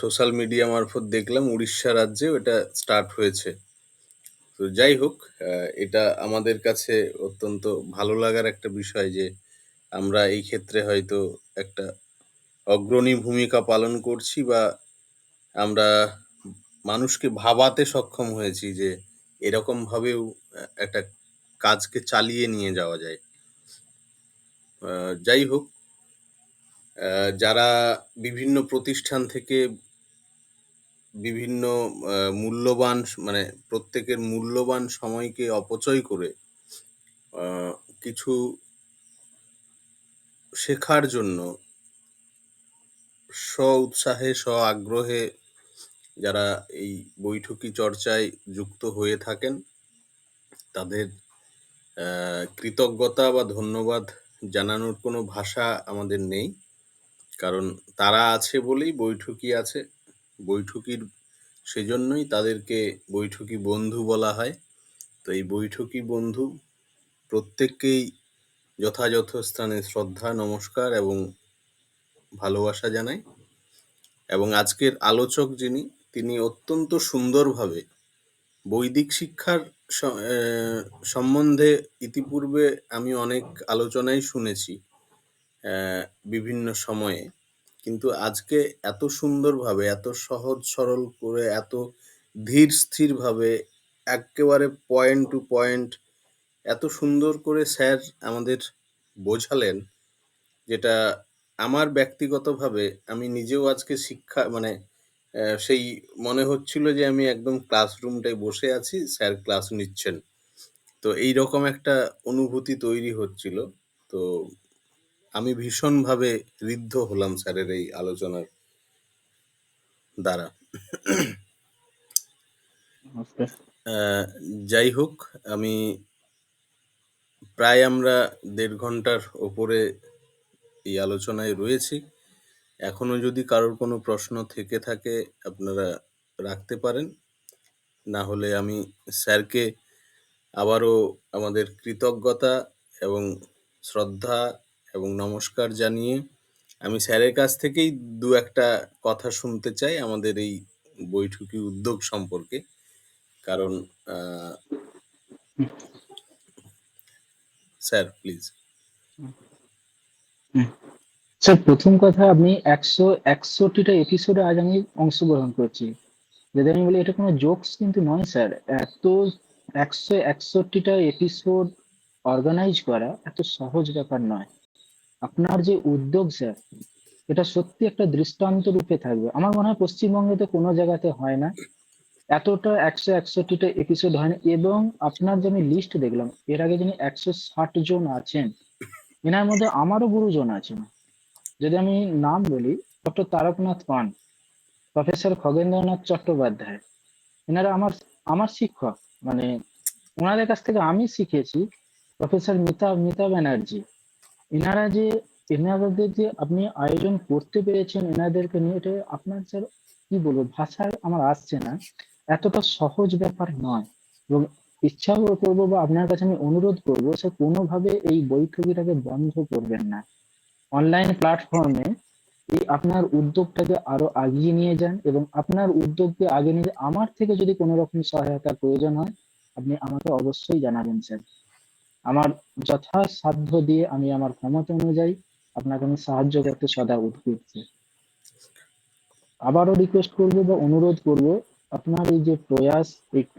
সোশ্যাল মিডিয়া মারফত দেখলাম উড়িষ্যা রাজ্যে এটা স্টার্ট হয়েছে। তো যাই হোক, এটা আমাদের কাছে অত্যন্ত ভালো লাগার একটা বিষয় যে আমরা এই ক্ষেত্রে হয়তো একটা অগ্রণী ভূমিকা পালন করছি, বা আমরা মানুষকে ভাবাতে সক্ষম হয়েছি যে এরকম ভাবেও একটা কাজকে চালিয়ে নিয়ে যাওয়া যায়। যাই হোক, যারা বিভিন্ন প্রতিষ্ঠান থেকে বিভিন্ন মূল্যবান, মানে প্রত্যেকের মূল্যবান সময়কে অপচয় করে কিছু শেখার জন্য স্ব উৎসাহে, স্ব আগ্রহে যারা এই বৈঠকি চর্চায় যুক্ত হয়ে থাকেন, তাদের কৃতজ্ঞতা বা ধন্যবাদ জানানোর কোনো ভাষা আমাদের নেই। কারণ তারা আছে বলেই বৈঠকি আছে। বৈঠকির সেজন্যই তাদেরকে বৈঠকি বন্ধু বলা হয়। তো এই বৈঠকি বন্ধু প্রত্যেককেই যথাযথ স্থানে শ্রদ্ধা, নমস্কার এবং ভালোবাসা জানাই। এবং আজকের আলোচক যিনি, তিনি অত্যন্ত সুন্দরভাবে বৈদিক শিক্ষার সম্বন্ধে ইতিপূর্বে আমি অনেক আলোচনাই শুনেছি বিভিন্ন সময়ে, কিন্তু আজকে এত সুন্দরভাবে, এত সহজ সরল করে, এত ধীর স্থিরভাবে, একেবারে পয়েন্ট টু পয়েন্ট এত সুন্দর করে স্যার আমাদের বোঝালেন, যেটা আমার ব্যক্তিগতভাবে আমি নিজেও আজকে শিক্ষা, মানে সেই মনে হচ্ছিল যে আমি একদম ক্লাসরুমটায় বসে আছি, স্যার ক্লাস নিচ্ছেন। তো এইরকম একটা অনুভূতি তৈরি হচ্ছিল। তো আমি ভীষণভাবে ঋদ্ধ হলাম স্যারের এই আলোচনার দ্বারা। নমস্কার। যাই হোক, আমি প্রায় আমরা 1.5 ঘন্টার ওপরে এই আলোচনায় রয়েছি। এখনো যদি কারোর কোনো প্রশ্ন থেকে থাকে আপনারা রাখতে পারেন, না হলে আমি স্যারকে আবারও আমাদের কৃতজ্ঞতা এবং শ্রদ্ধা এবং নমস্কার জানিয়ে আমি স্যারের কাছ থেকেই দু একটা কথা শুনতে চাই আমাদের এই বৈঠকি উদ্যোগ সম্পর্কে। কারণ স্যার প্লিজ। স্যার, প্রথম কথা, আপনি 161টা এপিসোডে আজ আমি অংশগ্রহণ করছি। যদি আমি বলি এটা কোনো জোকস কিন্তু নয় স্যার। এত 161টা এপিসোড অর্গানাইজ করা এত সহজ ব্যাপার নয়। আপনার যে উদ্যোগ স্যার, এটা সত্যি একটা দৃষ্টান্ত রূপে থাকবে। আমার মনে হয় পশ্চিমবঙ্গে তো কোনো জায়গাতে হয় না, এতটা 161টা এপিসোড হয় না। এবং আপনার যে আমি লিস্ট দেখলাম, এর আগে যিনি 160 জন আছেন, এনার মধ্যে আমারও গুরুজন আছেন। যদি আমি নাম বলি, ডক্টর তারকনাথ পান, প্রফেসর খগেন্দ্রনাথ চট্টোপাধ্যায়, এনারা আমার আমার শিক্ষক। মানে ওনাদের কাছ থেকে আমি শিখেছি। প্রফেসর মিতা মিতা ব্যানার্জি, এনারা যে এনাদের যে আপনি আয়োজন করতে পেরেছেন এনাদেরকে নিয়ে, এটা আপনার স্যার কি বলবো, ভাষায় আমার আসছে না, এতটা সহজ ব্যাপার নয়। এবং ইচ্ছা করবো বা আপনার কাছে আমি অনুরোধ করবো, স্যার কোনোভাবে এই বৈঠকিটাকে বন্ধ করবেন না। অনলাইন প্ল্যাটফর্মে এই আপনার উদ্যোগটাকে আরো এগিয়ে নিয়ে যান, এবং আপনার উদ্যোগকে আগে নিয়ে আমার থেকে যদি কোনো রকম সহায়তার প্রয়োজন হয়, আপনি আমাকে অবশ্যই জানাবেন স্যার। আমার যথাসাধ্য দিয়ে আমি আমার ক্ষমতা অনুযায়ী আপনাকে আমি সাহায্য করতে সদা উদ্গ্রীব স্যার। আবারও রিকোয়েস্ট করব বা অনুরোধ করব, আপনার এই যে প্রয়াস,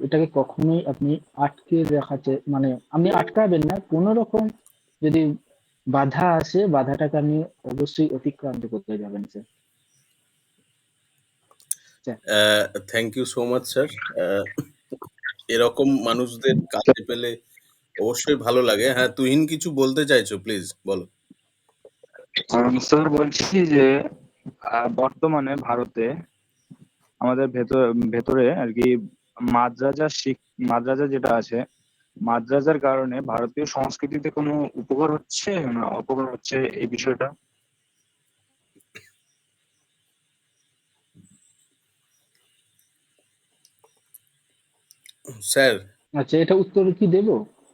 এটাকে কখনোই আপনি আটকে রাখাতে, মানে আপনি আটকাবেন না, কোনো রকম যদি বাধা আসে বাধাটাকে আপনি অবশ্যই অতিক্রান্ত করতে যাবেন sir. Sir thank you so much sir. এরকম মানুষদের কাছে পেলে অবশ্যই ভালো লাগে। হ্যাঁ, তুহিন কিছু বলতে চাইছো, প্লিজ বলো। স্যার বলছি যে বর্তমানে ভারতে আমাদের ভেতরে আর কি মাদ্রাজা যেটা আছে, মাদ্রাজার কারণে ভারতীয় সংস্কৃতিতে কোনো উপকার হচ্ছে না অপকার হচ্ছে এই বিষয়টা? স্যার। আচ্ছা, এটা উত্তর কি দেব?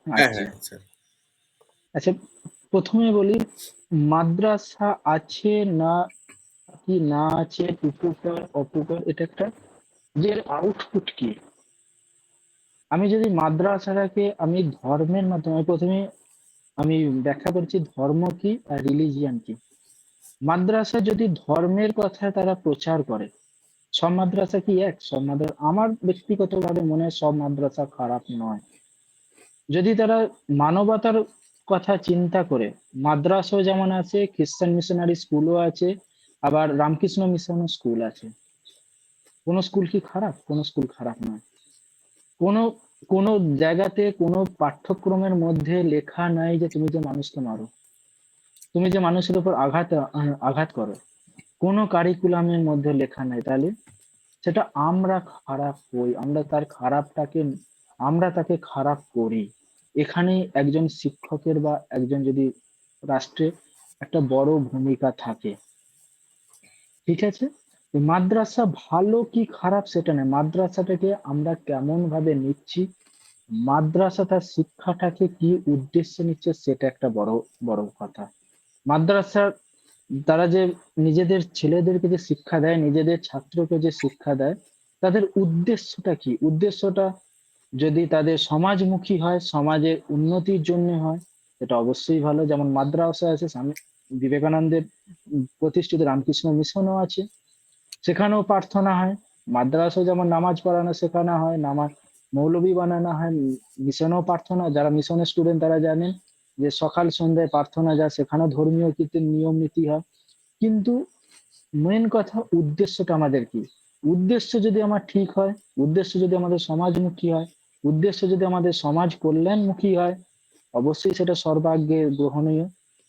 হ্যাঁ আচ্ছা হ্যাঁ স্যার। আচ্ছা, প্রথমে বলি, মাদ্রাসা আছে না কি না আছে, উপকার অপকার, এটা একটা যে আউটপুট কি। আমি যদি মাদ্রাসাটাকে আমি ধর্মের মাধ্যমে, প্রথমে আমি ব্যাখ্যা করছি ধর্ম কি আর রিলিজিয়ান কি। মাদ্রাসা যদি ধর্মের কথা তারা প্রচার করে, সব মাদ্রাসা কি এক? সব মাদ্রাসা, আমার ব্যক্তিগতভাবে মনে হয় সব মাদ্রাসা খারাপ নয়। যদি তারা মানবতার কথা চিন্তা করে, মাদ্রাসাও যেমন আছে, খ্রিস্টান মিশনারি স্কুলও আছে, আবার রামকৃষ্ণ মিশন স্কুল আছে। কোন স্কুল কি খারাপ? কোন স্কুল খারাপ নয়। কোন কোন জায়গাতে কোনো পাঠ্যক্রমের মধ্যে লেখা নাই যে তুমি যে মানুষকে মারো, তুমি যে মানুষের উপর আঘাত করো, কোনো কারিকুলামের মধ্যে লেখা নাই। তাহলে সেটা আমরা খারাপ হই, আমরা তাকে খারাপ করি। এখানে একজন শিক্ষকের বা একজন যদি রাষ্ট্রে একটা বড় ভূমিকা থাকে। ঠিক আছে, তো মাদ্রাসা ভালো কি খারাপ সেটা নয়, মাদ্রাসাটাকে আমরা কেমন ভাবে নিচ্ছি, মাদ্রাসা তার শিক্ষাটাকে কি উদ্দেশ্যে নিচ্ছে, সেটা একটা বড় বড় কথা। মাদ্রাসার তারা যে নিজেদের ছেলেদেরকে যে শিক্ষা দেয়, নিজেদের ছাত্রকে যে শিক্ষা দেয়, তাদের উদ্দেশ্যটা কি? উদ্দেশ্যটা যদি তাদের সমাজমুখী হয়, সমাজের উন্নতির জন্য হয়, এটা অবশ্যই ভালো। যেমন মাদ্রাসা আছে, স্বামী বিবেকানন্দের প্রতিষ্ঠিত রামকৃষ্ণ মিশনও আছে, সেখানেও প্রার্থনা হয়। মাদ্রাসায় যেমন নামাজ পড়ানো শেখানো হয়, নামাজ মৌলবি বানানো হয়, মিশনেও প্রার্থনা, যারা মিশনের স্টুডেন্ট তারা জানেন যে সকাল সন্ধ্যায় প্রার্থনা যায়, সেখানেও ধর্মীয় কিছু নিয়ম নীতি হয়। কিন্তু মেন কথা উদ্দেশ্যটা আমাদের কি? উদ্দেশ্য যদি আমার ঠিক হয়, উদ্দেশ্য যদি আমাদের সমাজমুখী হয়, উদ্দেশ্য যদি আমাদের সমাজ কল্যাণমুখী হয়, অবশ্যই সেটা সর্বাগ্রে গ্রহণীয়।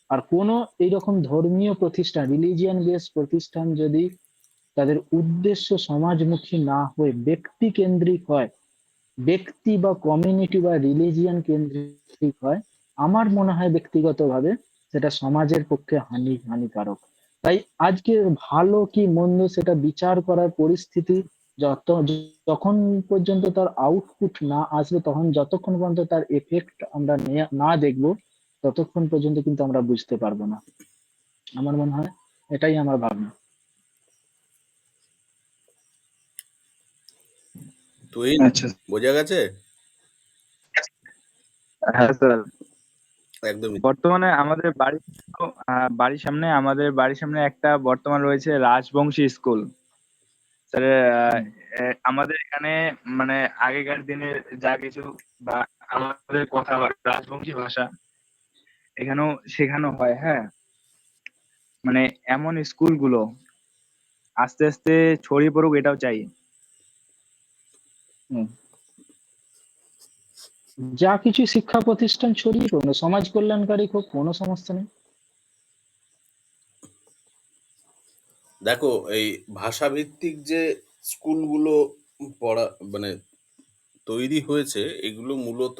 আর কোনো এইরকম ধর্মীয় প্রতিষ্ঠান, রিলিজিয়ান বেস প্রতিষ্ঠান যদি তাদের উদ্দেশ্য সমাজমুখী না হয়ে ব্যক্তি কেন্দ্রিক হয়, ব্যক্তি বা কমিউনিটি বা রিলিজিয়ান কেন্দ্রিক হয়, আমার মনে হয় ব্যক্তিগতভাবে সেটা সমাজের পক্ষে হানিকারক। তাই আজকে ভালো কি মন্দ সেটা বিচার করার পরিস্থিতি যখন পর্যন্ত তার আউটপুট না আসবে, যতক্ষণ পর্যন্ত তার এফেক্ট আমরা না দেখবো, ততক্ষণ পর্যন্ত কিন্তু আমরা বুঝতে পারবো না। আমার মনে হয় এটাই আমার ভাবনা। তুহিন, আচ্ছা। বোঝা গেছে? হ্যাঁ স্যার, একদমই। বর্তমানে আমাদের বাড়ির সামনে একটা বর্তমান রয়েছে রাজবংশী স্কুল। স্যার হুম, আমাদের এখানে মানে আগেকার দিনের যা কিছু বা আমাদের কথা রাজবংশী ভাষা এখানেও শেখানো হয়। হ্যাঁ, মানে এমন স্কুলগুলো আস্তে আস্তে ছড়িয়ে পড়ুক, এটাও চাই। হুম। যা কিছু শিক্ষা প্রতিষ্ঠান ছড়িয়ে পড়ুক না, সমাজ কল্যাণকারী হোক, কোনো সমস্যা নেই। দেখো, এই ভাষাভিত্তিক যে স্কুলগুলো পড়া মানে তৈরি হয়েছে, এগুলো মূলত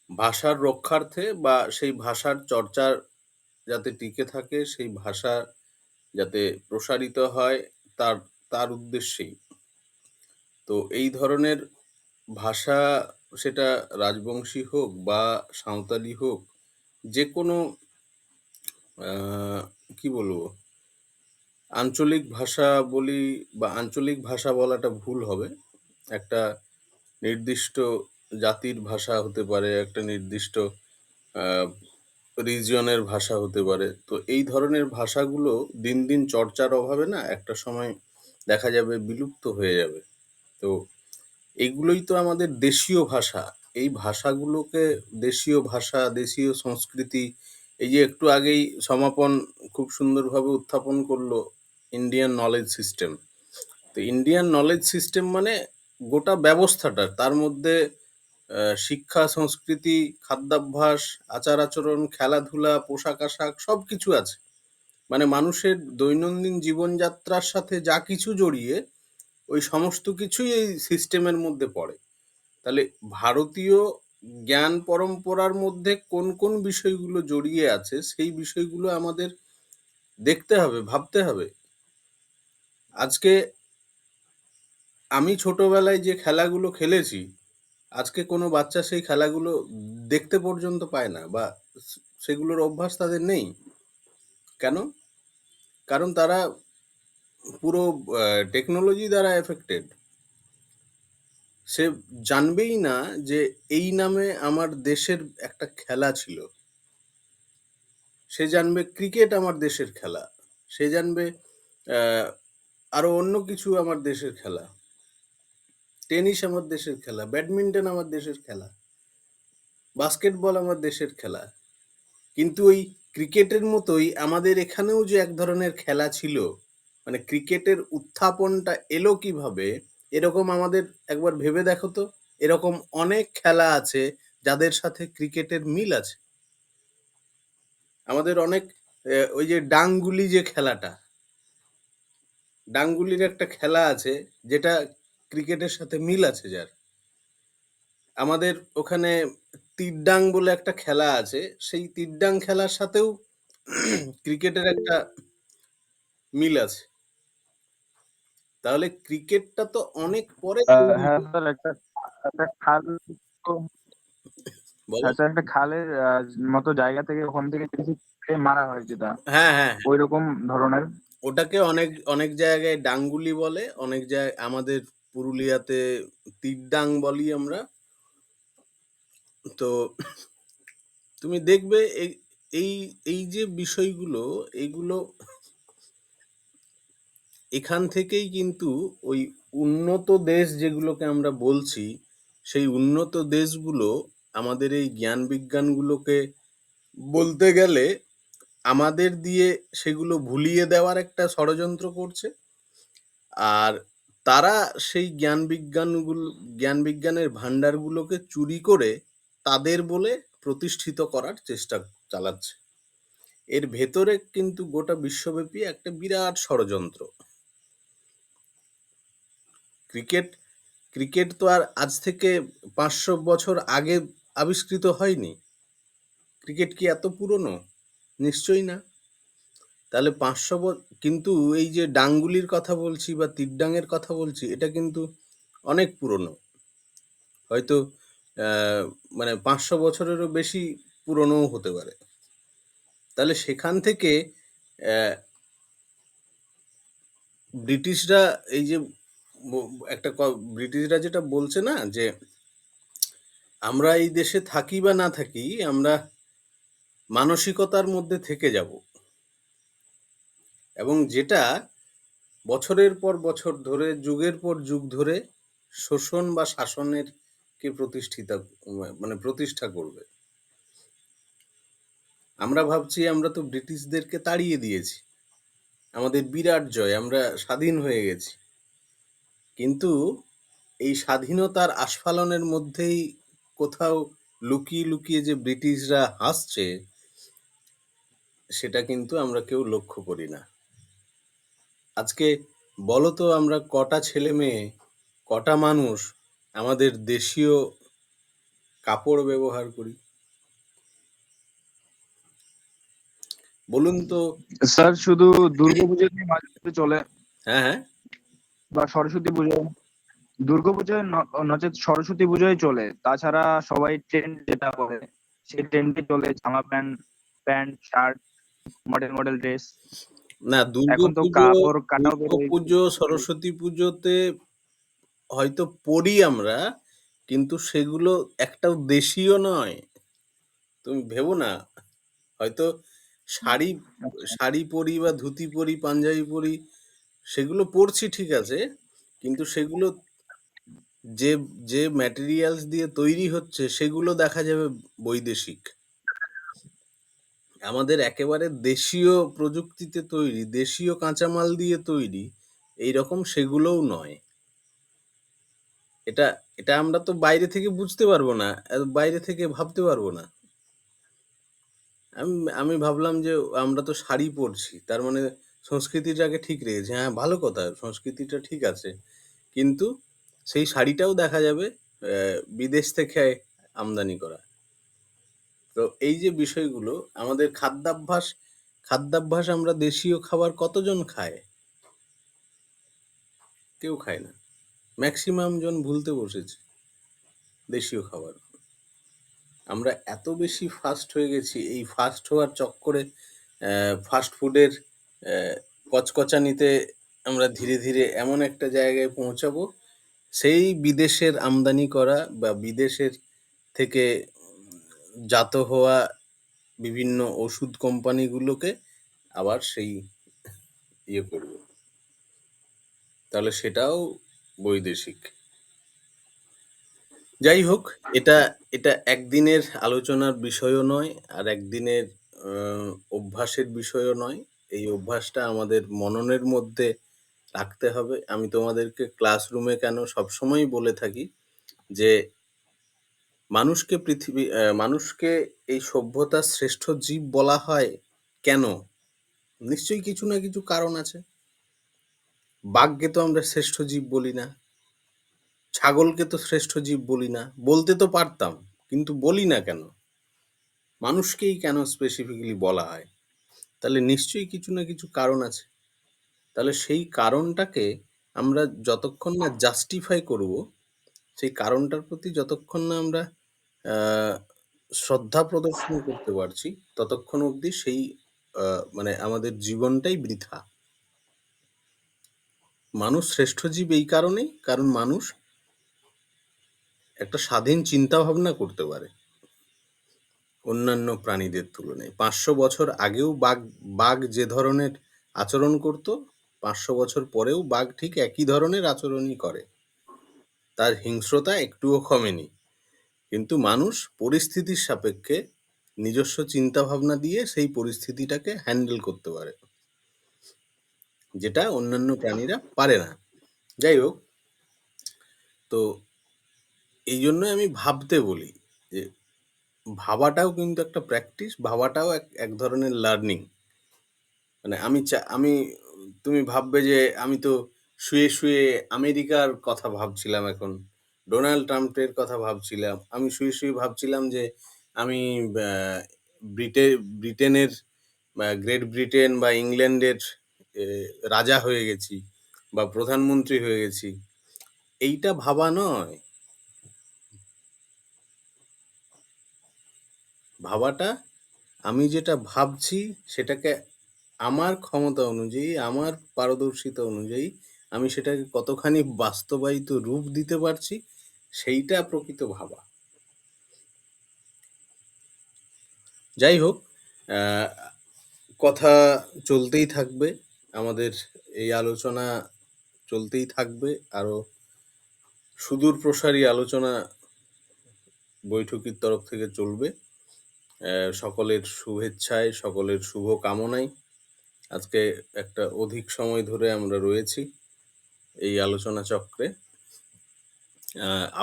ভাষার রক্ষার্থে বা সেই ভাষার চর্চার যাতে টিকে থাকে, সেই ভাষা যাতে প্রসারিত হয়, তার তার উদ্দেশ্যেই। তো এই ধরনের ভাষা, সেটা রাজবংশী হোক বা সাঁওতালি হোক, যে কোনো কি বলবো, আঞ্চলিক ভাষা বলি, বা আঞ্চলিক ভাষা বলাটা ভুল হবে। একটা নির্দিষ্ট জাতির ভাষা হতে পারে, একটা নির্দিষ্ট রিজিয়নের ভাষা হতে পারে। তো এই ধরনের ভাষাগুলো দিন দিন চর্চার অভাবে না একটা সময় দেখা যাবে বিলুপ্ত হয়ে যাবে। তো এগুলোই তো আমাদের দেশীয় ভাষা। এই ভাষাগুলোকে, দেশীয় ভাষা, দেশীয় সংস্কৃতি, এই যে একটু আগেই সমাপন খুব সুন্দরভাবে উত্থাপন করলো ইন্ডিয়ান নলেজ সিস্টেম। তো ইন্ডিয়ান নলেজ সিস্টেম মানে গোটা ব্যবস্থাটা, তার মধ্যে শিক্ষা, সংস্কৃতি, খাদ্যাভ্যাস, আচার আচরণ, খেলাধুলা, পোশাক আশাক সবকিছু আছে। মানে মানুষের দৈনন্দিন জীবনযাত্রার সাথে যা কিছু জড়িয়ে, ওই সমস্ত কিছুই এই সিস্টেমের মধ্যে পড়ে। তাহলে ভারতীয় জ্ঞান পরম্পরার মধ্যে কোন কোন বিষয়গুলো জড়িয়ে আছে, সেই বিষয়গুলো আমাদের দেখতে হবে, ভাবতে হবে। আজকে আমি ছোটবেলায় যে খেলাগুলো খেলেছি, আজকে কোনো বাচ্চা সেই খেলাগুলো দেখতে পর্যন্ত পায় না, বা সেগুলোর অভ্যাস তাদের নেই। কেন? কারণ তারা পুরো টেকনোলজি দ্বারা এফেক্টেড। সে জানবেই না যে এই নামে আমার দেশের একটা খেলা ছিল। সে জানবে ক্রিকেট আমার দেশের খেলা, সে জানবে আরো অন্য কিছু আমার দেশের খেলা, টেনিস আমার দেশের খেলা, ব্যাডমিন্টন আমার দেশের খেলা, বাস্কেটবল আমার দেশের খেলা। কিন্তু ওই ক্রিকেটের মতোই আমাদের এখানেও যে এক ধরনের খেলা ছিল, মানে ক্রিকেটের উত্থাপনটা এলো কিভাবে, এরকম আমাদের একবার ভেবে দেখো তো। এরকম অনেক খেলা আছে যাদের সাথে ক্রিকেটের মিল আছে। আমাদের অনেক ওই যে ডাংগুলি, যে খেলাটা, ডাংগুলির একটা খেলা আছে যেটা ক্রিকেটের সাথে মিল আছে যার। আমাদের ওখানে তীরডাং বলে একটা খেলা আছে, সেই তীরডাং খেলার সাথেও ক্রিকেটের একটা মিল আছে। তাহলে ক্রিকেটটা তো অনেক পরে তৈরি হ্যাঁ হলো। স্যার, একটা একটা খাল তো, বলো। হ্যাঁ স্যার, একটা খালের মতো জায়গা থেকে ওখান থেকে কিছু মারা হয় যেটা হ্যাঁ, হ্যাঁ, ওই রকম ধরনের। ওটাকে অনেক অনেক জায়গায় ডাঙ্গুলি বলে, অনেক জায়গায় আমাদের পুরুলিয়াতে তীরডাং বলি আমরা। তো তুমি দেখবে এই এই এই যে বিষয়গুলো, এইগুলো এখান থেকেই কিন্তু ওই উন্নত দেশ যেগুলোকে আমরা বলছি, সেই উন্নত দেশগুলো আমাদের এই জ্ঞান বিজ্ঞানগুলোকে বলতে গেলে আমাদের দিয়ে সেগুলো ভুলিয়ে দেওয়ার একটা ষড়যন্ত্র করছে। আর তারা সেই জ্ঞান বিজ্ঞানের ভান্ডারগুলোকে চুরি করে তাদের বলে প্রতিষ্ঠিত করার চেষ্টা চালাচ্ছে। এর ভেতরে কিন্তু গোটা বিশ্বব্যাপী একটা বিরাট ষড়যন্ত্র। ক্রিকেট ক্রিকেট তো আর আজ থেকে 500 বছর আগে আবিষ্কৃত হয়নি। ক্রিকেট কি এত পুরনো? নিশ্চয়ই না। তাহলে 500 কিন্তু এই যে ডাংগুলির কথা বলছি বা তীরডাংয়ের কথা বলছি, এটা কিন্তু অনেক পুরনো। হয়তো মানে 500 বছরেরও বেশি পুরনোও হতে পারে। তাহলে সেখান থেকে ব্রিটিশরা এই যে ব্রিটিশরা যেটা বলছে না, যে আমরা এই দেশে থাকি বা না থাকি, আমরা মানসিকতার মধ্যে থেকে যাব, এবং যেটা বছরের পর বছর ধরে, যুগের পর যুগ ধরে শোষণ বা শাসনের কে প্রতিষ্ঠা করবে। আমরা ভাবছি আমরা তো ব্রিটিশদেরকে তাড়িয়ে দিয়েছি, আমাদের বিরাট জয়, আমরা স্বাধীন হয়ে গেছি। কিন্তু এই স্বাধীনতার আস্ফালনের মধ্যেই কোথাও লুকিয়ে লুকিয়ে যে ব্রিটিশরা হাসছে, সেটা কিন্তু আমরা কেউ লক্ষ্য করি না। আজকে বলো তো, আমরা কটা ছেলে মেয়ে, কটা মানুষ আমাদের দেশীয় কাপড় ব্যবহার করি? বলুন তো। স্যার শুধু দুর্গাপুজো নিয়ে মাঝে মাঝে চলে, হ্যাঁ, হ্যাঁ। বা সরস্বতী পুজো, দুর্গাপুজোয় নচেৎ সরস্বতী পুজোয় চলে। তাছাড়া সবাই ট্রেন্ড যেটা করে সেই ট্রেন্ডে চলে, জামা pant, pant shirt, model model dress. না, এখন তো কাপড় কাটাও বেরোয়। দুর্গাপুজো, সরস্বতী পুজোতে হয়তো পড়ি আমরা, কিন্তু সেগুলো একটাও দেশীয় নয়। তুমি ভেবো না। হয়তো শাড়ি আচ্ছা, শাড়ি পরি বা ধুতি পরি, পাঞ্জাবি পরি, সেগুলো পরছি ঠিক আছে, কিন্তু সেগুলো যে যে ম্যাটেরিয়ালস দিয়ে তৈরি হচ্ছে সেগুলো দেখা যাবে বৈদেশিক। আমাদের একেবারে দেশীয় প্রযুক্তিতে তৈরি, দেশীয় কাঁচামাল দিয়ে তৈরি, এইরকম সেগুলোও নয়। এটা এটা আমরা তো বাইরে থেকে বুঝতে পারবো না, বাইরে থেকে ভাবতে পারবো না। আমি আমি ভাবলাম যে আমরা তো শাড়ি পরছি, তার মানে সংস্কৃতিটাকে ঠিক রেখেছি। হ্যাঁ, ভালো কথা, সংস্কৃতিটা ঠিক আছে, কিন্তু সেই শাড়িটাও দেখা যাবে বিদেশ থেকে আমদানি করা। তো এই যে বিষয়গুলো, আমাদের খাদ্যাভ্যাস আমরা দেশীয় খাবার কতজন খায়? কেউ খায় না। ম্যাক্সিমাম জন ভুলতে বসেছে দেশীয় খাবার। আমরা এত বেশি ফাস্ট হয়ে গেছি, এই ফাস্ট হওয়ার চক্করে ফাস্ট ফুডের কচকচানিতে আমরা ধীরে ধীরে এমন একটা জায়গায় পৌঁছাবো, সেই বিদেশের আমদানি করা বা বিদেশের থেকে জাত হওয়া বিভিন্ন ওষুধ কোম্পানিগুলোকে আবার সেই ইয়ে করব, তাহলে সেটাও বৈদেশিক। যাই হোক, এটা এটা একদিনের আলোচনার বিষয়ও নয়, আর একদিনের অভ্যাসের বিষয়ও নয়। এই অভ্যাসটা আমাদের মননের মধ্যে রাখতে হবে। আমি তোমাদেরকে ক্লাসরুমে কেন সবসময়ই বলে থাকি যে মানুষকে এই সভ্যতার শ্রেষ্ঠ জীব বলা হয় কেন? নিশ্চয়ই কিছু না কিছু কারণ আছে। বাঘকে তো আমরা শ্রেষ্ঠ জীব বলি না, ছাগলকে তো শ্রেষ্ঠ জীব বলি না। বলতে তো পারতাম, কিন্তু বলি না কেন? মানুষকেই কেন স্পেসিফিক্যালি বলা হয়? তাহলে নিশ্চয়ই কিছু না কিছু কারণ আছে। তাহলে সেই কারণটাকে আমরা যতক্ষণ না জাস্টিফাই করব, সেই কারণটার প্রতি যতক্ষণ না আমরা আহ, শ্রদ্ধা প্রদর্শন করতে পারছি, ততক্ষণ অবধি সেই মানে আমাদের জীবনটাই বৃথা। মানুষ শ্রেষ্ঠ জীব এই কারণেই, কারণ মানুষ একটা স্বাধীন চিন্তা ভাবনা করতে পারে অন্যান্য প্রাণীদের তুলনায়। 500 বছর আগেও বাঘ যে ধরনের আচরণ করত, 500 বছর পরেও বাঘ ঠিক একই ধরনের আচরণই করে। তার হিংস্রতা একটুও কমেনি। কিন্তু মানুষ পরিস্থিতির সাপেক্ষে নিজস্ব চিন্তা ভাবনা দিয়ে সেই পরিস্থিতিটাকে হ্যান্ডেল করতে পারে, যেটা অন্যান্য প্রাণীরা পারে না। যাই হোক, তো এই জন্যই আমি ভাবতে বলি যে ভাবাটাও কিন্তু একটা প্র্যাকটিস, ভাবাটাও এক ধরনের লার্নিং। মানে তুমি ভাববে যে আমি তো শুয়ে শুয়ে আমেরিকার কথা ভাবছিলাম, এখন ডোনাল্ড ট্রাম্পের কথা ভাবছিলাম, আমি শুয়ে শুয়ে ভাবছিলাম যে আমি আহ, ব্রিটেনের বা গ্রেট ব্রিটেন বা ইংল্যান্ডের রাজা হয়ে গেছি বা প্রধানমন্ত্রী হয়ে গেছি। এইটা ভাবা নয়। ভাবাটা আমি যেটা ভাবছি সেটাকে আমার ক্ষমতা অনুযায়ী, আমার পারদর্শিতা অনুযায়ী আমি সেটাকে কতখানি বাস্তবায়িত রূপ দিতে পারছি, সেইটা প্রকৃত ভাবা। যাই হোক, আহ, কথা চলতেই থাকবে, আমাদের এই আলোচনা চলতেই থাকবে, আরো সুদূর প্রসারী আলোচনা বৈঠকির তরফ থেকে চলবে। সকলের শুভেচ্ছায়, সকলের শুভ কামনায় আজকে একটা অধিক সময় ধরে আমরা রয়েছি এই আলোচনা চক্রে।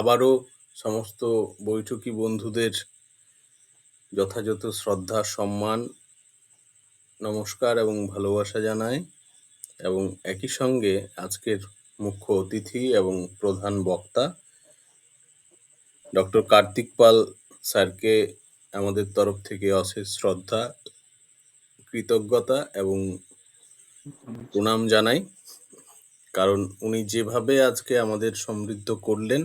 আবারও সমস্ত বৈঠকি বন্ধুদের যথাযথ শ্রদ্ধা, সম্মান, নমস্কার এবং ভালোবাসা জানাই, এবং একই সঙ্গে আজকের মুখ্য অতিথি এবং প্রধান বক্তা ডক্টর কার্তিক পাল স্যারকে আমাদের তরফ থেকে অশেষ শ্রদ্ধা, কৃতজ্ঞতা এবং প্রণাম জানাই, কারণ উনি যেভাবে আজকে আমাদের সমৃদ্ধ করলেন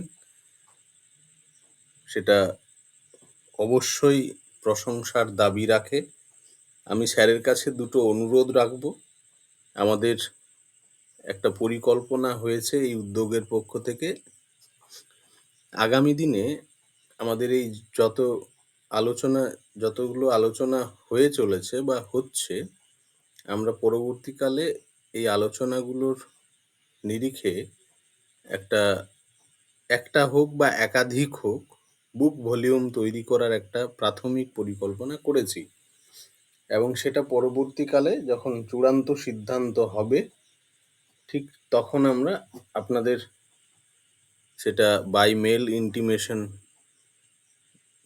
সেটা অবশ্যই প্রশংসার দাবি রাখে। আমি স্যারের কাছে দুটো অনুরোধ রাখবো। আমাদের একটা পরিকল্পনা হয়েছে এই উদ্যোগের পক্ষ থেকে, আগামী দিনে আমাদের এই যতগুলো আলোচনা হয়ে চলেছে বা হচ্ছে, আমরা পরবর্তীকালে এই আলোচনাগুলোর নিরিখে একটা হোক বা একাধিক হোক বুক ভলিউম তৈরি করার একটা প্রাথমিক পরিকল্পনা করেছি, এবং সেটা পরবর্তীকালে যখন চূড়ান্ত সিদ্ধান্ত হবে ঠিক তখন আমরা আপনাদের সেটা বাই মেল ইন্টিমেশন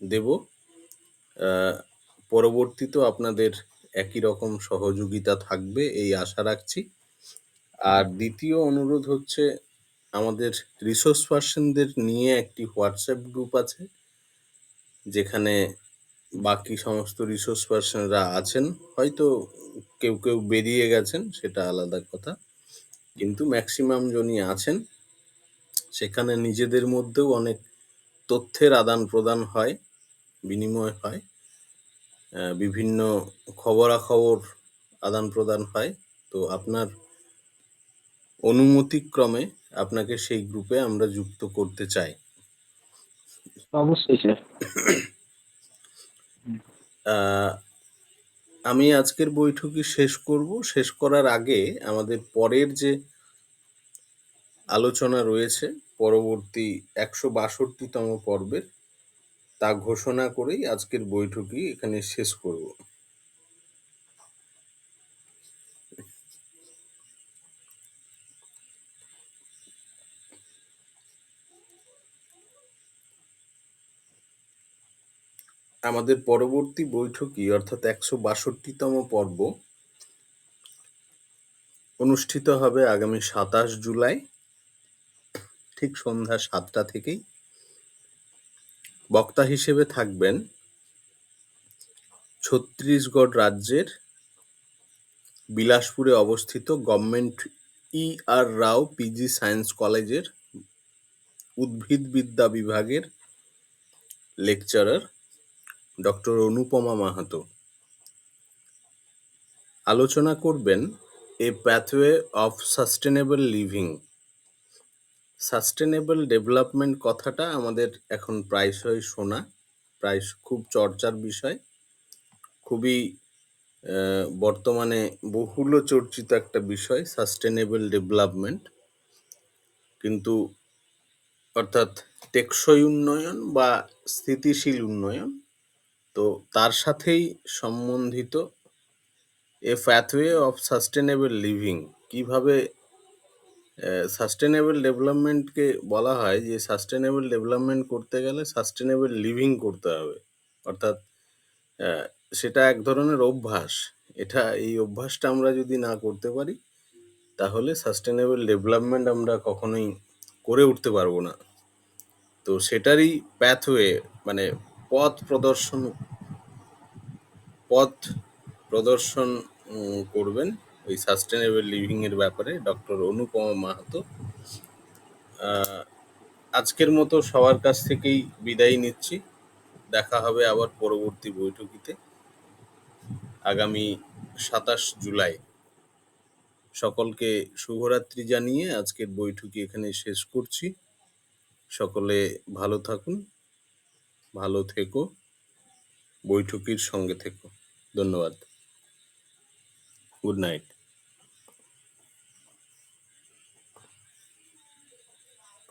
দেব। পরবর্তীতেও আপনাদের একই রকম সহযোগিতা থাকবে এই আশা রাখছি। আর দ্বিতীয় অনুরোধ হচ্ছে, আমাদের রিসোর্স পার্সনদের নিয়ে একটি হোয়াটসঅ্যাপ গ্রুপ আছে, যেখানে বাকি সমস্ত রিসোর্স পার্সনরা আছেন। হয়তো কেউ কেউ বেরিয়ে গেছেন, সেটা আলাদা কথা, কিন্তু ম্যাক্সিমাম জনই আছেন। সেখানে নিজেদের মধ্যেও অনেক তথ্যের আদান প্রদান হয়, বিনিময় হয়, বিভিন্ন খবরাখবর আদান প্রদান হয়। তো আপনার অনুমতিক্রমে আপনাকে সেই গ্রুপে আমরা যুক্ত করতে চাই। অবশ্যই স্যার। আহ, আমি আজকের বৈঠকি শেষ করব। শেষ করার আগে আমাদের পরের যে আলোচনা রয়েছে পরবর্তী 162তম পর্বের, তা ঘোষণা করেই আজকের বৈঠকি এখানে শেষ করব। আমাদের পরবর্তী বৈঠকি অর্থাৎ 162তম পর্ব অনুষ্ঠিত হবে আগামী 27 জুলাই ঠিক সন্ধ্যা 7টা থেকেই। বক্তা হিসেবে থাকবেন ছত্তিশগড় রাজ্যের বিলাসপুরে অবস্থিত গভর্নমেন্ট E.R. রাও পিজি সায়েন্স কলেজের উদ্ভিদবিদ্যা বিভাগের লেকচারার ডক্টর অনুপমা মাহাতো। আলোচনা করবেন a pathway of sustainable living. Sustainable development কথাটা আমাদের এখন প্রায়শই শোনা, খুব চর্চার বিষয়, খুবই বর্তমানে বহুল চর্চিত একটা বিষয় সাস্টেনেবল ডেভেলপমেন্ট। কিন্তু অর্থাৎ টেকসই উন্নয়ন বা স্থিতিশীল উন্নয়ন, তো তার সাথেই সম্বন্ধিত এ প্যাথওয়ে অফ সাস্টেনেবল লিভিং। কিভাবে সাস্টেনেবল ডেভেলপমেন্টকে বলা হয় যে সাস্টেনেবল ডেভেলপমেন্ট করতে গেলে সাস্টেনেবল লিভিং করতে হবে, অর্থাৎ সেটা এক ধরনের অভ্যাস। এই অভ্যাসটা আমরা যদি না করতে পারি তাহলে সাস্টেনেবল ডেভেলপমেন্ট আমরা কখনোই করে উঠতে পারবো না। তো সেটারই প্যাথওয়ে মানে পথ প্রদর্শন করবেন ওই সাস্টেনেবল লিভিং এর ব্যাপারে ডক্টর অনুপমা মাহাতো। আজকের মতো সবার কাছ থেকেই বিদায় নিচ্ছি। দেখা হবে আবার পরবর্তী বৈঠকিতে আগামী 27 জুলাই। সকলকে শুভরাত্রি জানিয়ে আজকের বৈঠকি এখানে শেষ করছি। সকলে ভালো থাকুন, ভালো থেকো, বৈঠকির সঙ্গে থেকো। ধন্যবাদ। Good night.